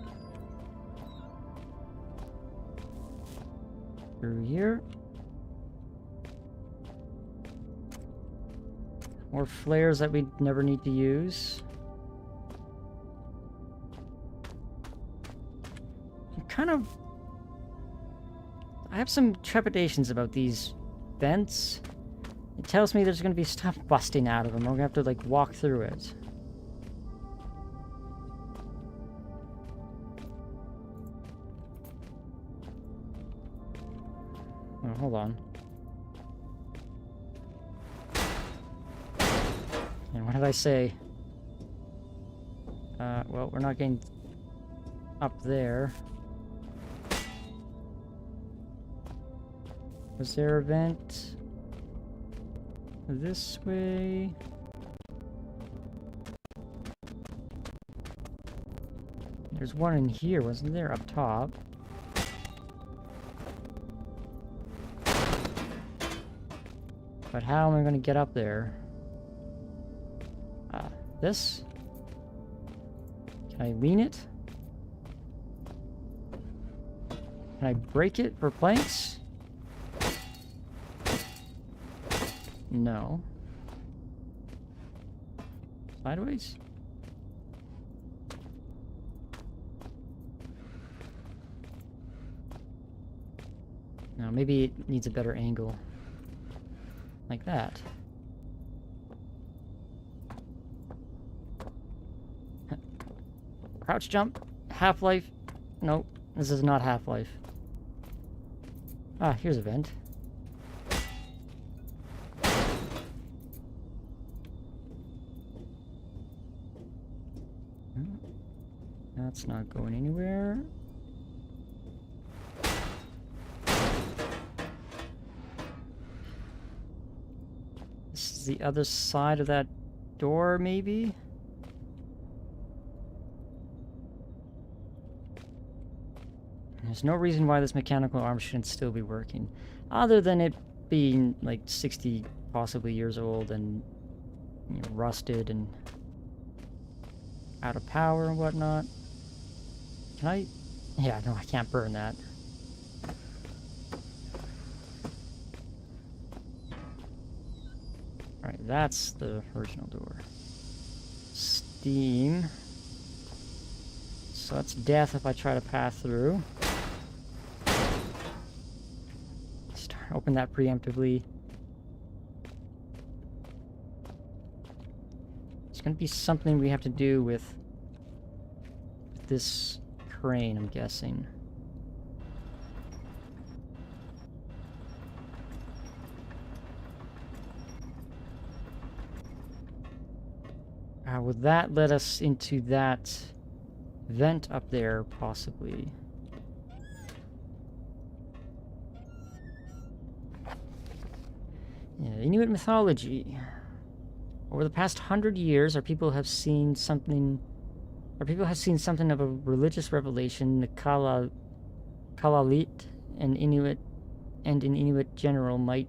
Through here. More flares that we never need to use. I have some trepidations about these vents. It tells me there's gonna be stuff busting out of them. We're gonna have to, like, walk through it. Oh, hold on. And what did I say? Well, we're not getting up there. Was there a vent this way? There's one in here, wasn't there? Up top. But how am I going to get up there? This? Can I lean it? Can I break it for planks? No. Sideways? No, maybe it needs a better angle. Like that. Crouch jump. Half-life. Nope. This is not Half-Life. Ah, here's a vent. That's not going anywhere. This is the other side of that door, maybe? There's no reason why this mechanical arm shouldn't still be working, other than it being like 60 possibly years old and, you know, rusted and out of power and whatnot. Can I? Yeah, no, I can't burn that. Alright, that's the original door. Steam. So that's death if I try to pass through. Open that preemptively. It's gonna be something we have to do with this crane, I'm guessing. Would that let us into that vent up there, possibly? Yeah, Inuit mythology. Over the past 100 years, our people have seen something of a religious revelation. The Kalalit and in Inuit general might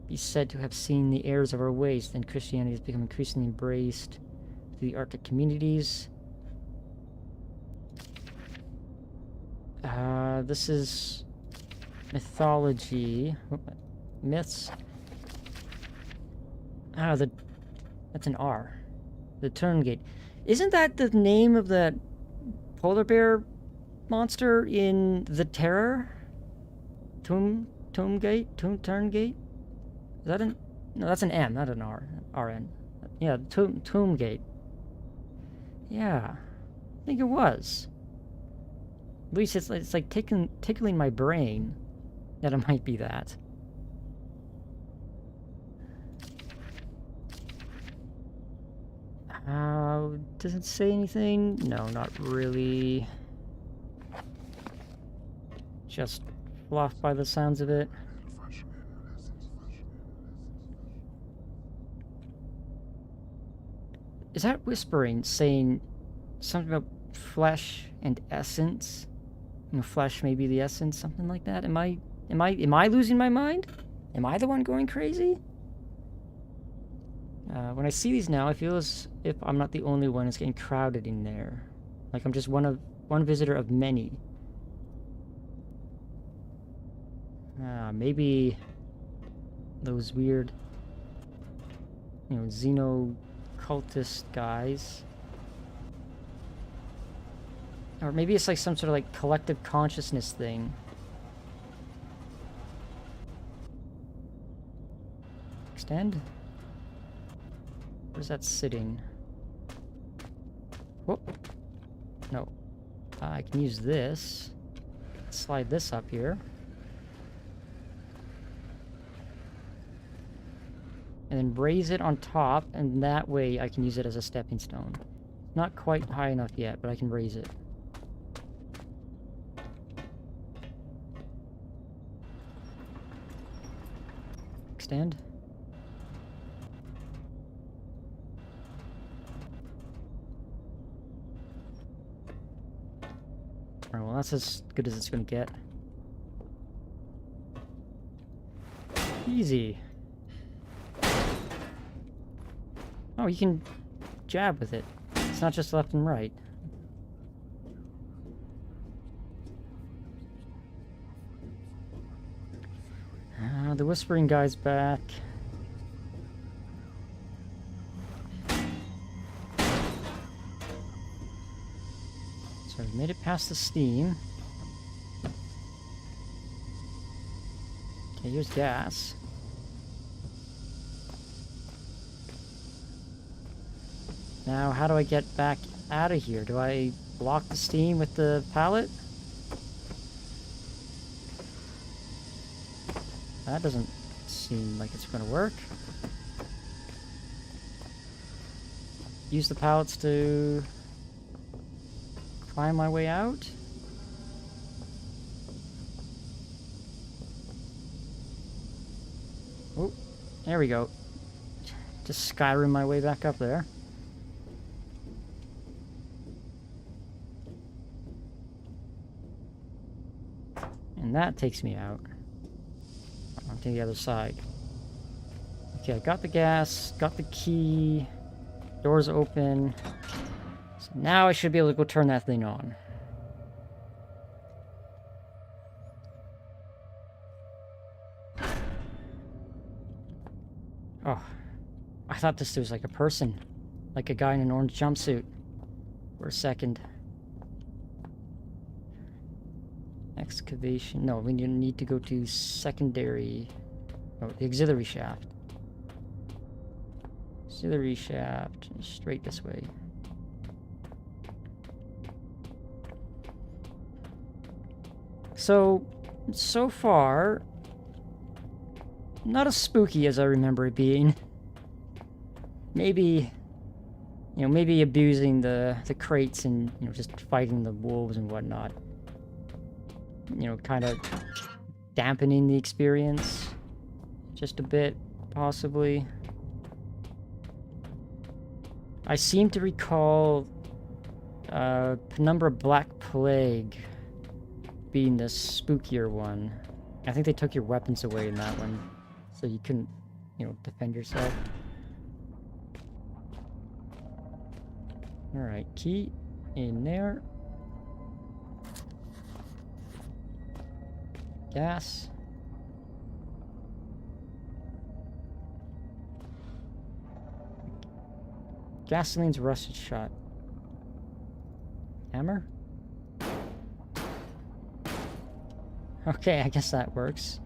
be said to have seen the errors of our ways. Then Christianity has become increasingly embraced through the Arctic communities. This is mythology. Myths. Ah, that's an R. The Turngate. Isn't that the name of that polar bear monster in The Terror? Turngate? Turngate? Is that an... No, that's an M, not an R. RN. Yeah, Tombgate. Yeah. I think it was. At least it's like tickling my brain that it might be that. Does it say anything? No, not really. Just fluff by the sounds of it. Is that whispering saying something about flesh and essence? You know, flesh may be the essence, something like that? Am I losing my mind? Am I the one going crazy? When I see these now, I feel as if I'm not the only one that's getting crowded in there. Like I'm just one visitor of many. Maybe those weird, you know, xeno-cultist guys. Or maybe it's like some sort of like collective consciousness thing. Extend? Where's that sitting? Whoop. No. I can use this. Slide this up here. And then raise it on top, and that way I can use it as a stepping stone. Not quite high enough yet, but I can raise it. Extend. Alright, well that's as good as it's gonna get. Easy. Oh, you can jab with it. It's not just left and right. The whispering guy's back. So we made it past the steam. Okay, here's gas. Now, how do I get back out of here? Do I block the steam with the pallet? That doesn't seem like it's going to work. Use the pallets to climb my way out? Oh, there we go. Just Skyrim my way back up there. And that takes me out. Onto the other side. Okay, I got the gas, got the key, doors open. So now I should be able to go turn that thing on. Oh, I thought this was like a person. Like a guy in an orange jumpsuit. For a second. Excavation. No, we need to go to secondary. Oh, the auxiliary shaft. Auxiliary shaft. Straight this way. So far, not as spooky as I remember it being. Maybe, maybe abusing the crates and, just fighting the wolves and whatnot. Kind of dampening the experience just a bit, possibly. I seem to recall Penumbra Black Plague being the spookier one. I think they took your weapons away in that one, so you couldn't, defend yourself. Alright, key in there. Gas. Gasoline's rusted shut. Hammer? Okay, I guess that works.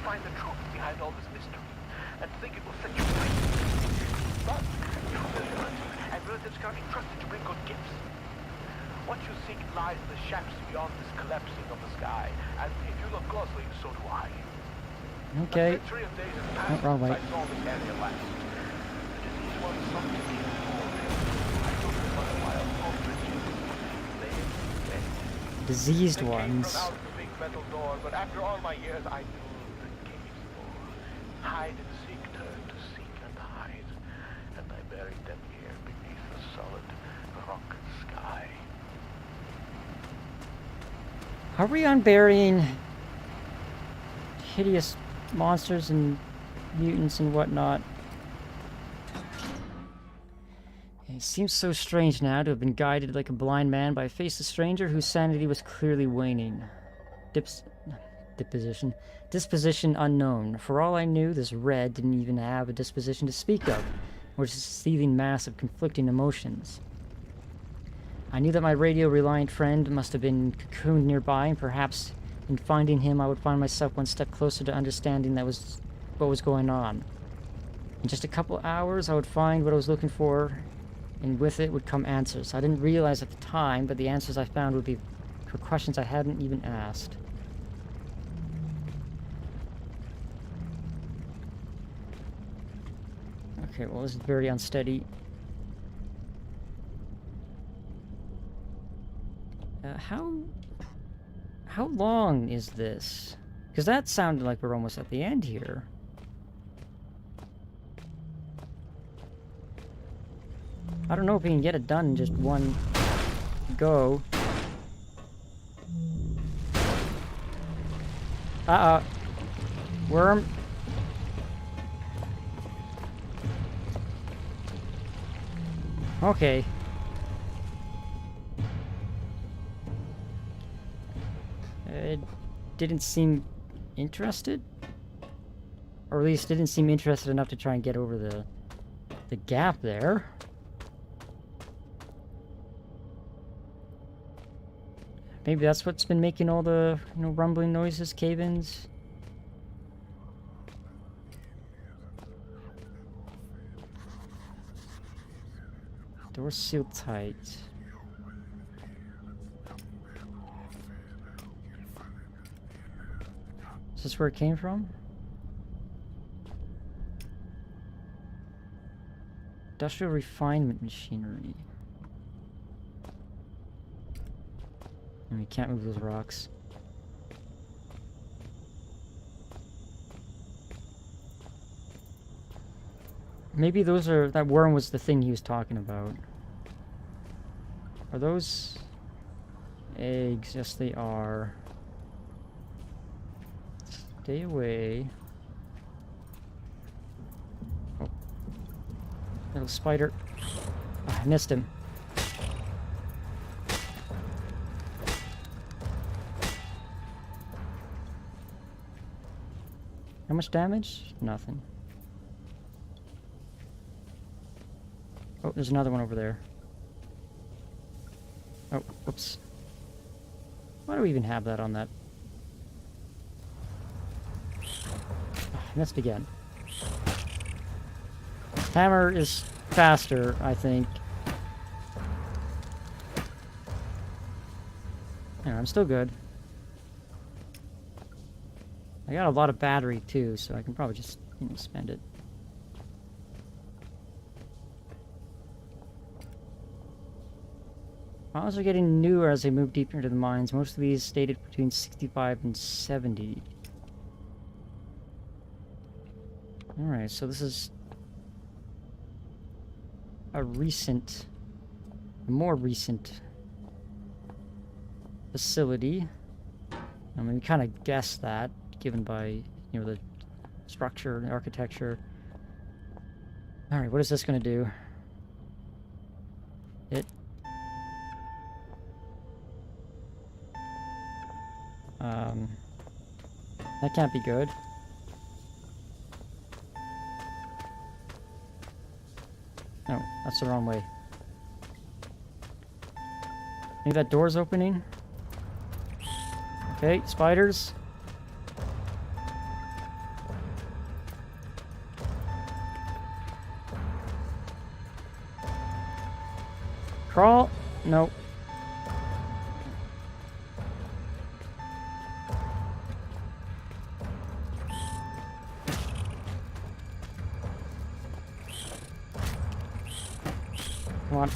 Find the truth behind all this mystery, and think it will set you free. But you're vigilant, and relatives can't be trusted to bring good gifts. What you seek lies in the shafts beyond this collapsing of the sky, and if you look closely, so do I. Okay. A century of days has passed wrong way. since I saw this area last. The disease was something more real. I took it for a while, they dead. Diseased They came ones. from out the big metal door, but after all my years, I knew. Hide and seek, turn to seek and hide, and I buried them here beneath the solid rock sky. Are we unburying hideous monsters and mutants and whatnot? It seems so strange now to have been guided like a blind man by a faceless stranger whose sanity was clearly waning. Disposition unknown. For all I knew, this Red didn't even have a disposition to speak of, or just a seething mass of conflicting emotions. I knew that my radio-reliant friend must have been cocooned nearby, and perhaps in finding him I would find myself one step closer to understanding what was going on. In just a couple hours I would find what I was looking for, and with it would come answers. I didn't realize at the time, but the answers I found would be for questions I hadn't even asked. Okay, well, this is very unsteady. How long is this? Because that sounded like we're almost at the end here. I don't know if we can get it done in just one go. Worm. Okay. It didn't seem interested? Or at least didn't seem interested enough to try and get over the gap there. Maybe that's what's been making all the, you know, rumbling noises, cave-ins. Door's sealed tight. Is this where it came from? Industrial refinement machinery. And we can't move those rocks. Maybe those are... that worm was the thing he was talking about. Are those eggs? Yes, they are. Stay away. Oh. Little spider. Oh, I missed him. How much damage? Nothing. Oh, there's another one over there. Oh, whoops. Why do we even have that on that? Missed again. Hammer is faster, I think. Yeah, I'm still good. I got a lot of battery too, so I can probably just, you know, spend it. Files are getting newer as they move deeper into the mines. Most of these stated between 65 and 70. Alright, so this is a more recent facility. I mean, we kind of guessed that, given by, you know, the structure, the architecture. Alright, what is this going to do? That can't be good. No, that's the wrong way. Maybe that door's opening? Okay, spiders. Crawl? Nope. Come on.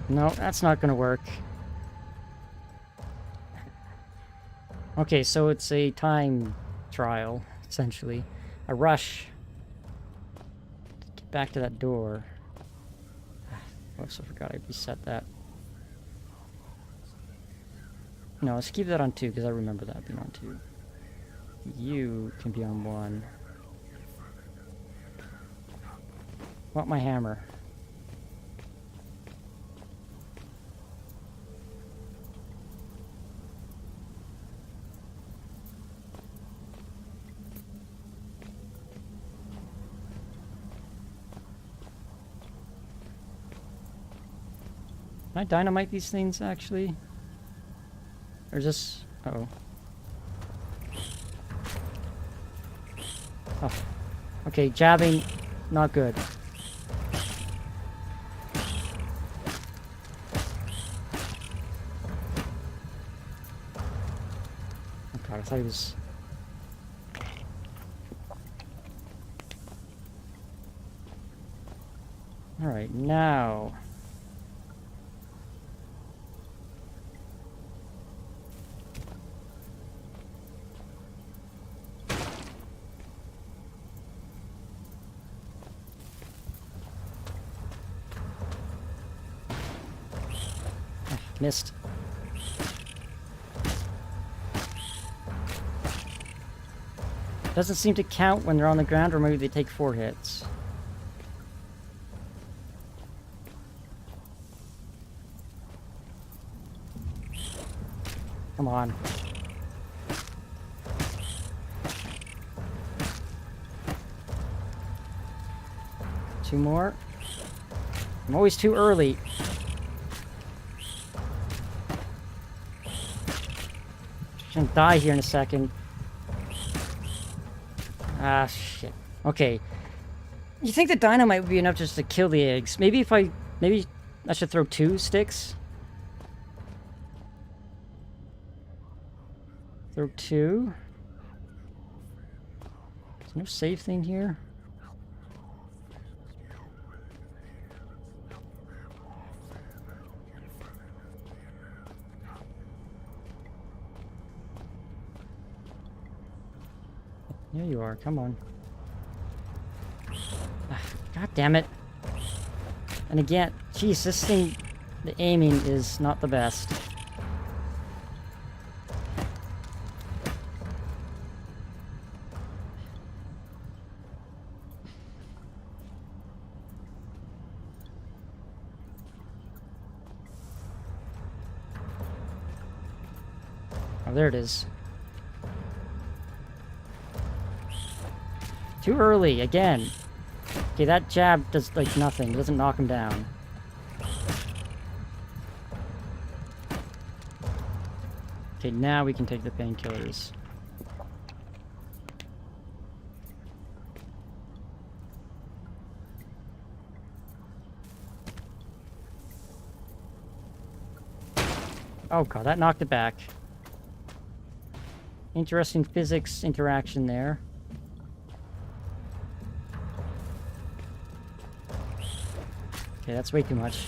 No, that's not gonna work. Okay, so it's a time trial, essentially. A rush. Get back to that door. Oops, I forgot I reset that. No, let's keep that on 2, because I remember that being on 2. You can be on 1. Want my hammer. Can I dynamite these things, actually? Or is this... Uh-oh. Oh. Okay, jabbing, not good. Oh god, I thought he was... Alright, now... Missed. Doesn't seem to count when they're on the ground, or maybe they take 4 hits. Come on. Two more. I'm always too early. I'm gonna die here in a second. Ah, shit. Okay. You think the dynamite would be enough just to kill the eggs? Maybe I should throw 2 sticks? Throw 2. There's no save thing here. There you are, come on. God damn it. And again, jeez, this thing, the aiming is not the best. Oh, there it is. Too early, again. Okay, that jab does, like, nothing. It doesn't knock him down. Okay, now we can take the painkillers. Oh god, that knocked it back. Interesting physics interaction there. Okay, that's way too much.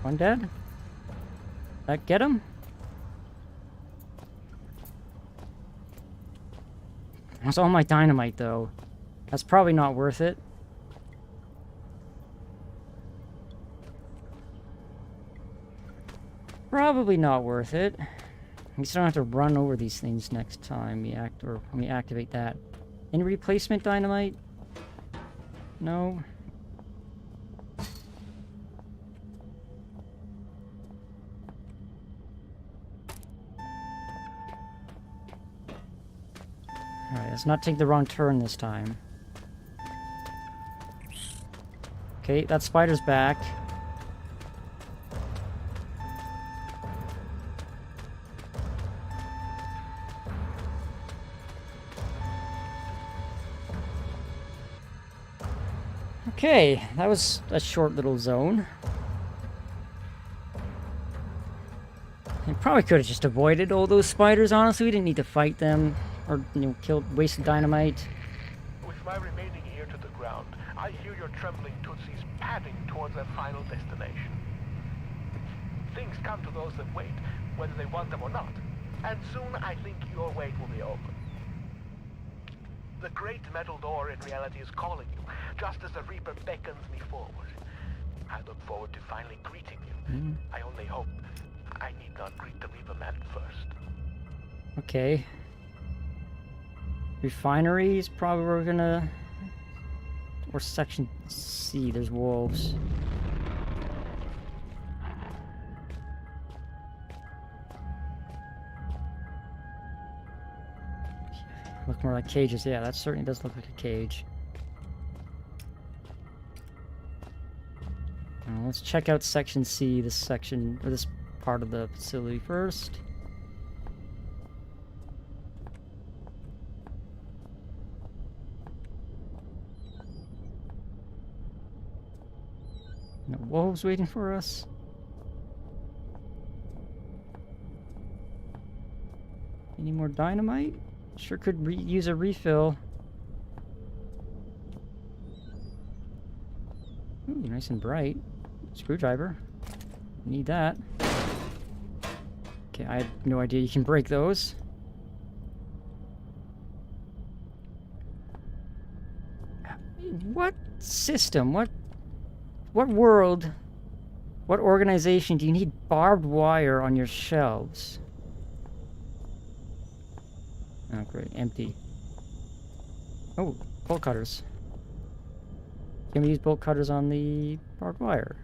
One dead? That get him? That's all my dynamite, though. That's probably not worth it. Probably not worth it. We still don't have to run over these things next time we activate that. Any replacement dynamite? No. Alright, let's not take the wrong turn this time. Okay, that spider's back. Okay, that was a short little zone. I probably could have just avoided all those spiders, honestly. We didn't need to fight them or, waste dynamite. With my remaining ear to the ground, I hear your trembling tootsies padding towards their final destination. Things come to those that wait, whether they want them or not, and soon I think your wait will be over. The great metal door in reality is calling you, just as the Reaper beckons me forward. I look forward to finally greeting you. I only hope I need not greet the Reaper man first. Okay. Refinery is probably where we're gonna... Or section C, there's wolves. Look more like cages. Yeah, that certainly does look like a cage. Now, let's check out section C, this section, or this part of the facility first. No wolves waiting for us. Any more dynamite? Sure could use a refill. Ooh, nice and bright. Screwdriver. Need that. Okay, I had no idea you can break those. What system? What world? What organization do you need barbed wire on your shelves? Oh, great. Empty. Oh, bolt cutters. Can we use bolt cutters on the barbed wire?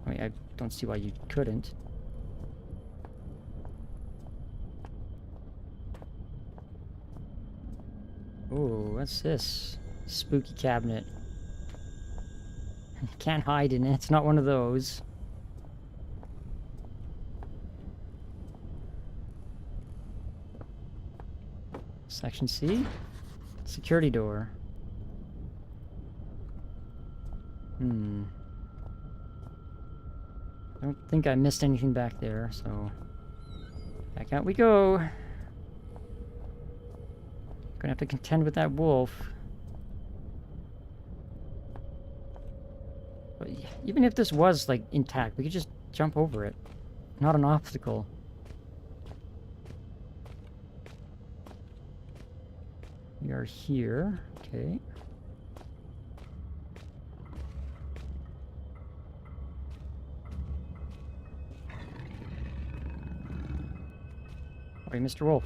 I mean, I don't see why you couldn't. Oh, what's this? Spooky cabinet. Can't hide in it. It's not one of those. Section C? Security door. I don't think I missed anything back there, so... Back out we go. Gonna have to contend with that wolf. But even if this was, like, intact, we could just jump over it. Not an obstacle. We are here. Okay. Wait, Mr. Wolf.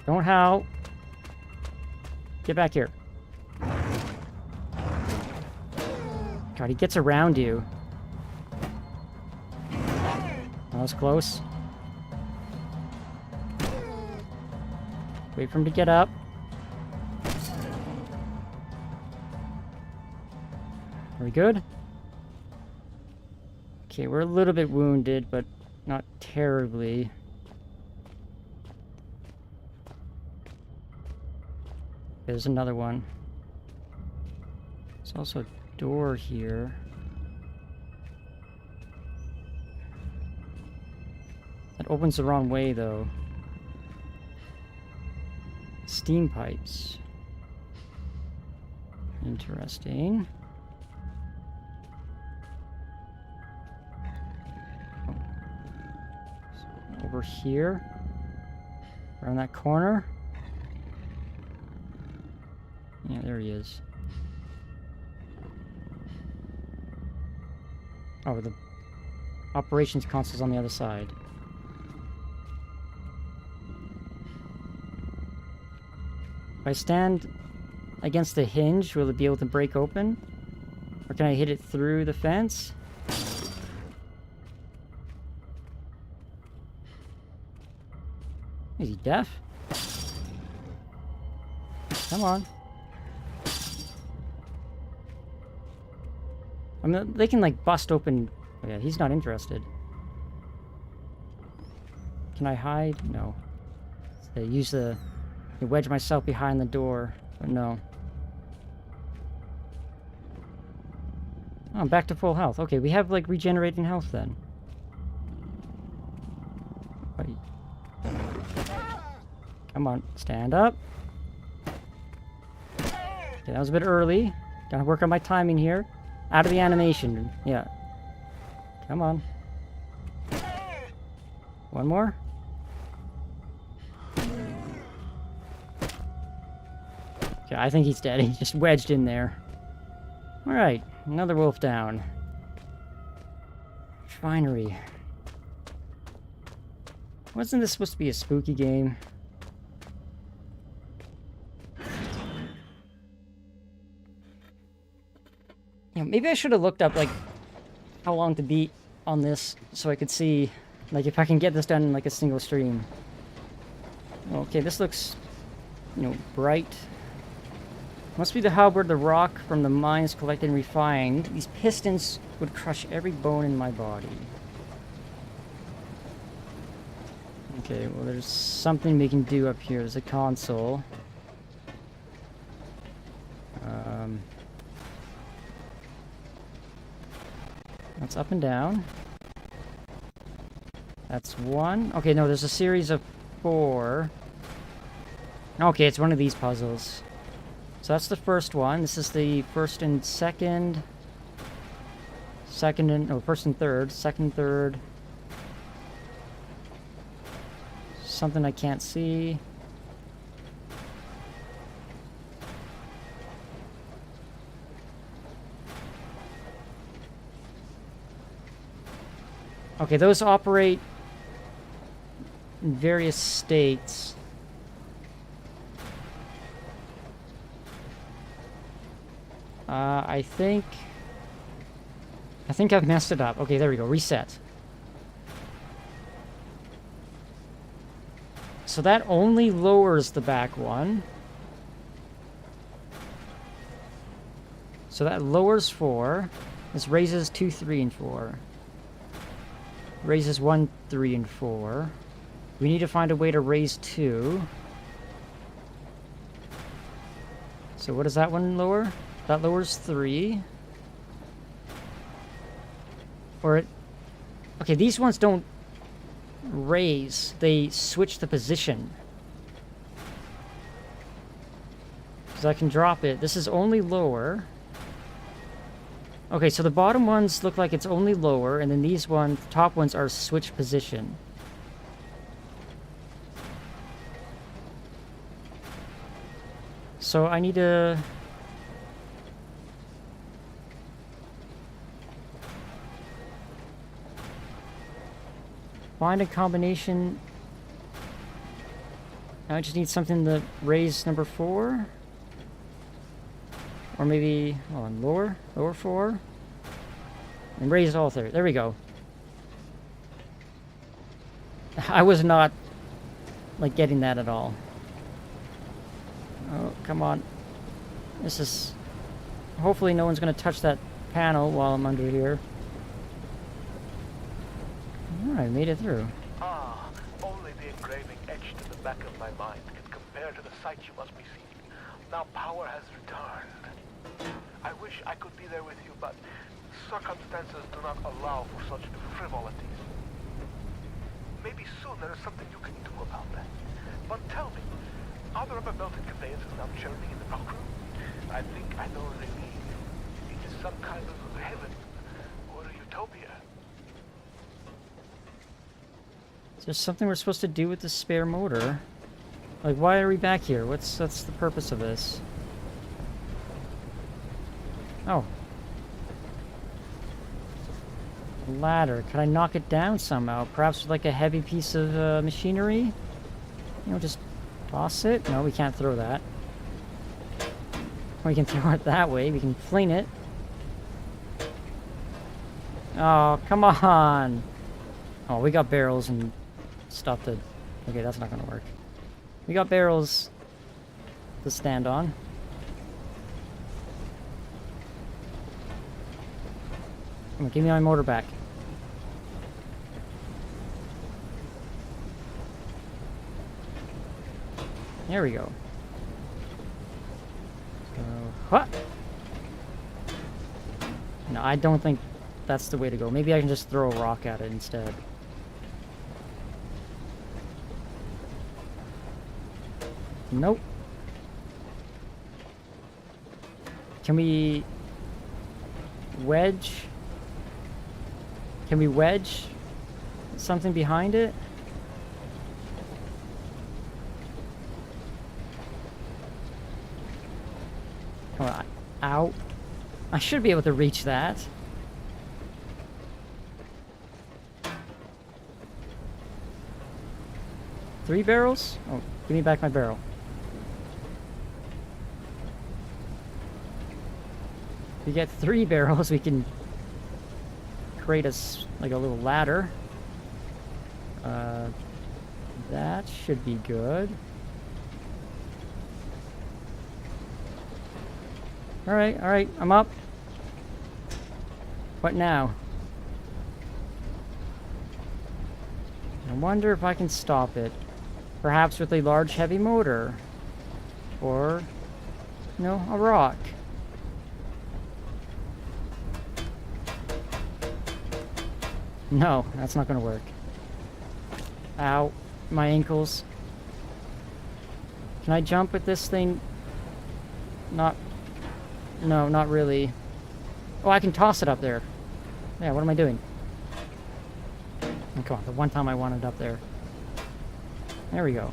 Don't howl. Get back here. God, he gets around you. That was close. Wait for him to get up. Are we good? Okay, we're a little bit wounded, but not terribly. There's another one. There's also a door here. That opens the wrong way, though. Steam pipes. Interesting. Over here. Around that corner. Yeah, there he is. Oh, the operations console's on the other side. If I stand against the hinge, will it be able to break open? Or can I hit it through the fence? Is he deaf? Come on. I mean, they can, like, bust open... Oh, yeah, he's not interested. Can I hide? No. So use the... wedge myself behind the door, but no. Oh, I'm back to full health. Okay, we have, like, regenerating health then. Wait. Come on, stand up. Okay, that was a bit early. Gotta work on my timing here. Out of the animation. Yeah. Come on. One more. Okay, I think he's dead. He's just wedged in there. Alright, another wolf down. Refinery. Wasn't this supposed to be a spooky game? You know, maybe I should have looked up, like, how long to beat on this so I could see, like, if I can get this done in, like, a single stream. Okay, this looks, you know, bright. Must be the hub where the rock from the mine is collected and refined. These pistons would crush every bone in my body. Okay, well, there's something we can do up here. There's a console. That's up and down. That's one. Okay, no, there's a series of 4. Okay, it's one of these puzzles. So that's the first one. This is the first and second. Second and... Oh, first and third. Second, third. Something I can't see. Okay, those operate in various states. I think I've messed it up. Okay, there we go. Reset. So that only lowers the back one. So that lowers 4. This raises 2, 3, and 4. Raises 1, 3, and 4. We need to find a way to raise 2. So what does that one lower? That lowers 3. Or it... Okay, these ones don't raise. They switch the position. Because I can drop it. This is only lower. Okay, so the bottom ones look like it's only lower, and then these ones, top ones, are switch position. So I need to... find a combination. I just need something to raise number 4. Or maybe, hold on, lower 4. And raise all 3. There we go. I was not, like, getting that at all. Oh, come on. This is... Hopefully no one's going to touch that panel while I'm under here. Alright, made it through. Ah, only the engraving etched in the back of my mind can compare to the sight you must be seeing. Now power has returned. I wish I could be there with you, but circumstances do not allow for such frivolities. Maybe soon there is something you can do about that. But tell me, are there other melted conveyances now churning in the rock room? I think I know what they mean. It is some kind of heaven or a utopia. Is there something we're supposed to do with the spare motor? Like, why are we back here? What's the purpose of this? Oh. Ladder. Can I knock it down somehow? Perhaps with like a heavy piece of machinery? You know, just toss it? No, we can't throw that. We can throw it that way. We can fling it. Oh, come on! Oh, we got barrels and stuff to... Okay, that's not gonna work. We got barrels to stand on. Come on, give me my motor back. There we go. So, what? No, I don't think that's the way to go. Maybe I can just throw a rock at it instead. Nope. Can we wedge? Can we wedge something behind it? Come on. Ow. I should be able to reach that. Three barrels? Oh, give me back my barrel. If we get 3 barrels, we can create like a little ladder. That should be good. Alright, I'm up. What now? I wonder if I can stop it. Perhaps with a large heavy motor. Or, no, a rock. No, that's not gonna work. Ow, my ankles. Can I jump with this thing? No, not really. Oh, I can toss it up there. Yeah, what am I doing? Oh, come on, the one time I wanted it up there. There we go.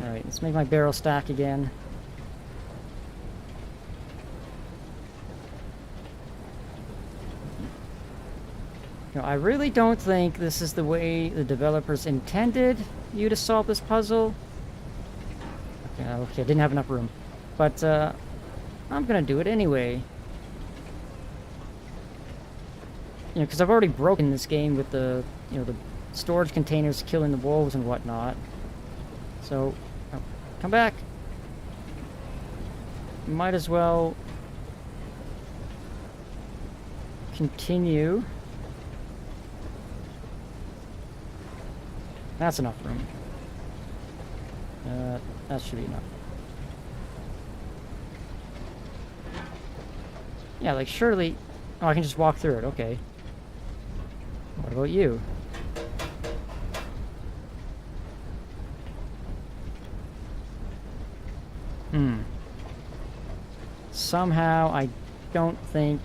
Alright, let's make my barrel stack again. You know, I really don't think this is the way the developers intended you to solve this puzzle. Okay, I didn't have enough room. But, I'm gonna do it anyway. You know, because I've already broken this game with the, you know, the storage containers killing the wolves and whatnot. So, oh, come back. Might as well continue. That's enough room. That should be enough. Yeah, like surely... Oh, I can just walk through it, okay. What about you? Somehow, I don't think...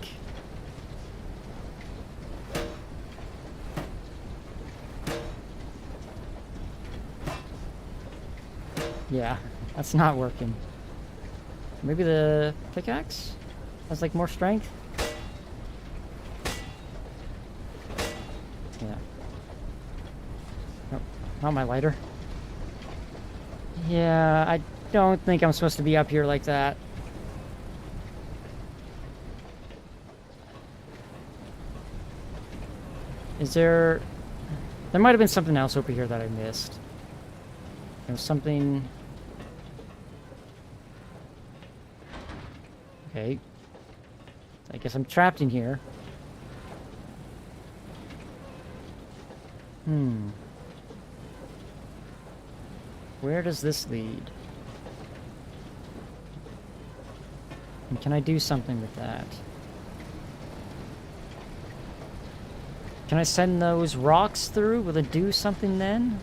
Yeah, that's not working. Maybe the pickaxe has like more strength? Yeah. Oh, not my lighter. Yeah, I don't think I'm supposed to be up here like that. Is there... There might have been something else over here that I missed. There was something... Okay. I guess I'm trapped in here. Where does this lead? And can I do something with that? Can I send those rocks through? Will it do something then?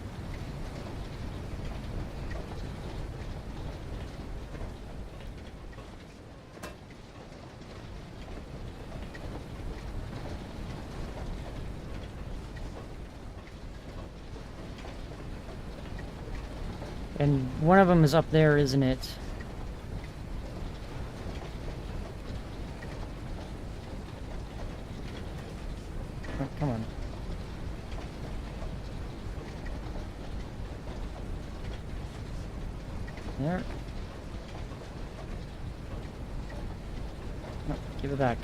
And one of them is up there, isn't it? Oh, come on. There. No, give it back.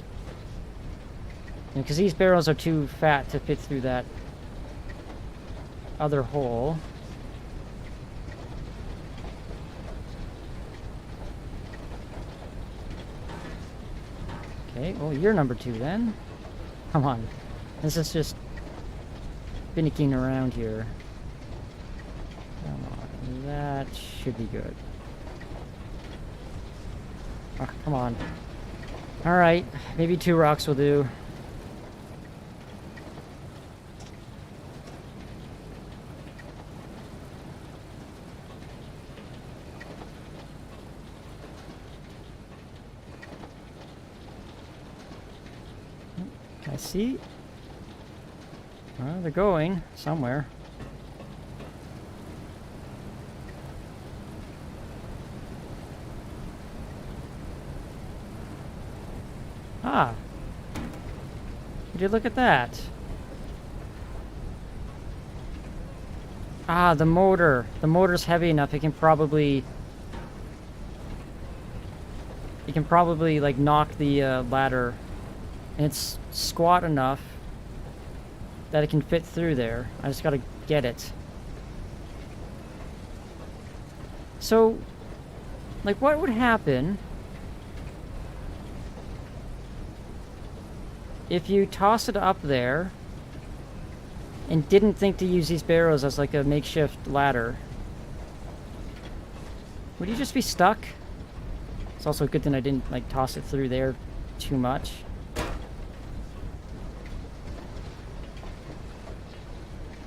Because these barrels are too fat to fit through that other hole. Okay, well, you're number 2 then. Come on. This is just finicking around here. Come on. That should be good. Oh, come on. Alright, maybe 2 rocks will do. I see. Well, they're going somewhere. Ah. Would you look at that? Ah, the motor. The motor's heavy enough. It can probably like knock the ladder. And it's squat enough that it can fit through there. I just gotta get it. So, like, what would happen if you toss it up there and didn't think to use these barrels as like a makeshift ladder? Would you just be stuck? It's also a good thing I didn't like toss it through there too much.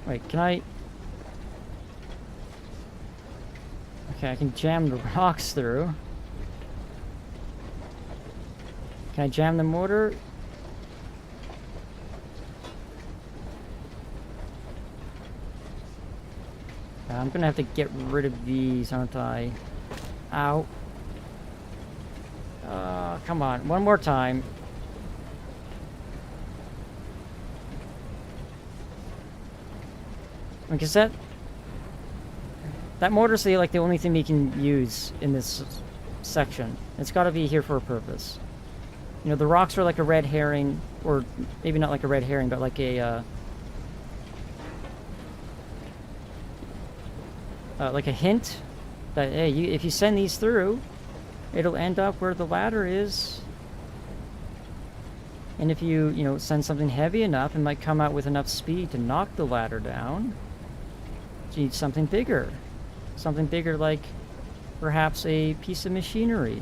Wait, can I... Okay, I can jam the rocks through. Can I jam the motor? I'm gonna have to get rid of these, aren't I? Ow. Come on, one more time. Because that motor's like the only thing we can use in this section. It's got to be here for a purpose. You know, the rocks are like a red herring, or maybe not like a red herring, but like a hint that, hey, if you send these through, it'll end up where the ladder is. And if you know, send something heavy enough, it might come out with enough speed to knock the ladder down. So you need something bigger. Something bigger like perhaps a piece of machinery.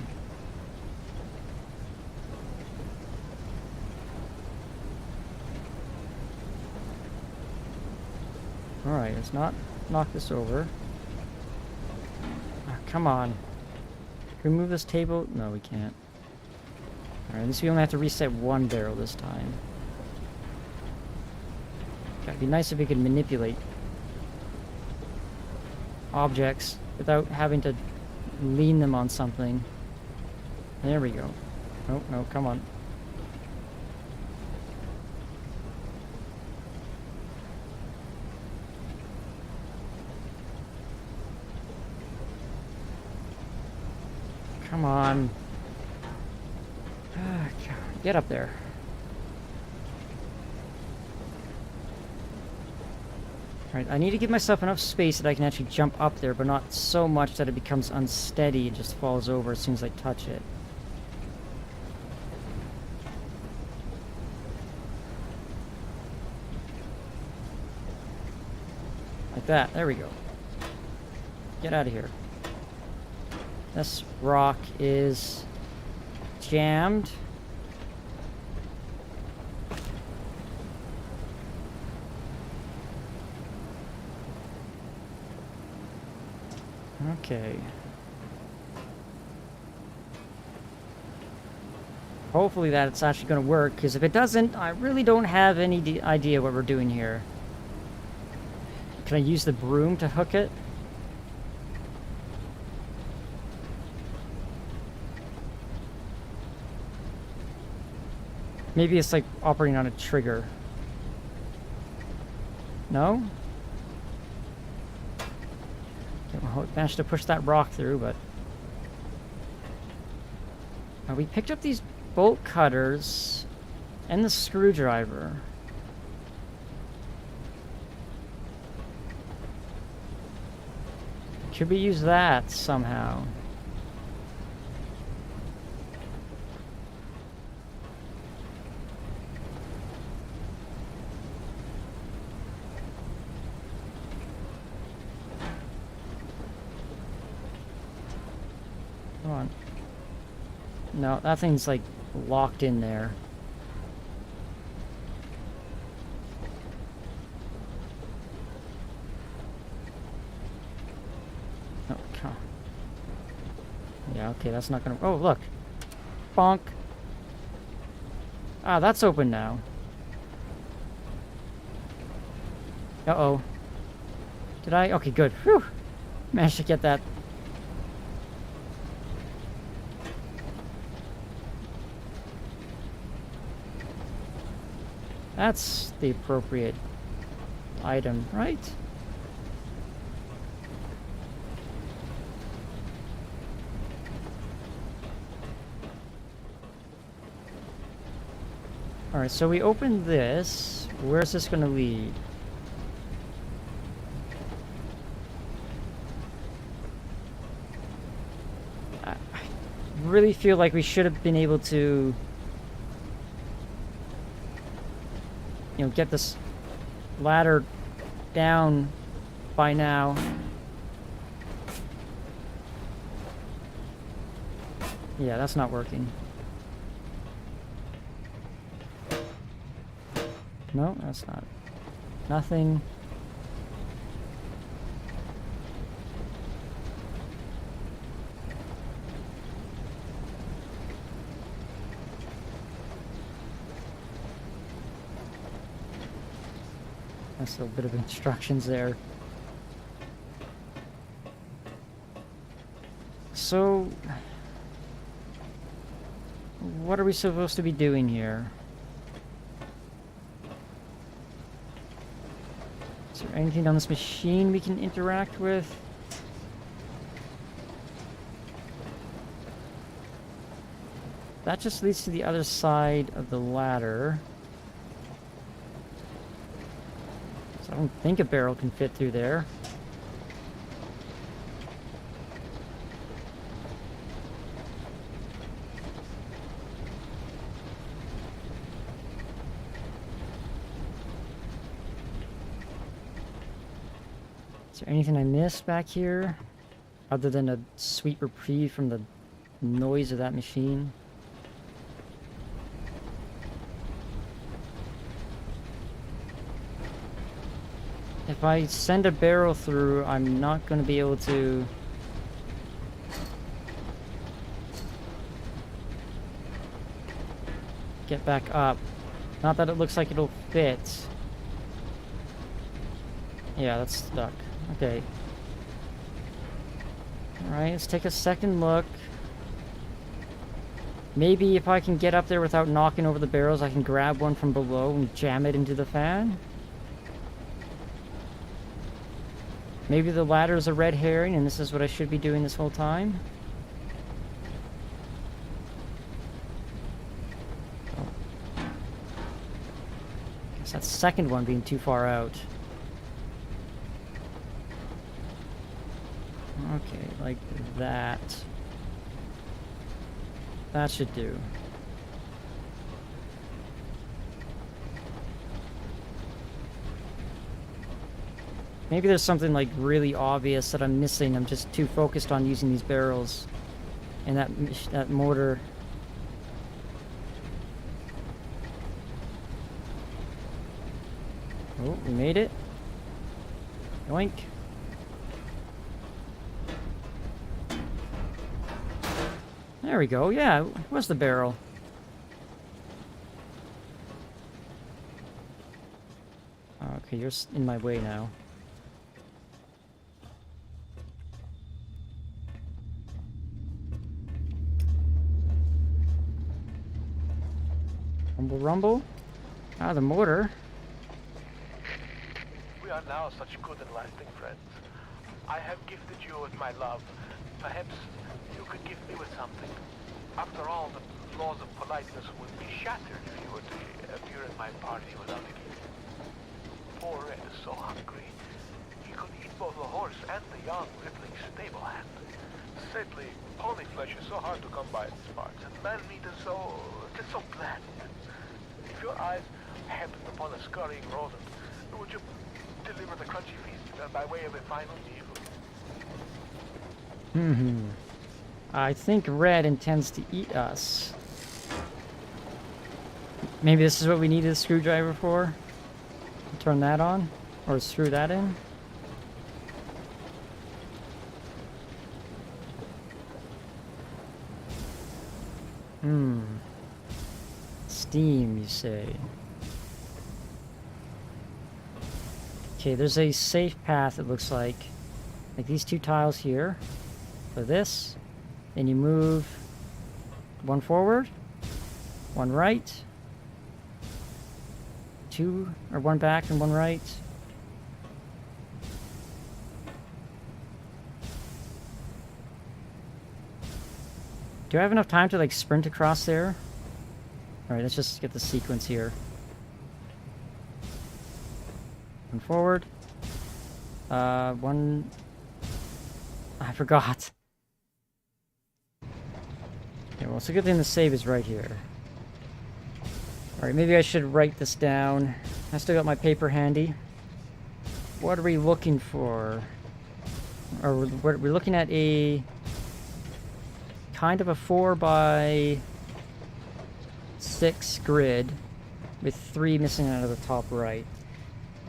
Alright, let's not knock this over. Oh, come on. Can we move this table? No, we can't. Alright, at least we only have to reset one barrel this time. It'd be nice if we could manipulate objects without having to lean them on something. There we go. Oh, no, come on. Come on. Get up there. Alright, I need to give myself enough space that I can actually jump up there, but not so much that it becomes unsteady and just falls over as soon as I touch it. Like that. There we go. Get out of here. This rock is jammed. Okay. Hopefully that's actually going to work, because if it doesn't, I really don't have any idea what we're doing here. Can I use the broom to hook it? Maybe it's like operating on a trigger. No? Okay, well, I managed to push that rock through, but... we picked up these bolt cutters and the screwdriver. Should we use that somehow? Come on. No, that thing's like locked in there. Oh, come on. Yeah, okay, that's not gonna... Oh, look! Bonk! Ah, that's open now. Uh-oh. Did I? Okay, good. Whew! Managed to get that. That's the appropriate item, right? Alright, so we opened this. Where's this going to lead? I really feel like we should have been able to... you know, get this ladder down by now. Yeah, that's not working. No, that's not. Nothing. That's a bit of instructions there. So, what are we supposed to be doing here? Is there anything on this machine we can interact with? That just leads to the other side of the ladder. So I don't think a barrel can fit through there. Is there anything I missed back here? Other than a sweet reprieve from the noise of that machine? If I send a barrel through, I'm not going to be able to... get back up. Not that it looks like it'll fit. Yeah, that's stuck. Okay. Alright, let's take a second look. Maybe if I can get up there without knocking over the barrels, I can grab one from below and jam it into the fan. Maybe the ladder is a red herring and this is what I should be doing this whole time. Oh. Guess that second one being too far out. Okay, like that. That should do. Maybe there's something like really obvious that I'm missing. I'm just too focused on using these barrels and that mortar. Oh, we made it. Yoink. There we go. Yeah, where's the barrel? Okay, you're in my way now. Rumble, rumble. Ah, the mortar. We are now such good and lasting friends. I have gifted you with my love. Perhaps you could gift me with something. After all, the laws of politeness would be shattered if you were to appear at my party without a gift. Poor Red is so hungry. He could eat both the horse and the young rippling stable hand. Sadly, pony flesh is so hard to come by in these parts, and man meat is just so bland. If your eyes happened upon a scurrying rodent, would you deliver the crunchy feast by way of a final meal? I think Red intends to eat us. Maybe this is what we needed a screwdriver for? Turn that on? Or screw that in? Steam, you say? Okay, there's a safe path, it looks like. Like these two tiles here. For this. Then you move one forward, one right, two, or one back and one right. Do I have enough time to like sprint across there? Alright, let's just get the sequence here. One forward. One... I forgot. Okay, well, it's a good thing the save is right here. Alright, maybe I should write this down. I still got my paper handy. What are we looking for? Or we're looking at a... kind of a 4x6 grid with 3 missing out of the top right.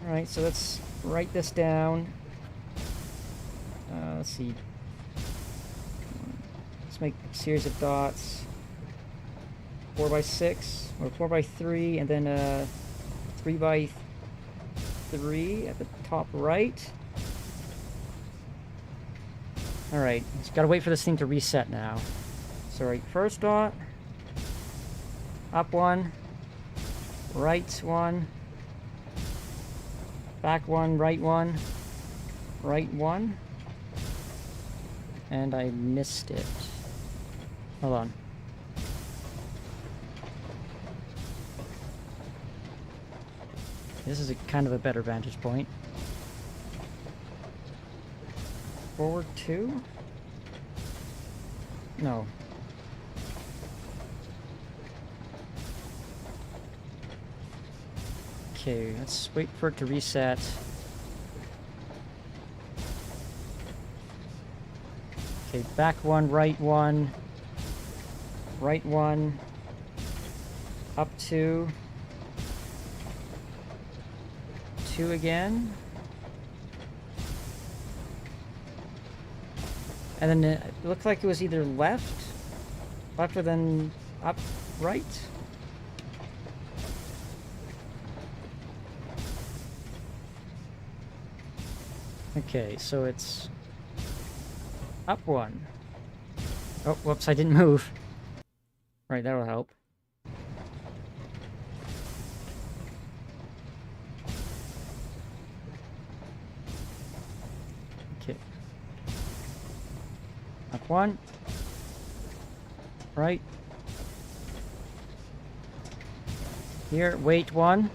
Alright, so let's write this down. Let's see. Let's make a series of dots. 4x6 or 4x3, and then 3x3 at the top right. Alright, just gotta wait for this thing to reset now. So right, first dot, up 1, right 1, back 1, right 1, right 1, and I missed it. Hold on. This is a kind of a better vantage point. Forward 2? No. Okay, let's wait for it to reset. Okay, back 1, right 1. Right 1. Up 2. 2 again. And then it looked like it was either left or then up, right. Okay, so it's up 1. Oh, whoops, I didn't move. Right, that'll help. Okay. Up 1. Right. Here, wait 1.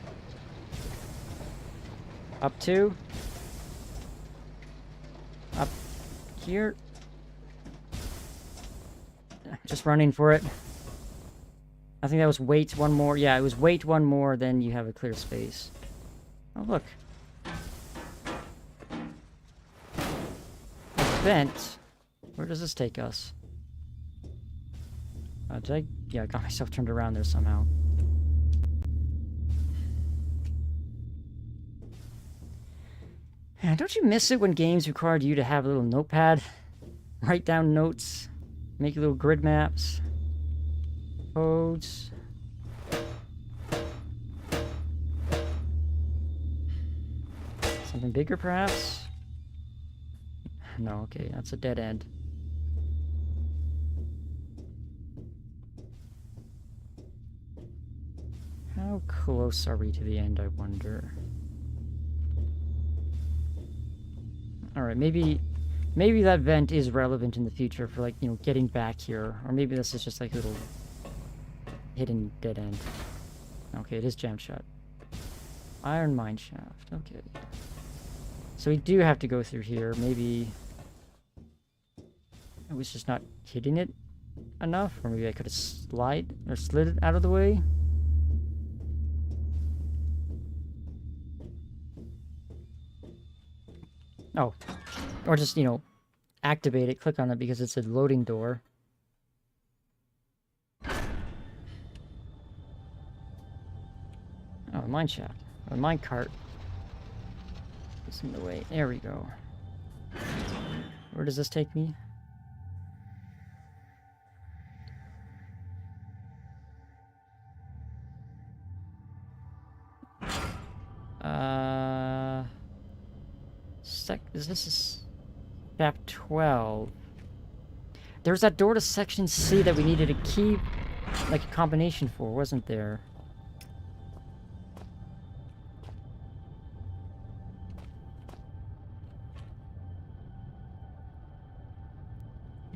Up 2. Up here. Just running for it. I think that was wait 1 more. Yeah, it was wait 1 more, then you have a clear space. Oh, look. Vent. Where does this take us? Did I? Yeah, I got myself turned around there somehow. Man, don't you miss it when games required you to have a little notepad? Write down notes. Make little grid maps. Codes. Something bigger, perhaps? No, okay, that's a dead end. How close are we to the end, I wonder? Alright, maybe that vent is relevant in the future for, like, you know, getting back here. Or maybe this is just like a little hidden dead end. Okay, it is jammed shut. Iron mine shaft, okay. So we do have to go through here. Maybe I was just not hitting it enough, or maybe I could have slid it out of the way. Oh, or just, you know, activate it, click on it because it's a loading door. Oh, mine shaft. Or mine cart. It's in the way. There we go. Where does this take me? This is Shaft 12. There's that door to Section C that we needed a key, like a combination for, wasn't there?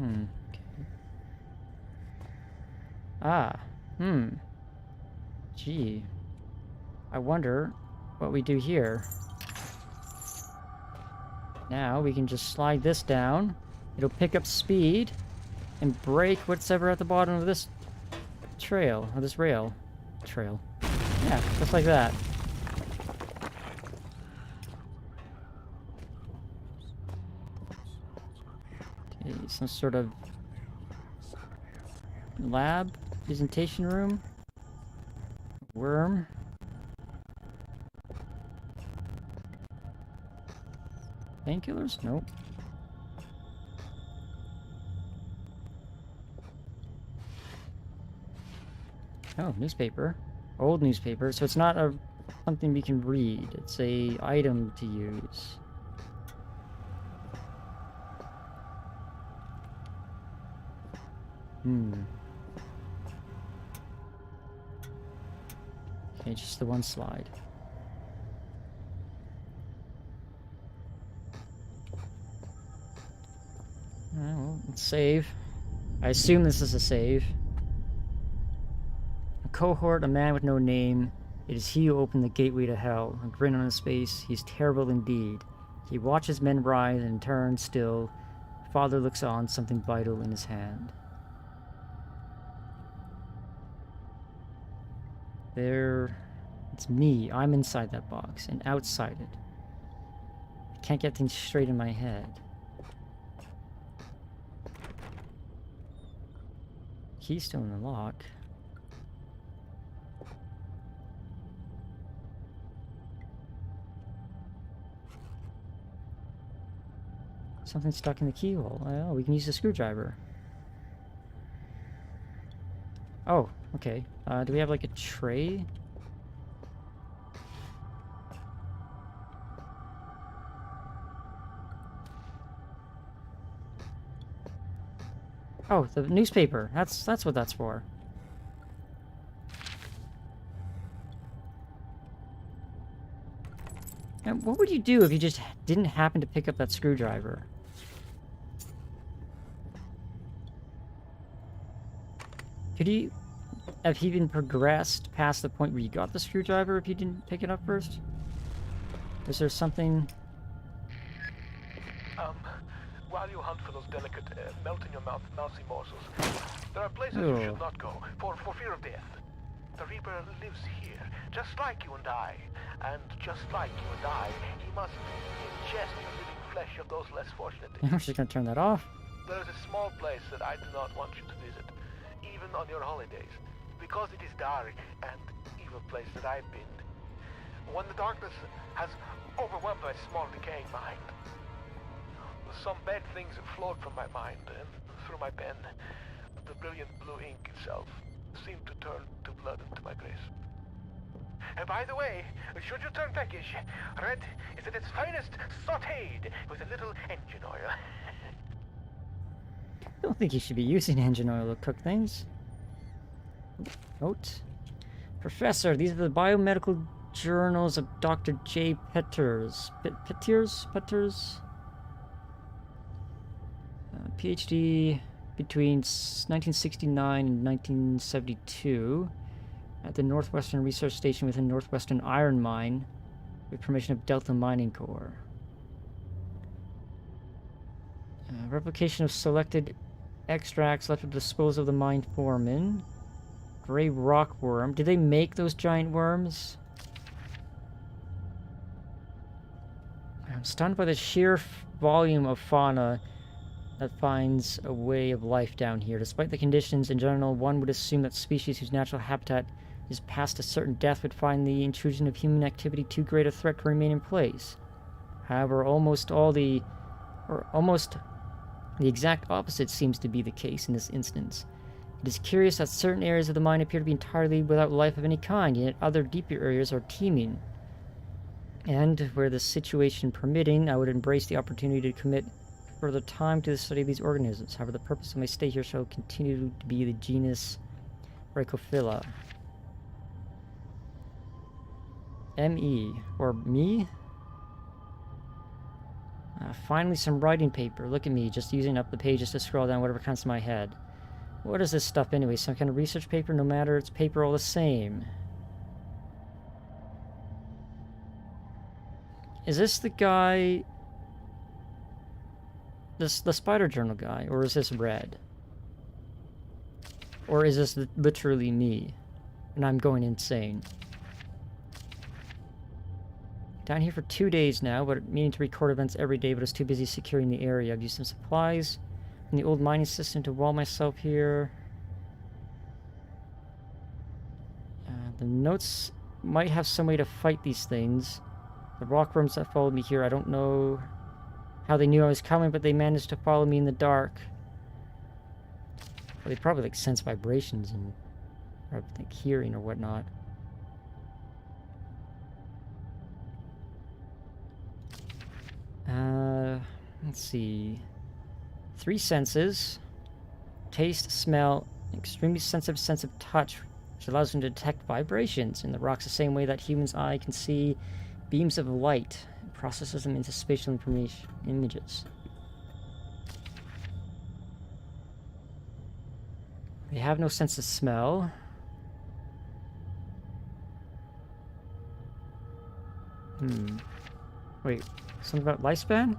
Okay. Gee. I wonder what we do here. Now we can just slide this down. It'll pick up speed and break what's ever at the bottom of this trail, or this rail. Trail. Yeah, just like that. Okay, some sort of lab, presentation room, worm. Painkillers? Nope. Oh, newspaper. Old newspaper. So it's not something we can read. It's a item to use. Okay, just the one slide. Well, let's save. I assume this is a save. A cohort, a man with no name. It is he who opened the gateway to hell. A grin on his face. He's terrible indeed. He watches men rise and turn still. Father looks on, something vital in his hand. There... It's me. I'm inside that box, and outside it. I can't get things straight in my head. Key's still in the lock. Something stuck in the keyhole. Oh, we can use the screwdriver. Oh, okay. Do we have like a tray? Oh, the newspaper. That's what that's for. And what would you do if you just didn't happen to pick up that screwdriver? Could he have even progressed past the point where you got the screwdriver if you didn't pick it up first? Is there something... While you hunt for those delicate, melt-in-your-mouth mousy morsels, there are places Oh. you should not go, for fear of death. The Reaper lives here, just like you and I. And just like you and I, he must ingest the living flesh of those less fortunate. I'm just gonna turn that off. There is a small place that I do not want you to visit, even on your holidays, because it is dark and evil place that I've been. When the darkness has overwhelmed my small decaying mind, some bad things flowed from my mind and through my pen. The brilliant blue ink itself seemed to turn to blood into my grace. And by the way, should you turn peckish, red is at its finest sautéed with a little engine oil. I don't think you should be using engine oil to cook things. Note. Professor, these are the biomedical journals of Dr. J. Peters. Peters? PhD between 1969 and 1972 at the Northwestern Research Station within Northwestern Iron Mine with permission of Delta Mining Corps. Replication of selected extracts left at the disposal of the mine foreman. Gray rock worm. Did they make those giant worms? I'm stunned by the sheer volume of fauna that finds a way of life down here. Despite the conditions in general, one would assume that species whose natural habitat is past a certain death would find the intrusion of human activity too great a threat to remain in place. However, almost the exact opposite seems to be the case in this instance. It is curious that certain areas of the mine appear to be entirely without life of any kind, yet other deeper areas are teeming. And, where the situation permitting, I would embrace the opportunity to commit further time to the study of these organisms. However, the purpose of my stay here shall continue to be the genus Rhacophylla. M.E. or me? Finally, some writing paper. Look at me, just using up the pages to scroll down whatever comes to my head. What is this stuff anyway? Some kind of research paper? No matter, it's paper all the same. Is this the guy... the spider journal guy? Or is this Red? Or is this literally me? And I'm going insane. Down here for 2 days now, but meaning to record events every day, but I was too busy securing the area. I've used some supplies from the old mining system to wall myself here. The notes might have some way to fight these things. The rockworms that followed me here, I don't know how they knew I was coming, but they managed to follow me in the dark. Well, they probably like sense vibrations and or like hearing or whatnot. Let's see. 3 senses. Taste, smell, extremely sensitive sense of touch, which allows them to detect vibrations in the rocks the same way that human's eye can see beams of light and processes them into spatial information images. They have no sense of smell. Wait, something about lifespan?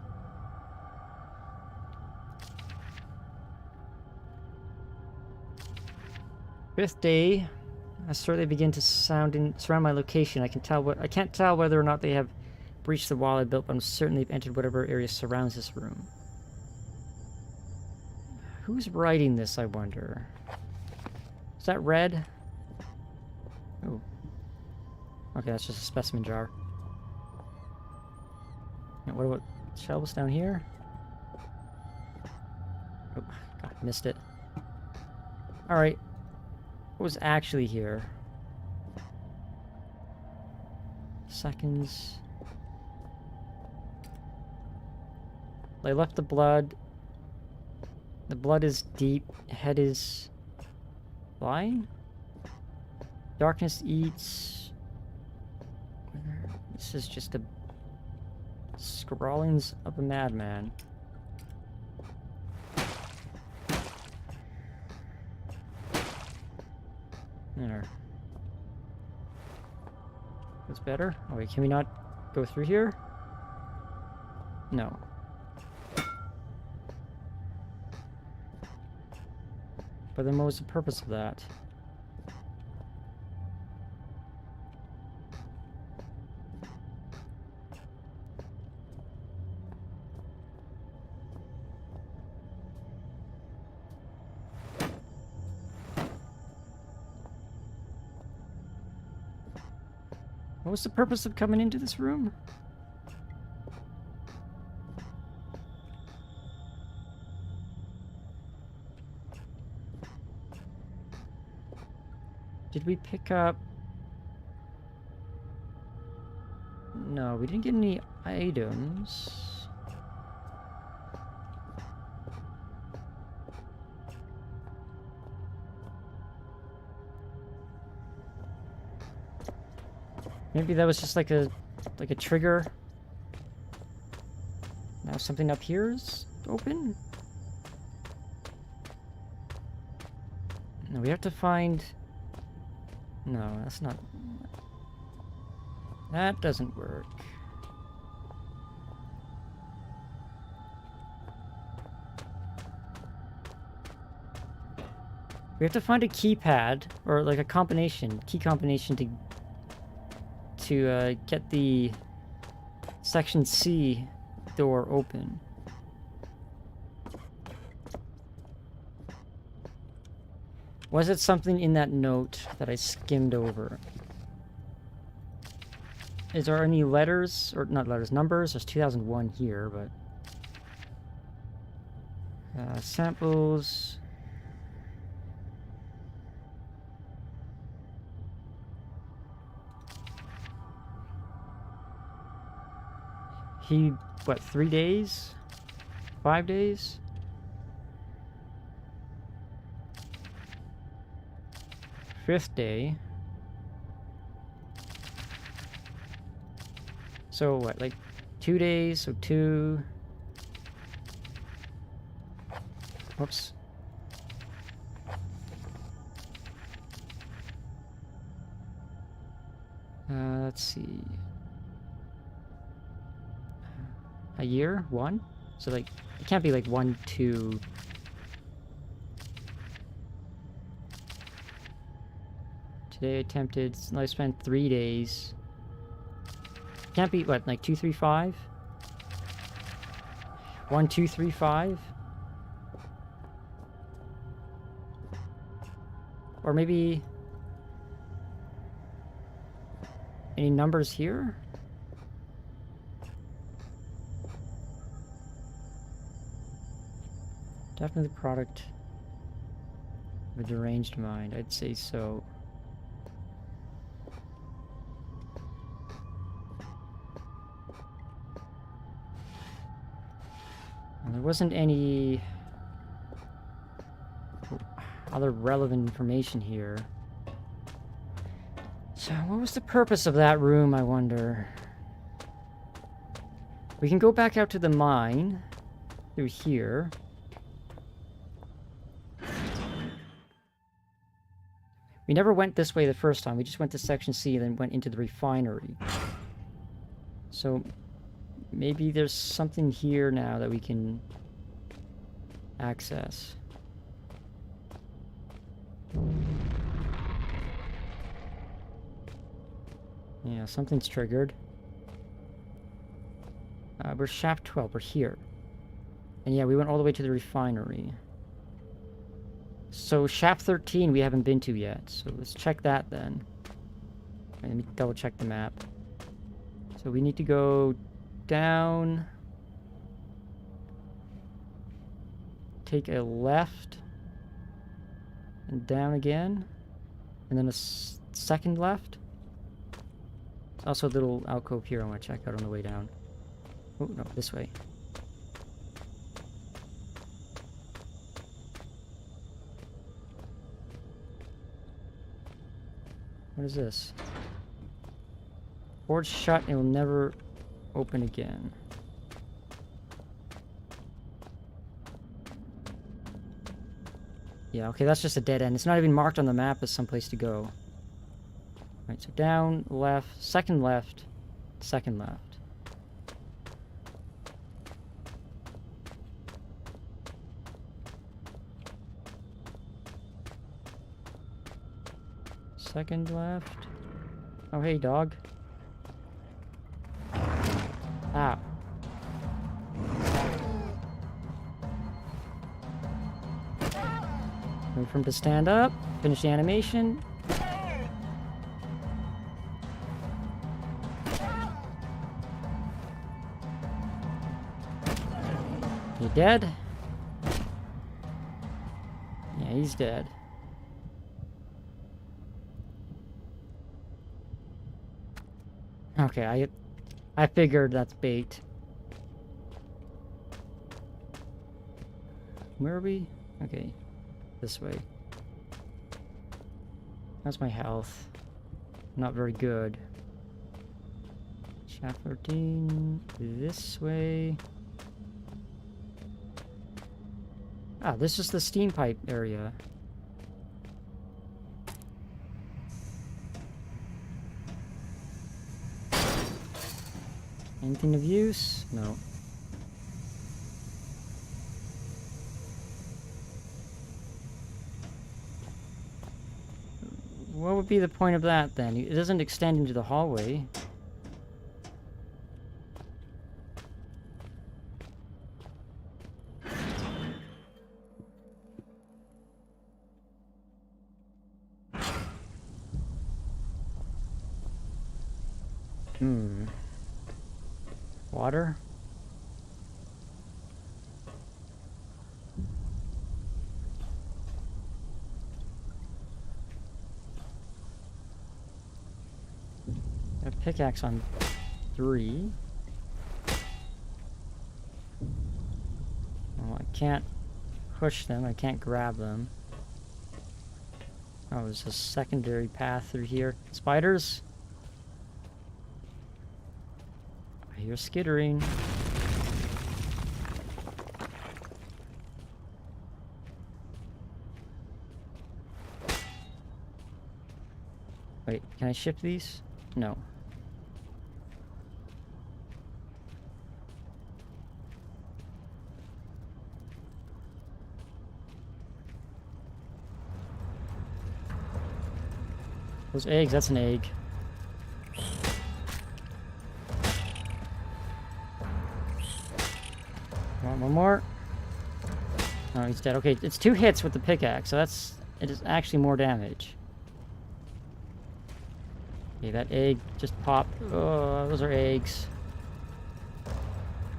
Fifth day. As they begin to surround my location, I can't tell whether or not they have breached the wall I built, but I'm certain they've entered whatever area surrounds this room. Who's writing this, I wonder? Is that red? Oh. Okay, that's just a specimen jar. And what about shelves down here? Oh, God, missed it. Alright. What was actually here? Seconds. I left the blood. The blood is deep. Head is flying. Darkness eats. This is just a scrawlings of a madman. There. That's better. Oh wait, can we not go through here? No. But then what was the purpose of that? What was the purpose of coming into this room? Did we pick up... No, we didn't get any items. Maybe that was just like a trigger. Now something up here is open? No, we have to find... No, that's not... That doesn't work. We have to find a keypad, or like a key combination to get the Section C door open. Was it something in that note that I skimmed over? Is there any letters, or not letters, numbers? There's 2001 here, but... samples... What, 3 days? 5 days? Fifth day. So what, like 2 days? So 2... Whoops. Let's see. A year? 1? So like, it can't be like 1, 2... Today attempted, lifespan 3 days. Can't be, what, like 2, 3, 5? 1, 2, 3, 5? Or maybe... Any numbers here? Definitely the product of a deranged mind, I'd say so. And there wasn't any other relevant information here. So what was the purpose of that room, I wonder? We can go back out to the mine through here. We never went this way the first time. We just went to Section C and then went into the refinery. So maybe there's something here now that we can access. Yeah, something's triggered. We're shaft 12, we're here. And yeah, we went all the way to the refinery. So shaft 13 we haven't been to yet, so let's check that then. Let me double check the map. So we need to go down, take a left, and down again, and then a second left. There's also a little alcove here I want to check out on the way down. Oh, no, this way. What is this? Board's shut and will never open again. Yeah, okay, that's just a dead end. It's not even marked on the map as someplace to go. Right, so down, left, second left, second left. Second left. Oh, hey, dog. Ah. Wait for him to stand up. Finish the animation. You dead? Yeah, he's dead. Okay, I figured that's bait. Where are we? Okay, this way. That's my health. Not very good. Shaft 13, this way. Ah, this is the steam pipe area. Anything of use? No. What would be the point of that then? It doesn't extend into the hallway. Water? A pickaxe on 3. Well, I can't push them, I can't grab them. Oh, there's a secondary path through here. Spiders? I hear skittering. Wait, can I ship these? No. Those eggs, that's an egg. One more. Oh, he's dead. Okay, it's 2 hits with the pickaxe, so it is actually more damage. Okay, that egg just popped. Oh, those are eggs.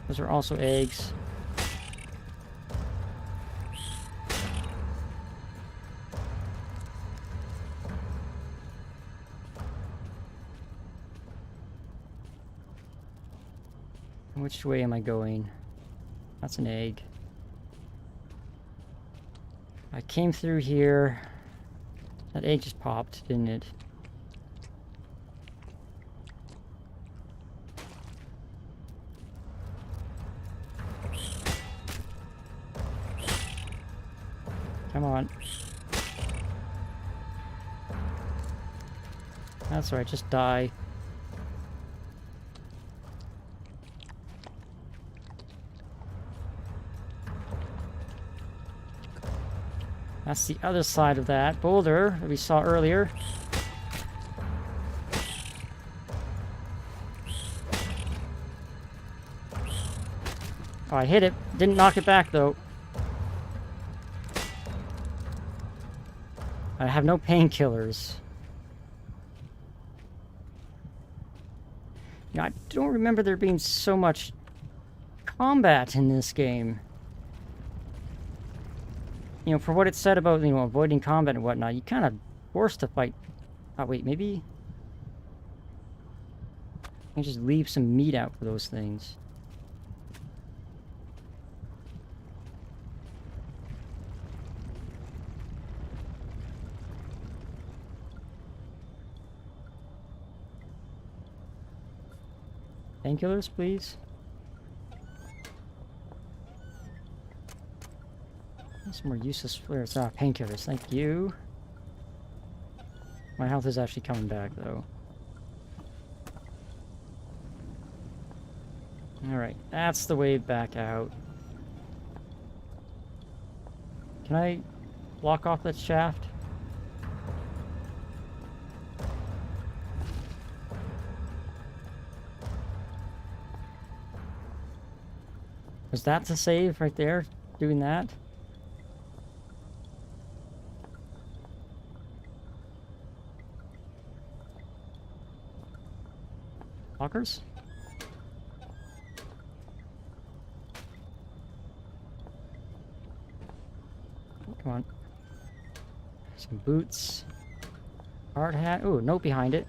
Those are also eggs. Which way am I going? That's an egg. I came through here. That egg just popped, didn't it? Come on. That's alright, just die. That's the other side of that boulder that we saw earlier. Oh, I hit it. Didn't knock it back, though. I have no painkillers. You know, I don't remember there being so much combat in this game. You know, for what it said about, you know, avoiding combat and whatnot, you kind of forced to fight. Oh, wait, maybe... I can just leave some meat out for those things. Painkillers, please. Some more useless flares. Ah, painkillers, thank you. My health is actually coming back, though. Alright, that's the way back out. Can I block off that shaft? Was that the save right there? Doing that? Lockers? Come on. Some boots. Hard hat. Ooh, note behind it.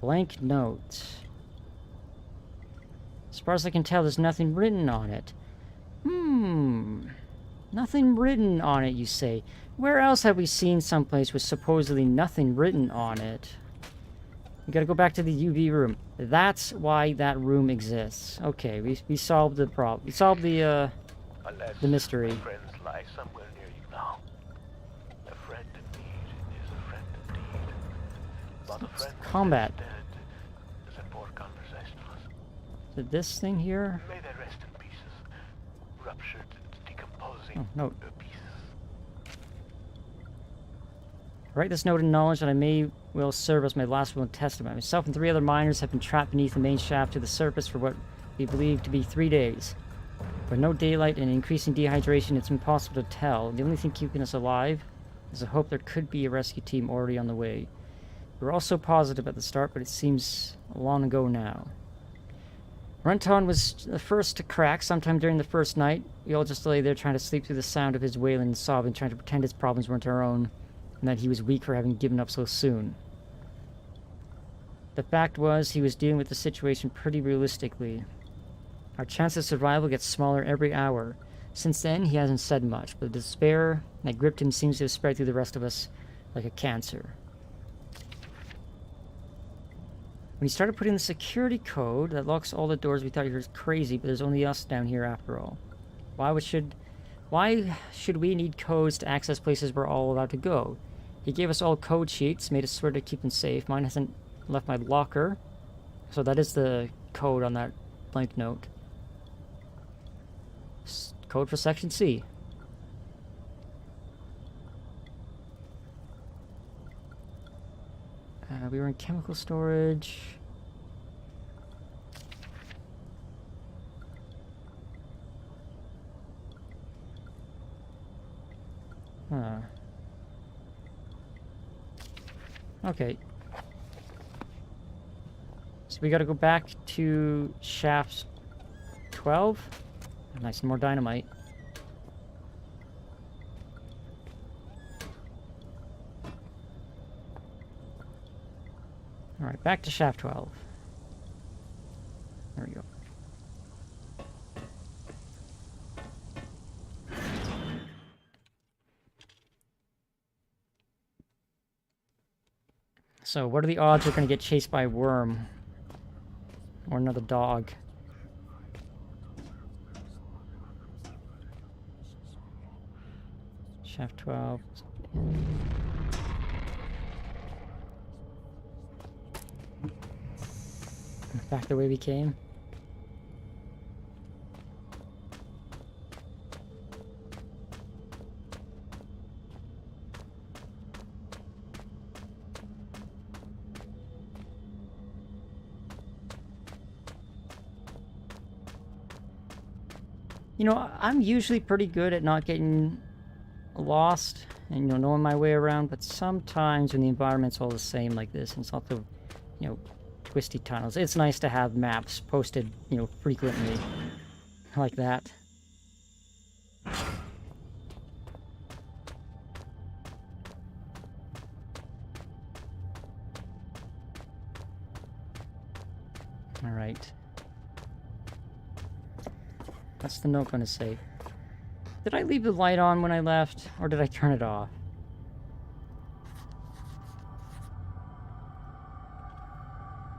Blank note. As far as I can tell, there's nothing written on it. Nothing written on it, you say. Where else have we seen someplace with supposedly nothing written on it? We gotta go back to the UV room. That's why that room exists. Okay, we solved the problem. We solved the mystery. My friends lie somewhere near you now. A friend indeed is a friend indeed. But a friend Combat. dead is a poor conversationalist. Is it this thing here? May they rest in pieces, ruptured, decomposing Oh, note. pieces. Write this note in knowledge that I may will serve as my last will and testament. Myself and 3 other miners have been trapped beneath the main shaft to the surface for what we believe to be 3 days. With no daylight and increasing dehydration, it's impossible to tell. The only thing keeping us alive is the hope there could be a rescue team already on the way. We were also positive at the start, but it seems long ago now. Runton was the first to crack sometime during the first night. We all just lay there trying to sleep through the sound of his wailing and sobbing, trying to pretend his problems weren't our own, and that he was weak for having given up so soon. The fact was, he was dealing with the situation pretty realistically. Our chance of survival gets smaller every hour. Since then, he hasn't said much, but the despair that gripped him seems to have spread through the rest of us like a cancer. When he started putting the security code that locks all the doors, we thought he was crazy, but there's only us down here after all. Why should we need codes to access places we're all allowed to go? He gave us all code sheets, made us swear to keep them safe. Mine hasn't left my locker, so that is the code on that blank note. Code for Section C. We were in chemical storage. Huh. Okay. So we gotta go back to shaft 12. Nice, and more dynamite. Alright, back to shaft 12. There we go. So, what are the odds we're going to get chased by a worm? Or another dog? Shaft 12. Back the way we came. You know, I'm usually pretty good at not getting lost and, you know, knowing my way around, but sometimes when the environment's all the same like this, and it's not the, you know, twisty tunnels, it's nice to have maps posted, you know, frequently like that. All right. What's the note going to say? Did I leave the light on when I left, or did I turn it off?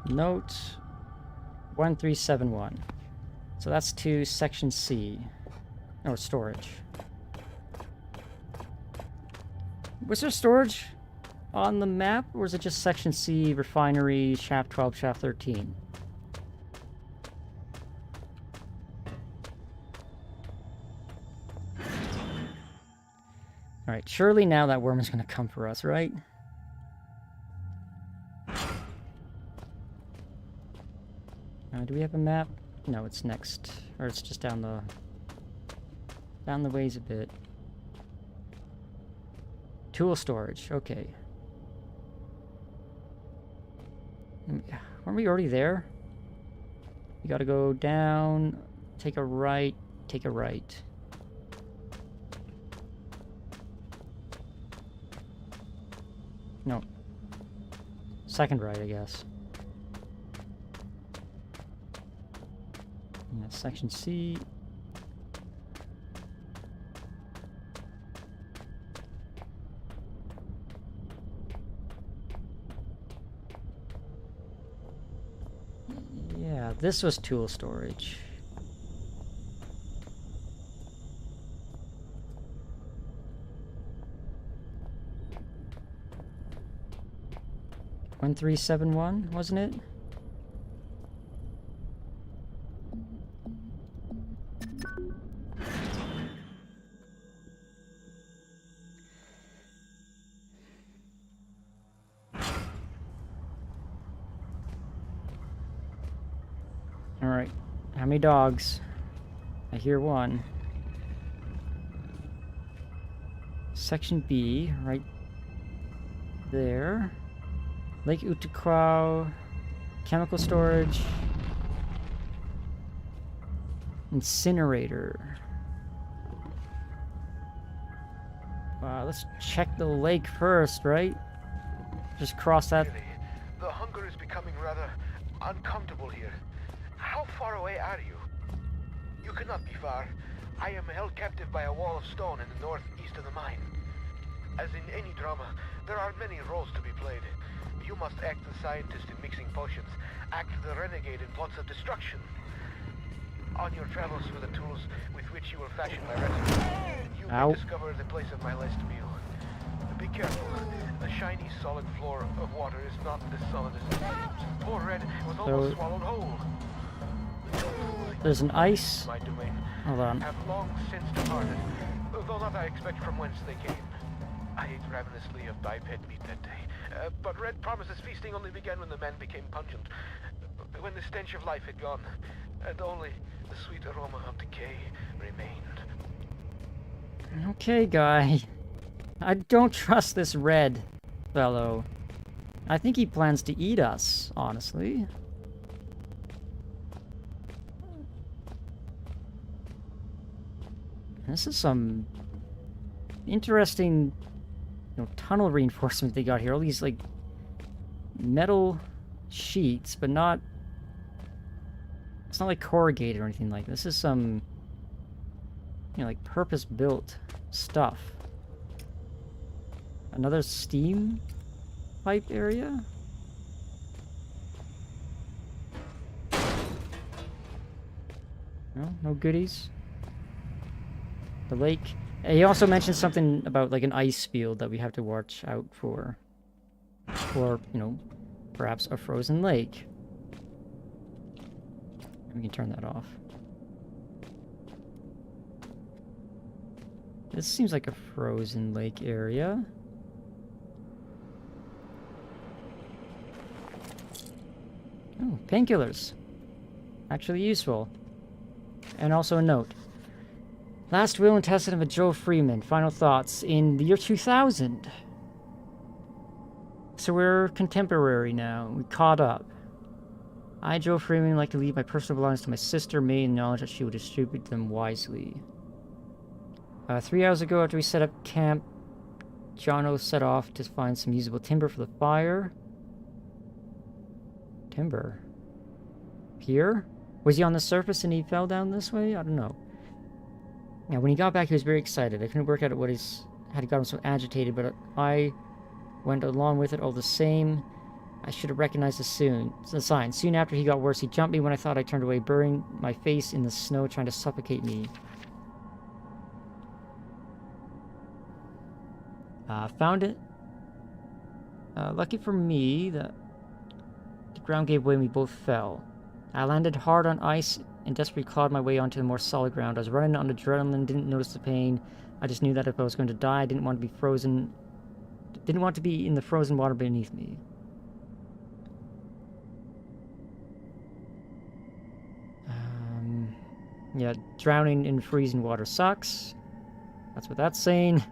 Note 1371. So that's to section C. Or storage. Was there storage on the map, or is it just section C, refinery, shaft 12, shaft 13? Alright, surely now that worm is going to come for us, right? Do we have a map? No, it's next. Or it's just down the ways a bit. Tool storage, okay. Weren't we already there? You gotta go down, take a right, take a right. No. Second right, I guess. Yeah, section C. Yeah, this was tool storage. One 1371, wasn't it? Alright. How many dogs? I hear one. Section B, right there. Lake Utuquao, chemical storage, incinerator. Let's check the lake first, right? Just cross that. Really, the hunger is becoming rather uncomfortable here. How far away are you? You cannot be far. I am held captive by a wall of stone in the northeast of the mine. As in any drama, there are many roles to be played. You must act the scientist in mixing potions, act the renegade in plots of destruction. On your travels through the tools with which you will fashion my recipe, you may discover the place of my last meal. Be careful. The shiny, solid floor of water is not as solid as it seems. Poor Red was almost swallowed whole. There's an ice. My domain. Hold on. Have long since departed, though not I expect from whence they came. I ate ravenously of biped meat that day, but Red promises feasting only began when the man became pungent, when the stench of life had gone, and only the sweet aroma of decay remained. Okay, guy. I don't trust this Red fellow. I think he plans to eat us, honestly. This is some interesting, you know, tunnel reinforcement they got here. All these, like, metal sheets, but not... It's not like corrugated or anything like this. This is some, you know, like, purpose-built stuff. Another steam pipe area? No? No goodies? The lake. He also mentioned something about like an ice field that we have to watch out for. Or, you know, perhaps a frozen lake. We can turn that off. This seems like a frozen lake area. Oh, painkillers. Actually useful. And also a note. Last will and testament of Joe Freeman. Final thoughts in the year 2000. So we're contemporary now. We caught up. I, Joe Freeman, would like to leave my personal belongings to my sister May in knowledge that she will distribute them wisely. 3 hours ago, after we set up camp, Jono set off to find some usable timber for the fire. Timber? Here? Was he on the surface and he fell down this way? I don't know. Now, when he got back, he was very excited. I couldn't work out what had got him so agitated, but I went along with it all the same. I should have recognized the sign. Soon after he got worse, he jumped me when I thought I turned away, burying my face in the snow, trying to suffocate me. Found it. Lucky for me, the ground gave way and we both fell. I landed hard on ice and desperately clawed my way onto the more solid ground. I was running on adrenaline, didn't notice the pain. I just knew that if I was going to die, I didn't want to be frozen. Didn't want to be in the frozen water beneath me. Yeah, drowning in freezing water sucks. That's what that's saying.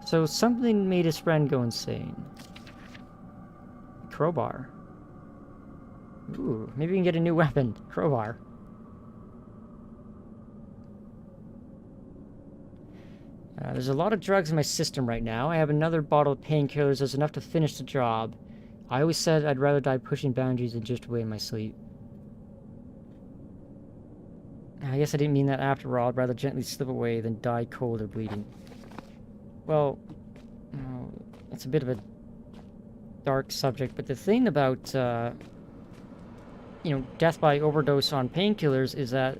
So something made his friend go insane. Crowbar. Ooh, maybe we can get a new weapon. Crowbar. There's a lot of drugs in my system right now. I have another bottle of painkillers. There's enough to finish the job. I always said I'd rather die pushing boundaries than drift away in my sleep. I guess I didn't mean that after all. I'd rather gently slip away than die cold or bleeding. Well, it's a bit of a dark subject, but the thing about, death by overdose on painkillers is that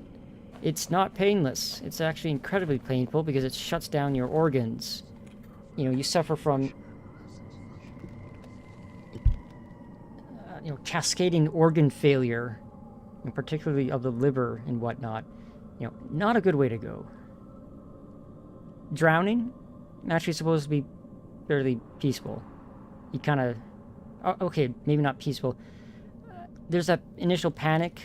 it's not painless. It's actually incredibly painful because it shuts down your organs. You suffer from, cascading organ failure, and particularly of the liver and whatnot. Not a good way to go. Drowning, actually supposed to be fairly peaceful. You kind of... okay, maybe not peaceful. There's that initial panic.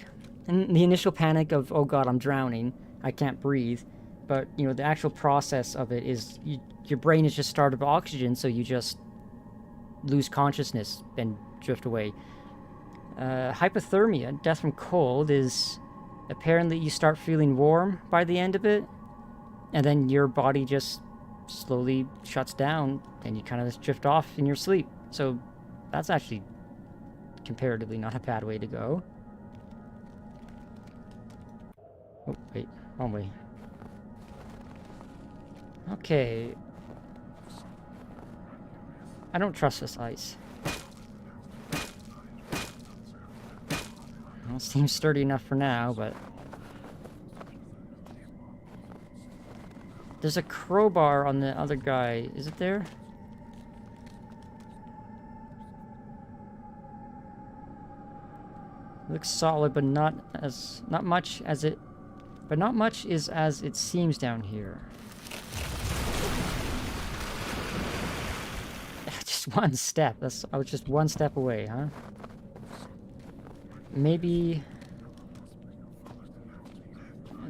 And the initial panic of, oh god, I'm drowning. I can't breathe. But, the actual process of it is... your brain is just starved of oxygen, so you just lose consciousness and drift away. Hypothermia, death from cold, is... apparently you start feeling warm by the end of it. And then your body just slowly shuts down and you kind of just drift off in your sleep. So that's actually comparatively not a bad way to go. Oh, wait, wrong way. Okay. I don't trust this ice. Well, it seems sturdy enough for now, but... There's a crowbar on the other guy. Is it there? Looks solid, but not much is as it seems down here. Just one step. I was just one step away, huh? Maybe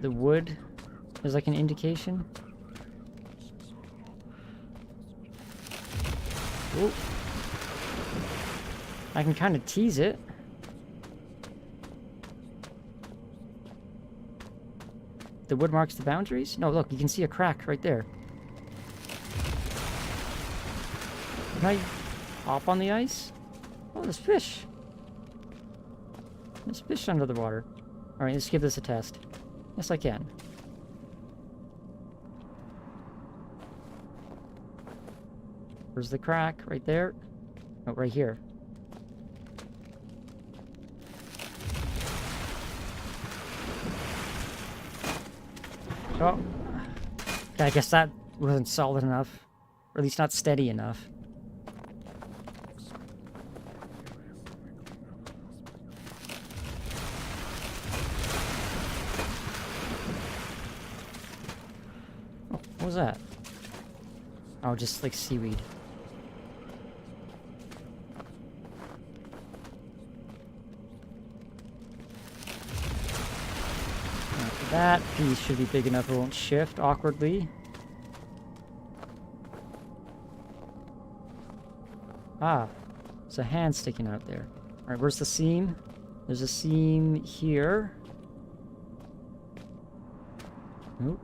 the wood is like an indication. Ooh. I can kind of tease it. The wood marks the boundaries? No, look, you can see a crack right there. Can I hop on the ice? Oh, there's fish. There's fish under the water. Alright, let's give this a test. Yes, I can. Where's the crack? Right there? Oh, right here. Oh. Okay, I guess that wasn't solid enough. Or at least not steady enough. Oh, what was that? Oh, just like seaweed. That piece should be big enough it won't shift awkwardly. Ah, there's a hand sticking out there. Alright, where's the seam? There's a seam here. Nope.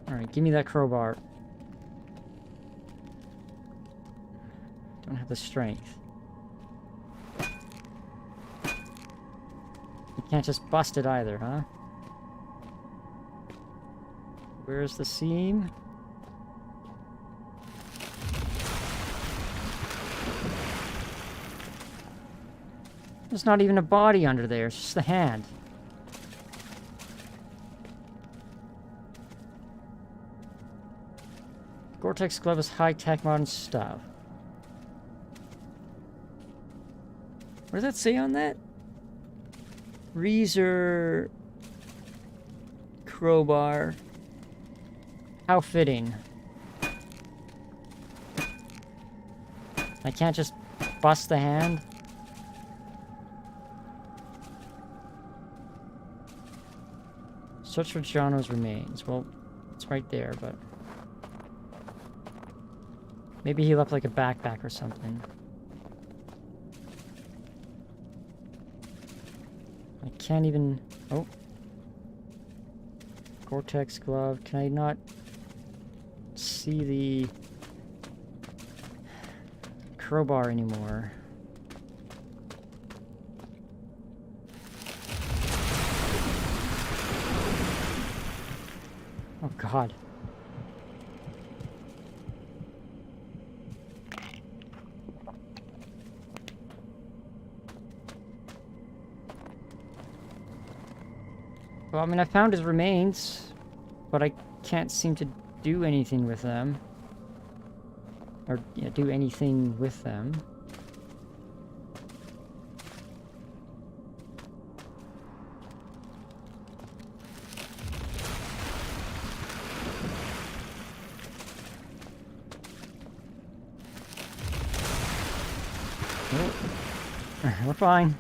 Alright, give me that crowbar. Don't have the strength. You can't just bust it either, huh? Where's the seam? There's not even a body under there, it's just the hand. Gore-Tex glove is high-tech modern stuff. What does that say on that? Reezer crowbar. How fitting. I can't just bust the hand. Search for Jono's remains. Well, it's right there, but... maybe he left like a backpack or something. I can't even... oh. Gore-Tex glove. Can I not see the crowbar anymore? Oh god. Well, I mean, I found his remains, but I can't seem to do anything with them. Or, yeah, do anything with them. Oh. We're fine.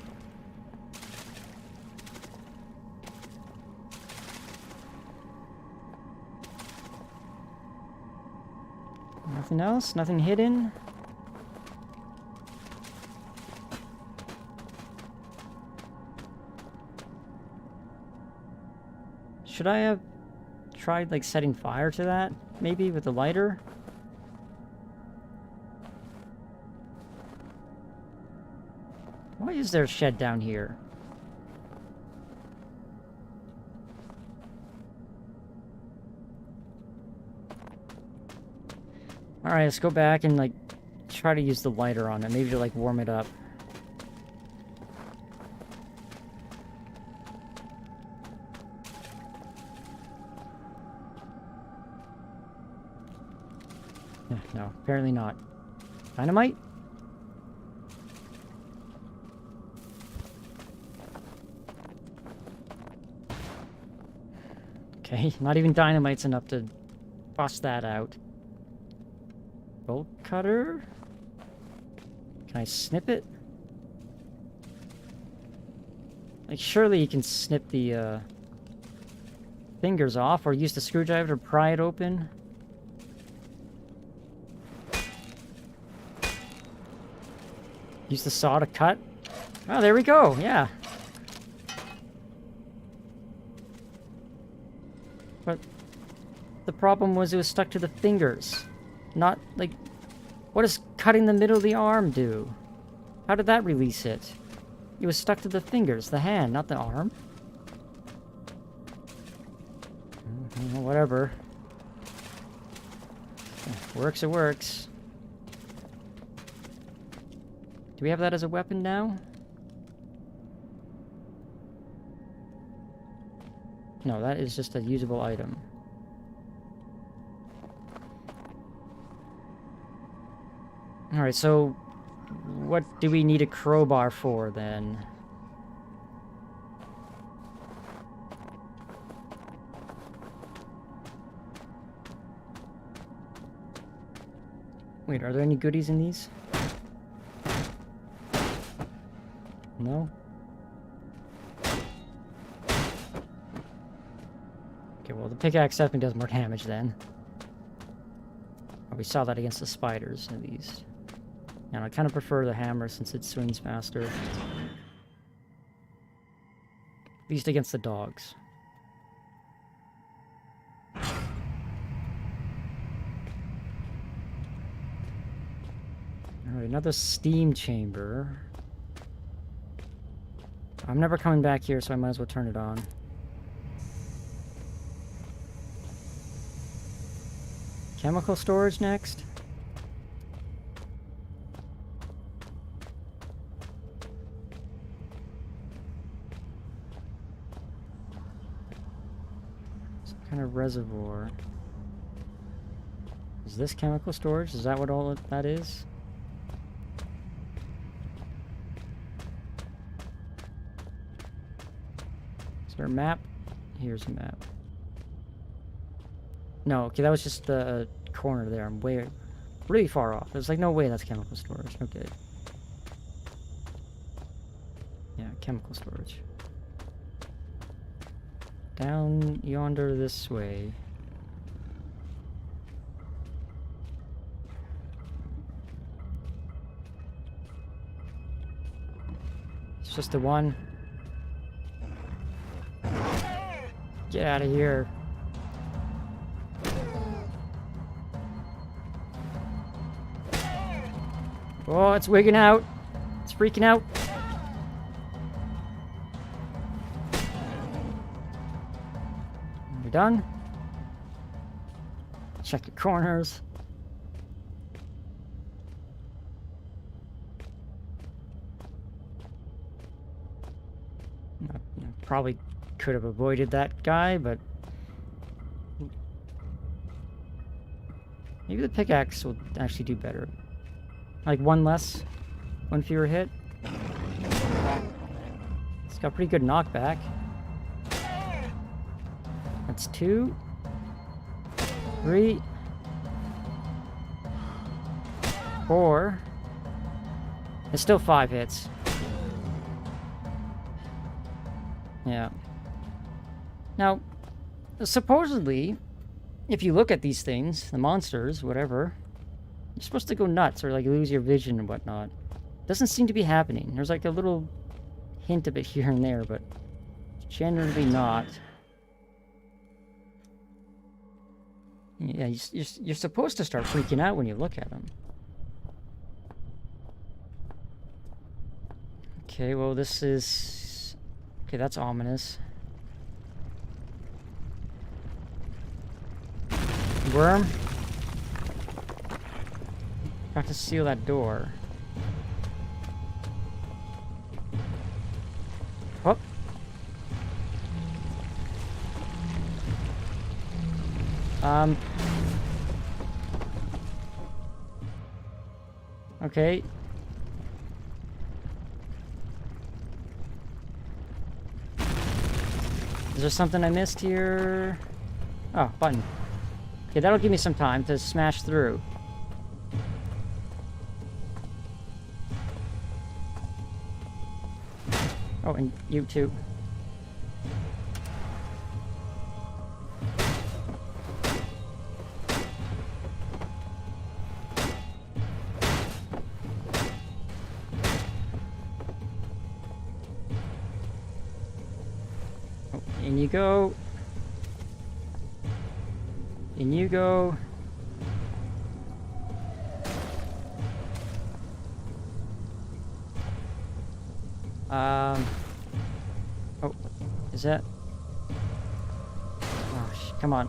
Nothing else? Nothing hidden? Should I have tried, like, setting fire to that? Maybe with the lighter? Why is there a shed down here? Alright, let's go back and, like, try to use the lighter on it. Maybe to, like, warm it up. No, apparently not. Dynamite? Okay, not even dynamite's enough to bust that out. Bolt cutter? Can I snip it? Like, surely you can snip the, fingers off, or use the screwdriver to pry it open. Use the saw to cut. Oh, there we go, yeah. But the problem was it was stuck to the fingers. Not, like, what does cutting the middle of the arm do? How did that release it? It was stuck to the fingers, the hand, not the arm. Whatever. Works, it works. Do we have that as a weapon now? No, that is just a usable item. Alright, so what do we need a crowbar for then? Wait, are there any goodies in these? No? Okay, well, the pickaxe definitely does more damage then. Oh, we saw that against the spiders, at least. And I kind of prefer the hammer since it swings faster. At least against the dogs. Alright, another steam chamber. I'm never coming back here, so I might as well turn it on. Chemical storage next? Some kind of reservoir. Is this chemical storage? Is that what all that is? Is there a map? Here's a map. No, okay, that was just the corner there. I'm really far off. There's like no way that's chemical storage. Okay. Yeah, chemical storage. Down yonder this way. It's just the one. Get out of here. Oh, it's wigging out. It's freaking out. We're done. Check the corners. Probably could have avoided that guy, but maybe the pickaxe will actually do better. Like one fewer hit. It's got pretty good knockback. That's 2, 3, 4. It's still 5 hits. Yeah. Now, supposedly, if you look at these things, the monsters, whatever, you're supposed to go nuts or like lose your vision and whatnot. Doesn't seem to be happening. There's like a little hint of it here and there, but generally not. Yeah, you're supposed to start freaking out when you look at them. Okay, well this is... Okay, that's ominous. Worm? Got to seal that door. Oh. Okay. Is there something I missed here? Oh, button. Okay, that'll give me some time to smash through. Oh, and you too. Oh, in you go. In you go. Oh, is that? Oh, come on.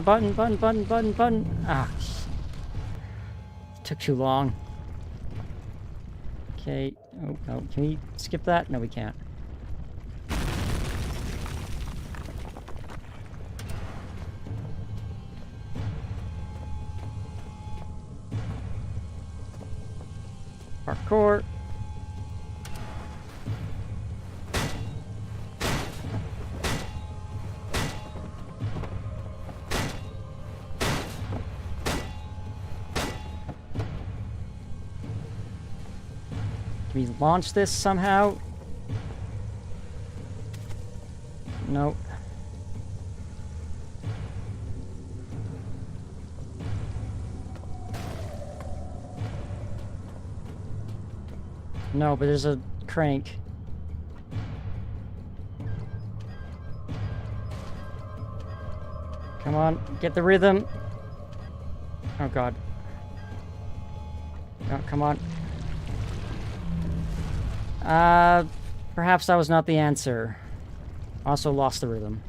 Button. Ah, took too long. Okay. Oh, no. Can we skip that? No, we can't. Parkour. Can we launch this somehow? Nope. No, but there's a crank. Come on, get the rhythm. Oh god. Oh, come on. Perhaps that was not the answer. Also lost the rhythm.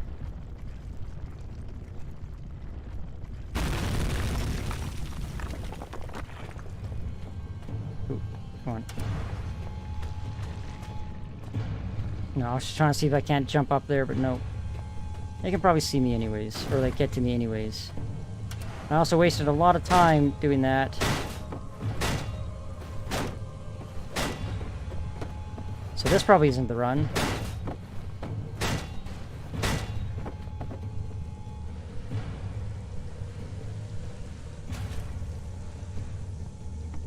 Ooh, come on. No, I was just trying to see if I can't jump up there, but no. They can probably see me anyways, or like get to me anyways. I also wasted a lot of time doing that. So this probably isn't the run.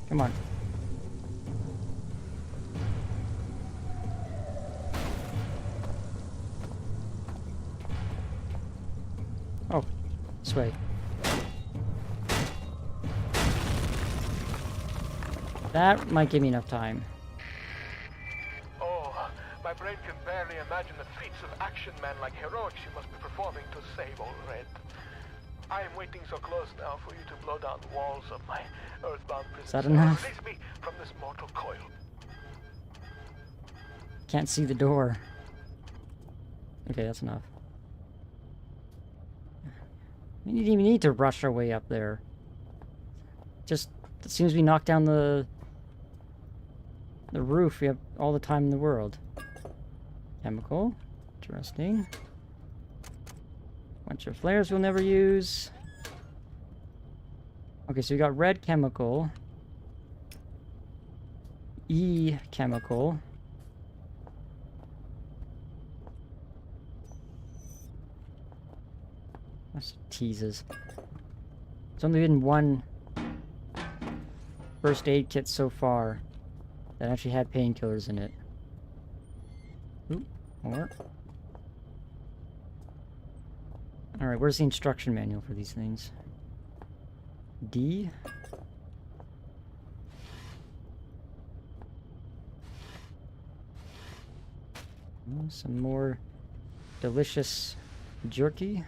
Come on. Oh, this way. That might give me enough time. Oh, my brain can barely imagine the feats of action men like heroics you must be performing to save old Red. I am waiting so close now for you to blow down the walls of my earthbound prison. Is that enough? Release me from this mortal coil. Can't see the door. Okay, that's enough. We didn't even need to rush our way up there. Just as soon as we knock down the roof, we have all the time in the world. Chemical. Interesting. Bunch of flares we'll never use. Okay, so we got red chemical. E chemical. That's teases. It's only been one first aid kit so far that actually had painkillers in it. Ooh, more. Alright, where's the instruction manual for these things? D? Some more delicious jerky.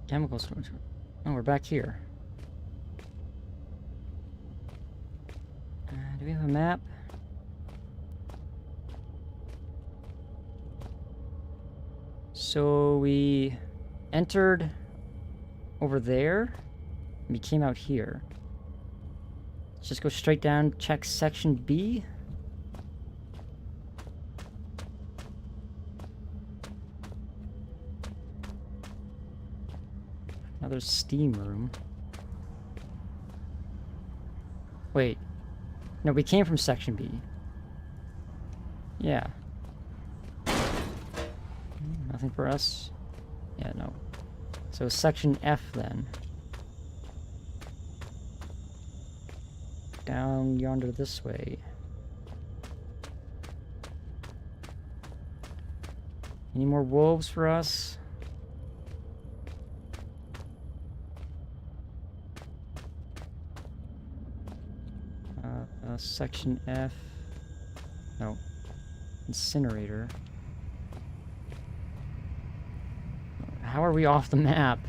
Chemical storage. Oh, we're back here. Do we have a map? So we entered over there. We came out here. Let's just go straight down, check section B. Another steam room. Wait. No, we came from section B. Yeah. Nothing for us? Yeah, no. So section F then. Down yonder this way. Any more wolves for us? Section F. No. Incinerator. How are we off the map?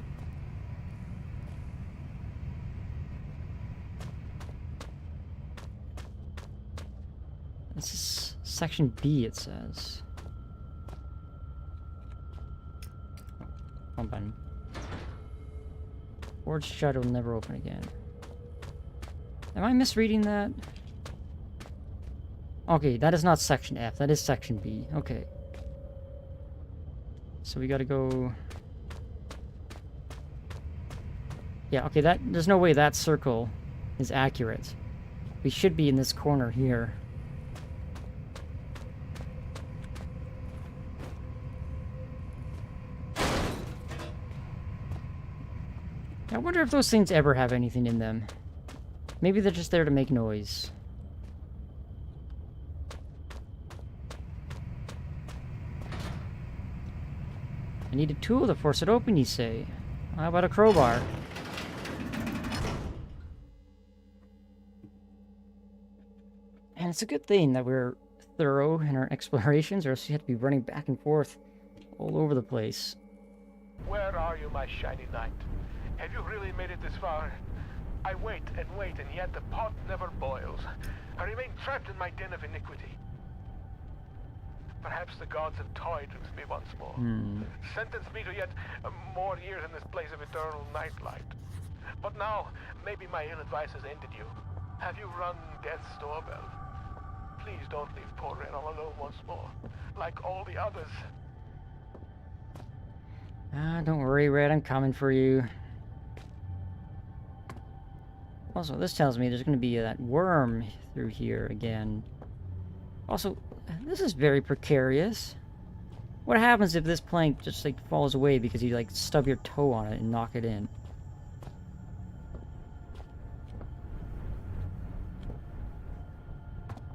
This is section B, it says. One button. Forged shut will never open again. Am I misreading that? Okay, that is not section F. That is section B. Okay. So we gotta go... Yeah, okay, there's no way that circle is accurate. We should be in this corner here. I wonder if those things ever have anything in them. Maybe they're just there to make noise. I need a tool to force it open, you say. How about a crowbar? And it's a good thing that we're thorough in our explorations, or else you have to be running back and forth all over the place. Where are you, my shiny knight? Have you really made it this far? I wait, and yet the pot never boils. I remain trapped in my den of iniquity. Perhaps the gods have toyed with me once more. Sentence me to yet more years in this place of eternal nightlight. But now, maybe my ill advice has ended you. Have you rung death's doorbell? Please don't leave poor Ren all alone once more, like all the others. Don't worry, Red, I'm coming for you. Also, this tells me there's going to be that worm through here again. Also, this is very precarious. What happens if this plank just, like, falls away because you, like, stub your toe on it and knock it in?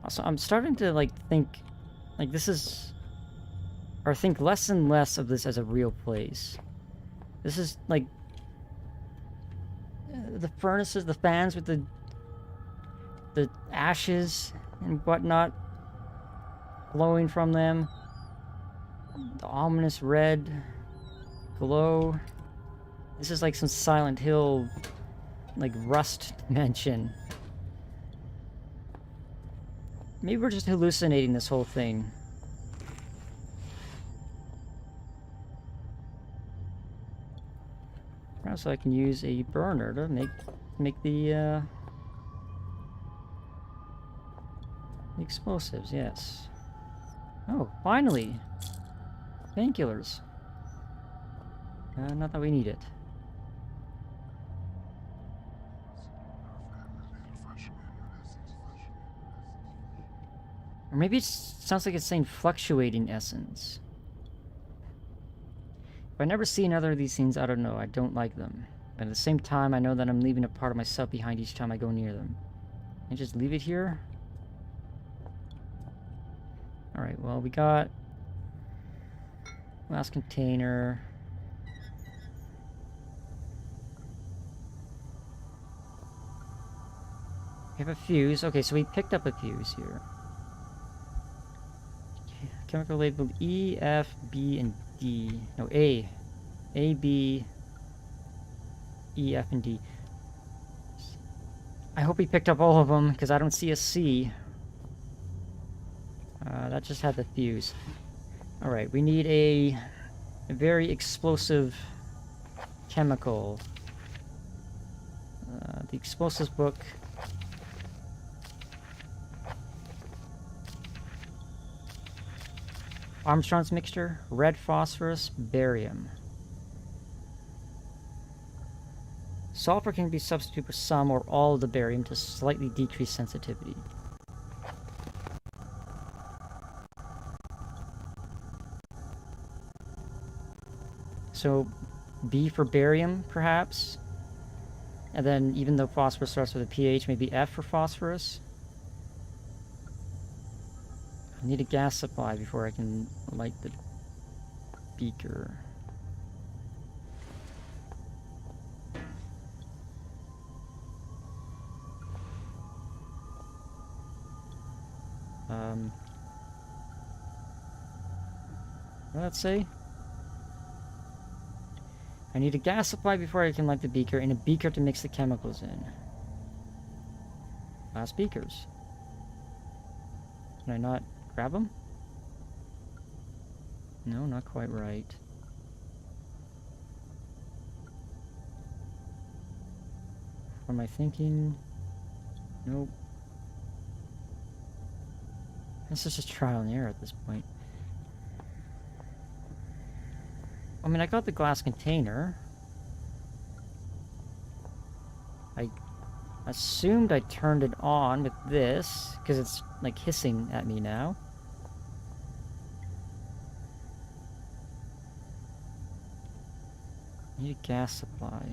Also, I'm starting to, like, think, like, this is... or think less and less of this as a real place. This is, like... the furnaces, the fans with the ashes and whatnot glowing from them. The ominous red glow. This is like some Silent Hill, like, rust dimension. Maybe we're just hallucinating this whole thing. Perhaps I can use a burner to make the explosives, yes. Oh, finally! Painkillers. Not that we need it. Or maybe it sounds like it's saying fluctuating essence. If I never see another of these things, I don't know. I don't like them. But at the same time, I know that I'm leaving a part of myself behind each time I go near them. Can I just leave it here? Alright, well, we got... last container. We have a fuse. Okay, so we picked up a fuse here. Chemical labeled E, F, B, and D. No, A. A, B, E, F, and D. I hope we picked up all of them, because I don't see a C. That just had the fuse. Alright, we need a very explosive chemical. The explosives book. Armstrong's mixture, red phosphorus, barium. Sulfur can be substituted for some or all of the barium to slightly decrease sensitivity. So, B for barium, perhaps? And then, even though phosphorus starts with a pH, maybe F for phosphorus? I need a gas supply before I can light the beaker. What did that say? I need a gas supply before I can light the beaker, and a beaker to mix the chemicals in. Last beakers. Can I not grab them? No, not quite right. What am I thinking? Nope. This is just trial and error at this point. I mean, I got the glass container. I assumed I turned it on with this, because it's, like, hissing at me now. I need a gas supply.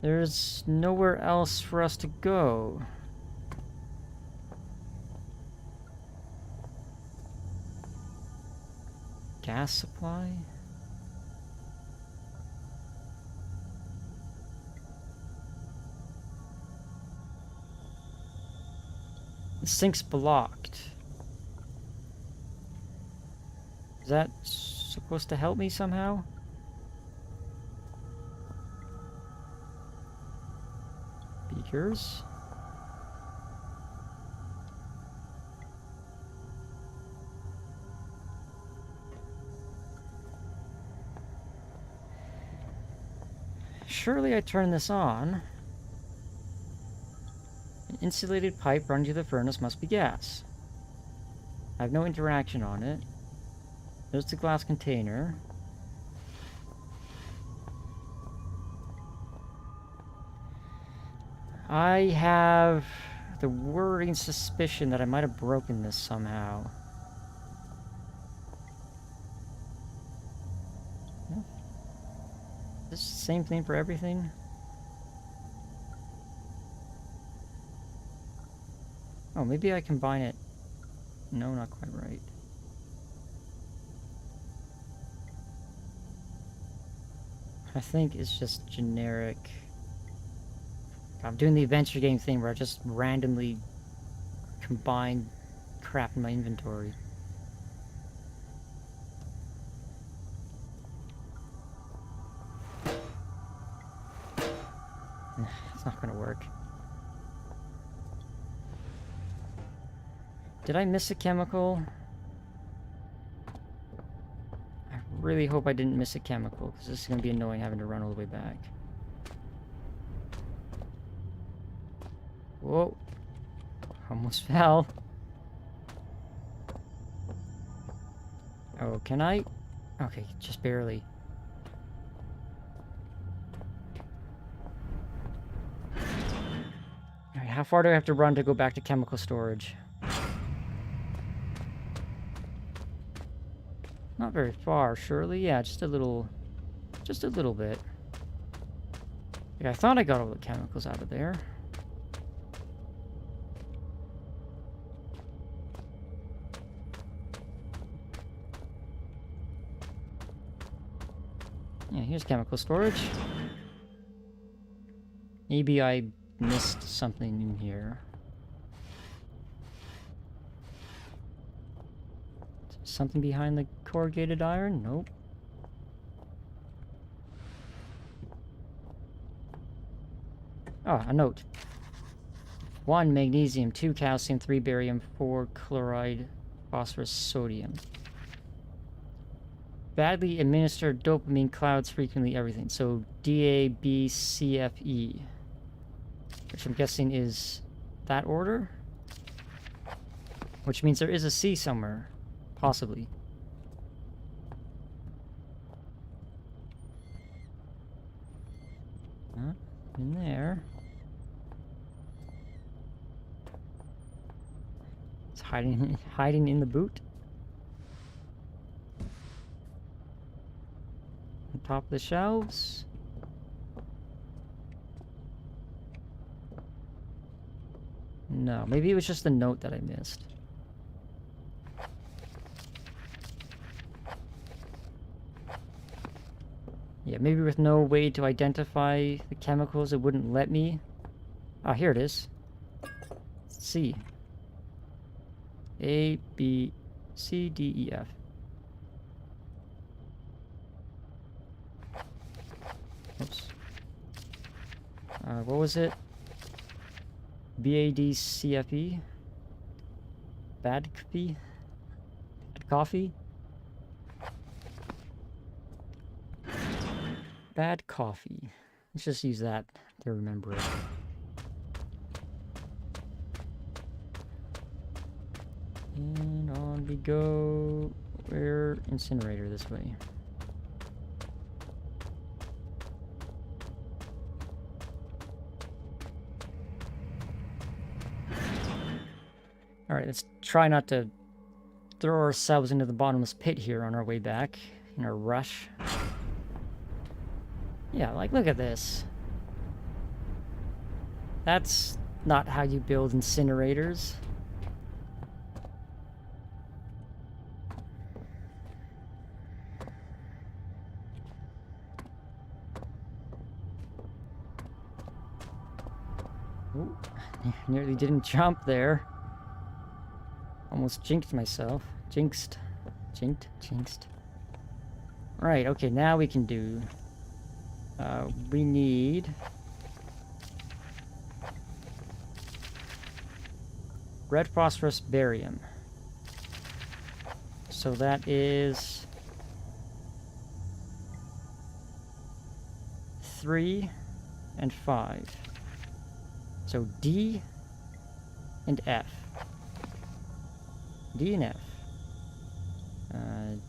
There's nowhere else for us to go. Gas supply? The sink's blocked. Is that supposed to help me somehow? Beakers? Surely I turn this on. An insulated pipe running to the furnace must be gas. I have no interaction on it. There's the glass container. I have the worrying suspicion that I might have broken this somehow. Yeah. Is this the same thing for everything? Oh, maybe I combine it. No, not quite right. I think it's just generic. I'm doing the adventure game thing where I just randomly combine crap in my inventory. It's not gonna work. Did I miss a chemical? I really hope I didn't miss a chemical, because this is going to be annoying having to run all the way back. Whoa. Almost fell. Oh, can I? Okay, just barely. Alright, how far do I have to run to go back to chemical storage? Not very far, surely. Yeah, just a little bit. Yeah, I thought I got all the chemicals out of there. Yeah, here's chemical storage. Maybe I missed something in here. Something behind the corrugated iron? Nope. Oh, a note. 1 magnesium, 2 calcium, 3 barium, 4 chloride, phosphorus, sodium. Badly administered dopamine clouds frequently everything. So DABCFE. Which I'm guessing is that order? Which means there is a C somewhere. Possibly. In there. It's hiding in the boot. On top of the shelves. No, maybe it was just the note that I missed. Yeah, maybe with no way to identify the chemicals, it wouldn't let me. Ah, here it is. C. A, B, C, D, E, F. Oops. What was it? BADCFE? Bad coffee? Bad coffee? Bad coffee. Let's just use that to remember it. And on we go. Where? Incinerator this way. Alright, let's try not to throw ourselves into the bottomless pit here on our way back in our rush. Yeah, like, look at this. That's not how you build incinerators. Ooh, nearly didn't jump there. Almost jinxed myself. Jinxed. Jinxed. Right, okay, now we can do... we need... red phosphorus barium. So that is... 3 and 5. So D and F. D and F.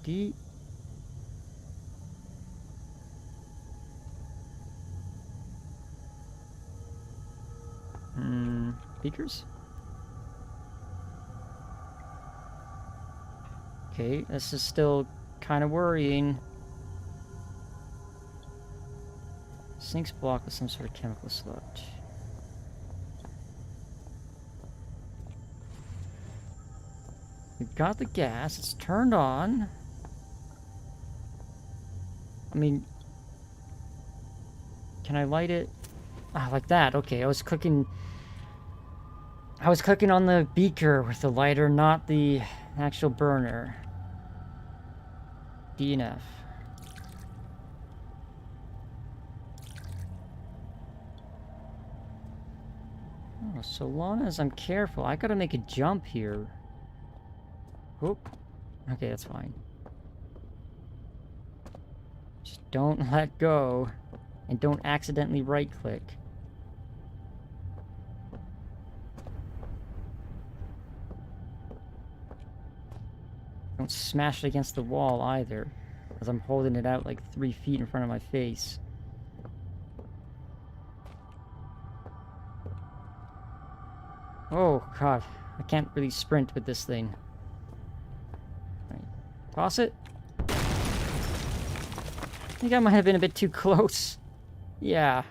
D. Beakers? Okay, this is still kind of worrying. Sinks blocked with some sort of chemical sludge. We've got the gas, it's turned on. I mean, can I light it? Ah, like that. Okay, I was cooking on the beaker with the lighter, not the actual burner. D and F. Oh, so long as I'm careful, I gotta make a jump here. Oop. Okay, that's fine. Just don't let go. And don't accidentally right-click. Don't smash it against the wall either, as I'm holding it out like 3 feet in front of my face. Oh god, I can't really sprint with this thing. Right. Toss it. I think I might have been a bit too close. Yeah.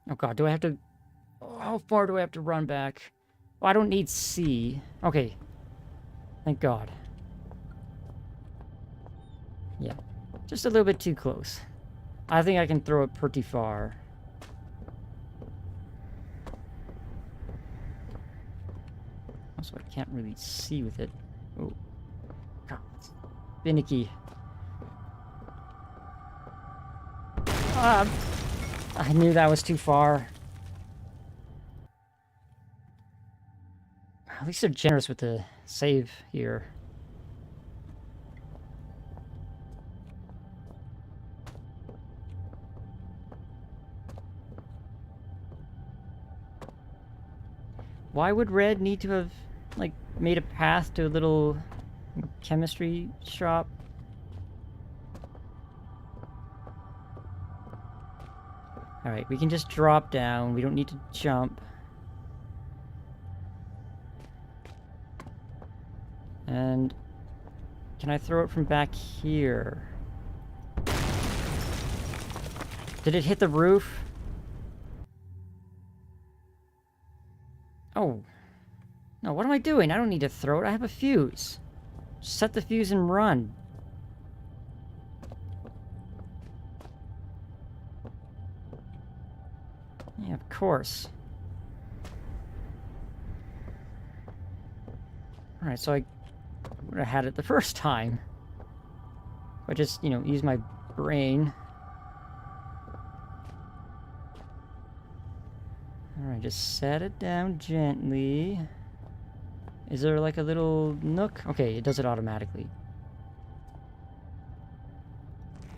Oh god, do I have to... Oh, how far do I have to run back? Oh, I don't need C. Okay. Thank god. Yeah. Just a little bit too close. I think I can throw it pretty far. Also, I can't really see with it. Oh. God, it's finicky. I knew that was too far. At least they're generous with the save here. Why would Red need to have, like, made a path to a little chemistry shop? Alright, we can just drop down. We don't need to jump. And can I throw it from back here? Did it hit the roof? Oh. No, what am I doing? I don't need to throw it. I have a fuse. Set the fuse and run. Yeah, of course. Alright, so I would have had it the first time. I just, you know, use my brain. Alright, just set it down gently. Is there like a little nook? Okay, it does it automatically.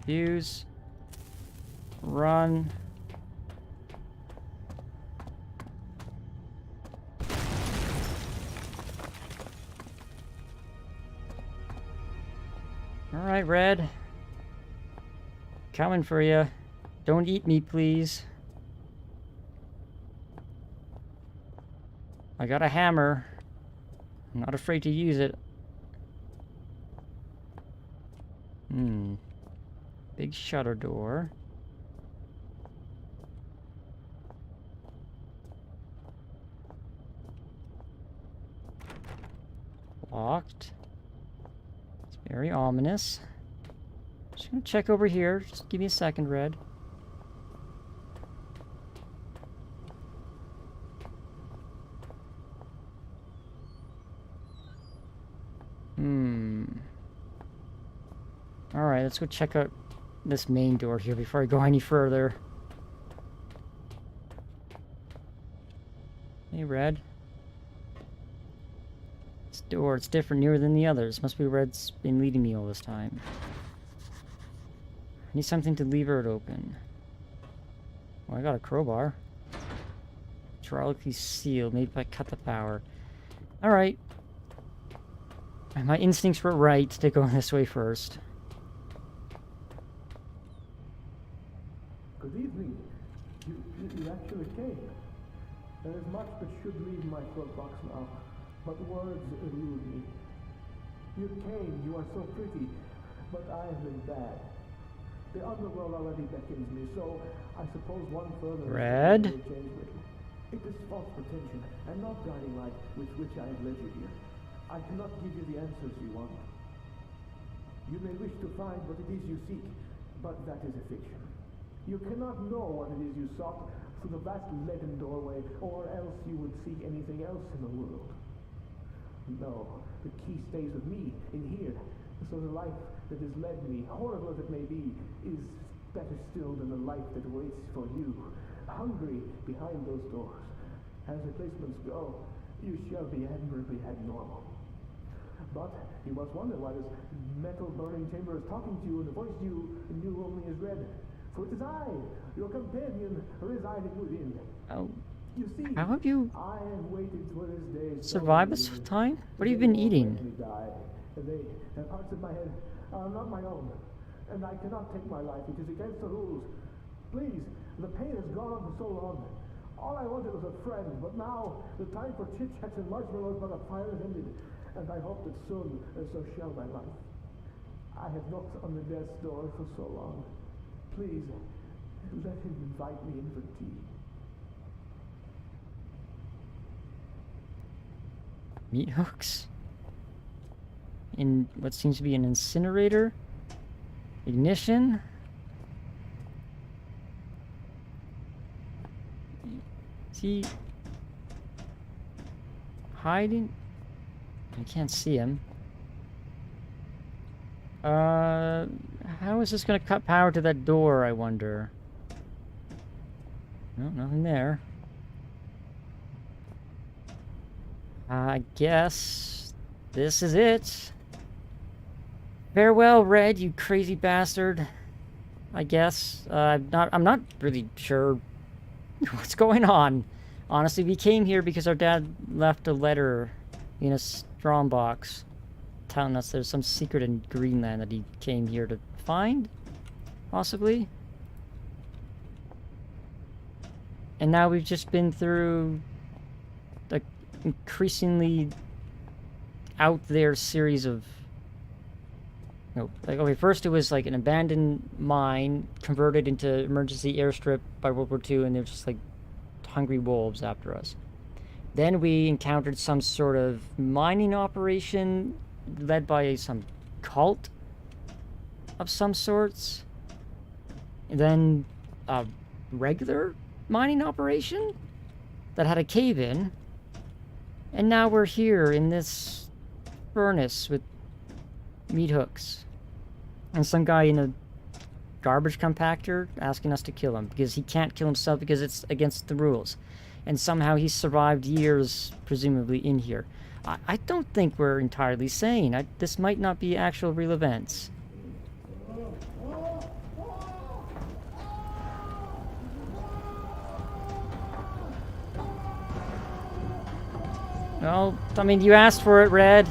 Fuse. Run. Alright, Red. Coming for you. Don't eat me, please. I got a hammer. I'm not afraid to use it. Big shutter door. Locked. It's very ominous. Just gonna check over here. Just give me a second, Red. Alright, let's go check out this main door here before I go any further. Hey, Red. This door, it's different, newer than the others. Must be Red's been leading me all this time. I need something to lever it open. Oh, I got a crowbar. Hydraulically sealed. Maybe if I cut the power. Alright. My instincts were right to go this way first. Good evening. You actually came. There is much that should leave my throat box now, but words elude me. You came, you are so pretty, but I have been bad. The underworld already beckons me, so I suppose one further Red? will change little. It is false pretension, and not guiding light with which I have led you here. I cannot give you the answers you want. You may wish to find what it is you seek, but that is a fiction. You cannot know what it is you sought through the vast leaden doorway, or else you would seek anything else in the world. No, the key stays with me, in here, so the life that has led me, horrible as it may be, is better still than the life that waits for you, hungry behind those doors. As replacements go, you shall be admirably abnormal. But you must wonder why this metal burning chamber is talking to you, and the voice you knew only as Red. For it is I, your companion, residing within. Oh. You see, How have you I have waited for this day survived this time? What have you been eating? The parts of my head are not my own, and I cannot take my life. It is against the rules. Please, the pain has gone on for so long. All I wanted was a friend, but now the time for chit-chats and marshmallows by the fire has ended, and I hope that soon so shall my life. I have knocked on the death's door for so long. Please, let him invite me in for tea. Meat hooks? In what seems to be an incinerator? Ignition? Is he hiding? I can't see him. How is this gonna cut power to that door, I wonder? No, nothing there. I guess this is it. Farewell, Red, you crazy bastard. I guess. I'm not really sure what's going on. Honestly, we came here because our dad left a letter in a strong box telling us there's some secret in Greenland that he came here to find, possibly. And now we've just been through the increasingly out there series of, like, okay, first it was like an abandoned mine converted into emergency airstrip by World War II, and they're just like hungry wolves after us. Then we encountered some sort of mining operation led by some cult of some sorts. And then a regular mining operation that had a cave-in. And now we're here in this furnace with meat hooks. And some guy in a garbage compactor asking us to kill him because he can't kill himself because it's against the rules. And somehow he's survived years, presumably, in here. I don't think we're entirely sane. This might not be actual real events. Well, I mean, you asked for it, Red.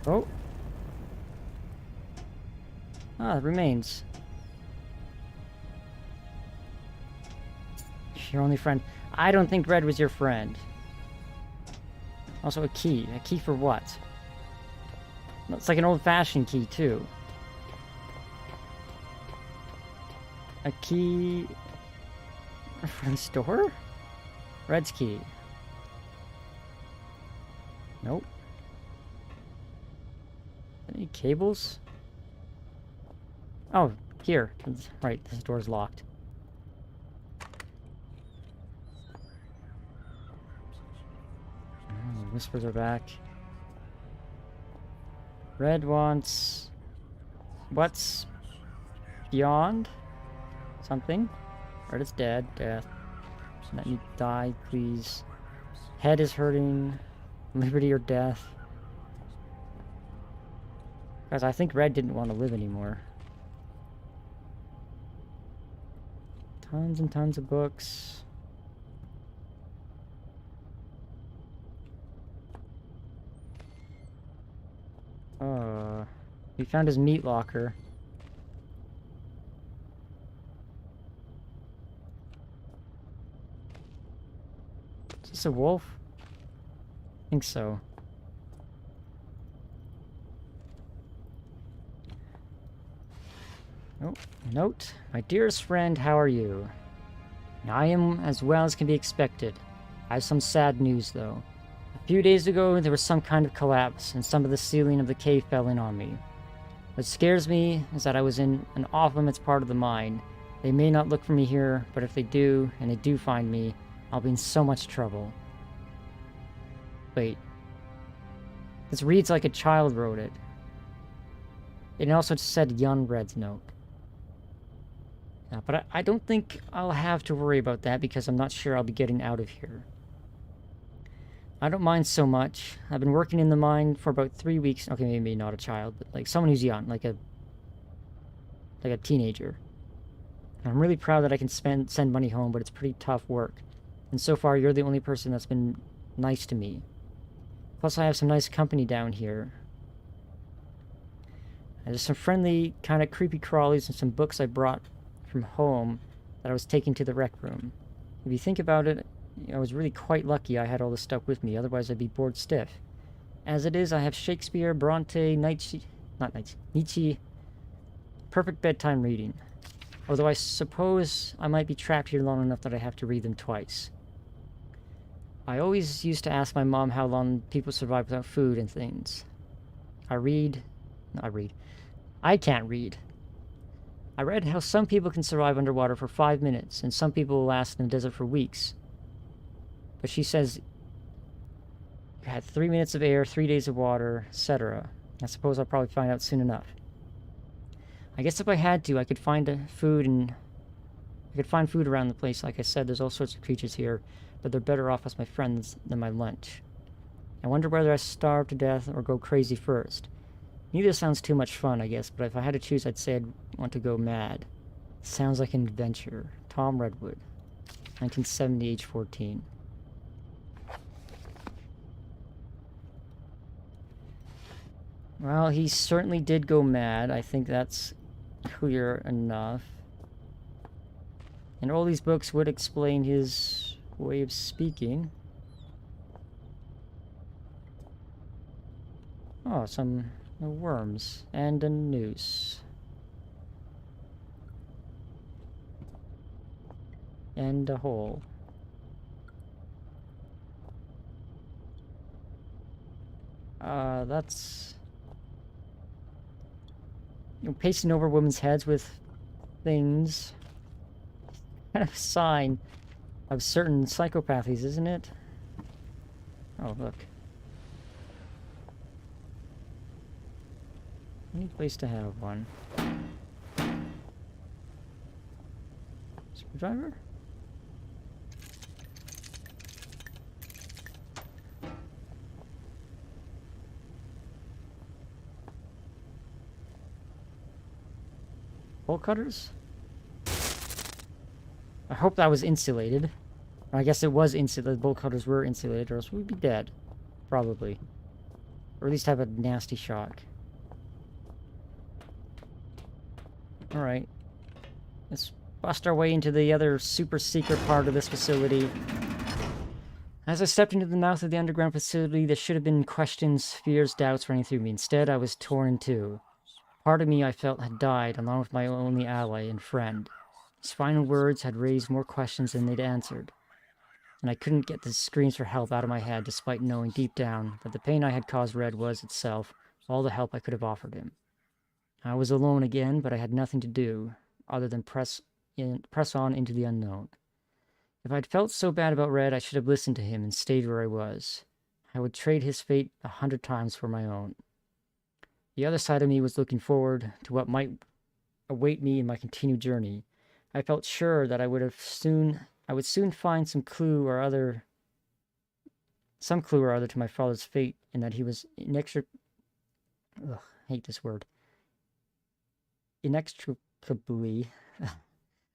Oh. Ah, remains. Your only friend. I don't think Red was your friend. Also a key. A key for what? It's like an old-fashioned key, too. A key... for the store? Red's key. Nope. Any cables? Oh, here. Right, this door's locked. Oh, whispers are back. Red wants... what's... beyond? Something? Red is dead. Death. Let me die, please. Head is hurting. Liberty or death. Guys, I think Red didn't want to live anymore. Tons and tons of books. We found his meat locker. Is this a wolf? I think so. Oh, note. My dearest friend, how are you? I am as well as can be expected. I have some sad news, though. A few days ago, there was some kind of collapse, and some of the ceiling of the cave fell in on me. What scares me is that I was in an off-limits part of the mine. They may not look for me here, but if they do, and they do find me, I'll be in so much trouble. Wait. This reads like a child wrote it. It also said young Red's note. But I don't think I'll have to worry about that because I'm not sure I'll be getting out of here. I don't mind so much. I've been working in the mine for about 3 weeks. Okay, maybe not a child, but like someone who's young, like a teenager. I'm really proud that I can send money home, but it's pretty tough work. And so far, you're the only person that's been nice to me. Plus, I have some nice company down here. There's some friendly, kind of creepy crawlies and some books I brought from home that I was taking to the rec room. If you think about it, I was really quite lucky I had all this stuff with me, otherwise I'd be bored stiff. As it is, I have Shakespeare, Bronte, Nietzsche, perfect bedtime reading. Although I suppose I might be trapped here long enough that I have to read them twice. I always used to ask my mom how long people survive without food and things. I can't read. I read how some people can survive underwater for 5 minutes, and some people will last in the desert for weeks. But she says you had 3 minutes of air, 3 days of water, etc. I suppose I'll probably find out soon enough. I guess if I had to, I could find food around the place. Like I said, there's all sorts of creatures here, but they're better off as my friends than my lunch. I wonder whether I starve to death or go crazy first. Neither sounds too much fun, I guess, but if I had to choose, I'd say I'd want to go mad. Sounds like an adventure. Tom Redwood. 1970, age 14. Well, he certainly did go mad. I think that's clear enough. And all these books would explain his way of speaking. Oh, some worms and a noose. And a hole. That's... pasting over women's heads with things. Kind of a sign of certain psychopathies, isn't it? Oh, look. Any place to have one. Screwdriver? Bolt cutters? I hope that was insulated. I guess it was insulated. Bolt cutters were insulated, or else we'd be dead. Probably. Or at least have a nasty shock. Alright. Let's bust our way into the other super secret part of this facility. As I stepped into the mouth of the underground facility, there should have been questions, fears, doubts running through me. Instead, I was torn in two. Part of me I felt had died, along with my only ally and friend. His final words had raised more questions than they'd answered, and I couldn't get the screams for help out of my head, despite knowing deep down that the pain I had caused Red was itself all the help I could have offered him. I was alone again, but I had nothing to do other than press on into the unknown. If I'd felt so bad about Red, I should have listened to him and stayed where I was. I would trade his fate 100 times for my own. The other side of me was looking forward to what might await me in my continued journey. I felt sure that I would soon find some clue or other to my father's fate, and that he was inextricably.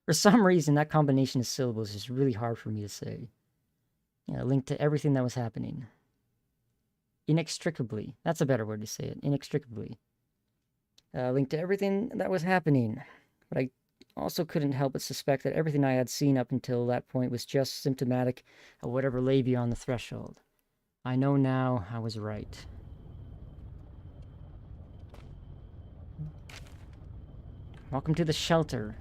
For some reason, that combination of syllables is really hard for me to say. Linked to everything that was happening. Inextricably. That's a better word to say it. Inextricably. Linked to everything that was happening. But I also couldn't help but suspect that everything I had seen up until that point was just symptomatic of whatever lay beyond the threshold. I know now I was right. Welcome to the shelter.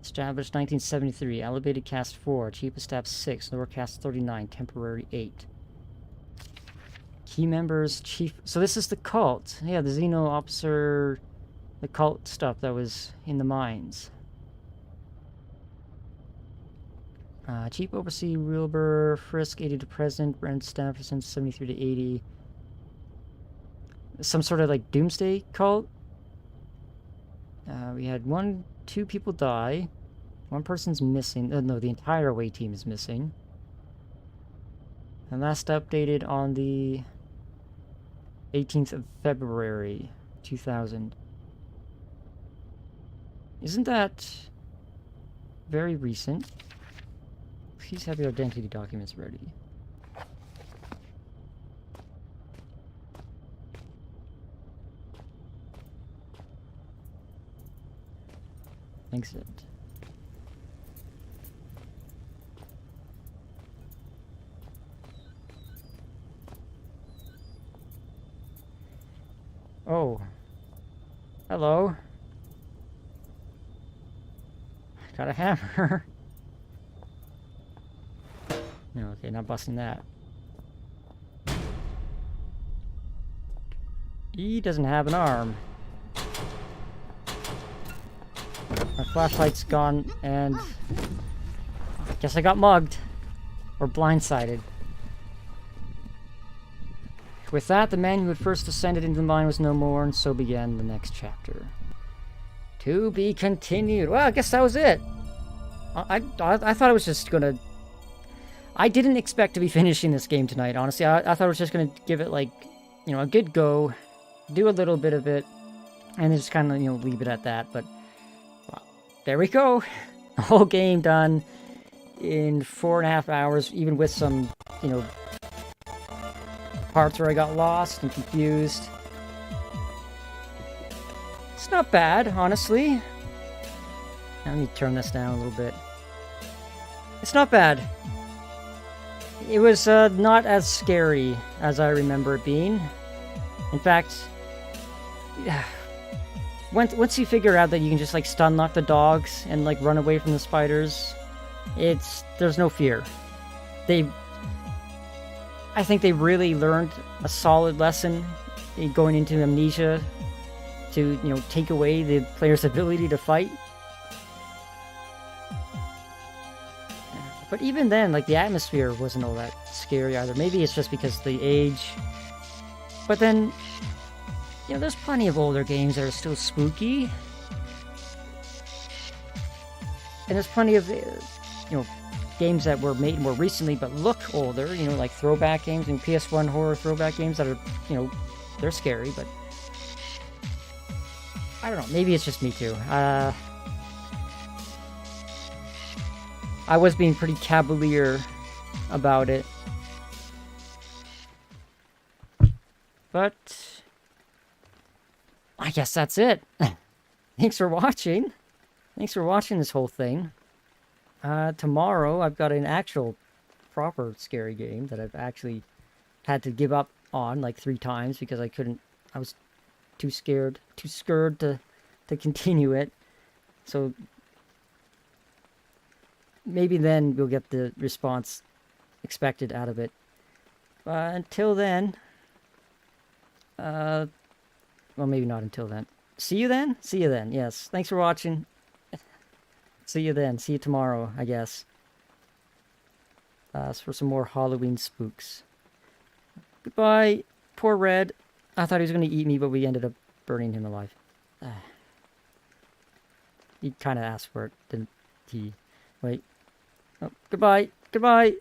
Established 1973, elevated cast 4, cheapest staff 6, lower cast 39, temporary 8. Key members, chief... So this is the cult. Yeah, the Xeno officer... The cult stuff that was in the mines. Chief Overseer Wilbur, Frisk 80 to present, Brent Stafferson 73 to 80. Some sort of like doomsday cult. We had 2 people die. 1 person's missing. No, the entire away team is missing. And last updated on the 18th of February, 2000. Isn't that very recent? Please have your identity documents ready. Exit. Oh. Hello. Got a hammer. No, okay, not busting that. He doesn't have an arm. My flashlight's gone, and I guess I got mugged. Or blindsided. With that, the man who had first descended into the mine was no more, and so began the next chapter. To be continued. Well, I guess that was it. I thought it was just gonna... I didn't expect to be finishing this game tonight, honestly. I thought I was just gonna give it, like, a good go, do a little bit of it, and then just kind of, leave it at that, but... Well, there we go. The whole game done in 4.5 hours, even with some, parts where I got lost and confused. It's not bad, honestly. Let me turn this down a little bit. It's not bad. It was not as scary as I remember it being. In fact, once you figure out that you can just like stun lock the dogs and like run away from the spiders, there's no fear. I think they really learned a solid lesson in going into Amnesia to, take away the player's ability to fight. But even then, like, the atmosphere wasn't all that scary either. Maybe it's just because of the age. But then, there's plenty of older games that are still spooky. And there's plenty of, games that were made more recently but look older, like throwback games and PS1 horror throwback games that are, they're scary, but I don't know, maybe it's just me too. I was being pretty cavalier about it. But I guess that's it. Thanks for watching. Thanks for watching this whole thing. Tomorrow I've got an actual proper scary game that I've actually had to give up on like 3 times because I was too scared to continue it. So maybe then we'll get the response expected out of it. But until then, well, maybe not until then. See you then? See you then, yes. Thanks for watching. See you then. See you tomorrow, I guess. For some more Halloween spooks. Goodbye. Poor Red. I thought he was going to eat me, but we ended up burning him alive. He kind of asked for it, didn't he? Wait. Oh, goodbye. Goodbye.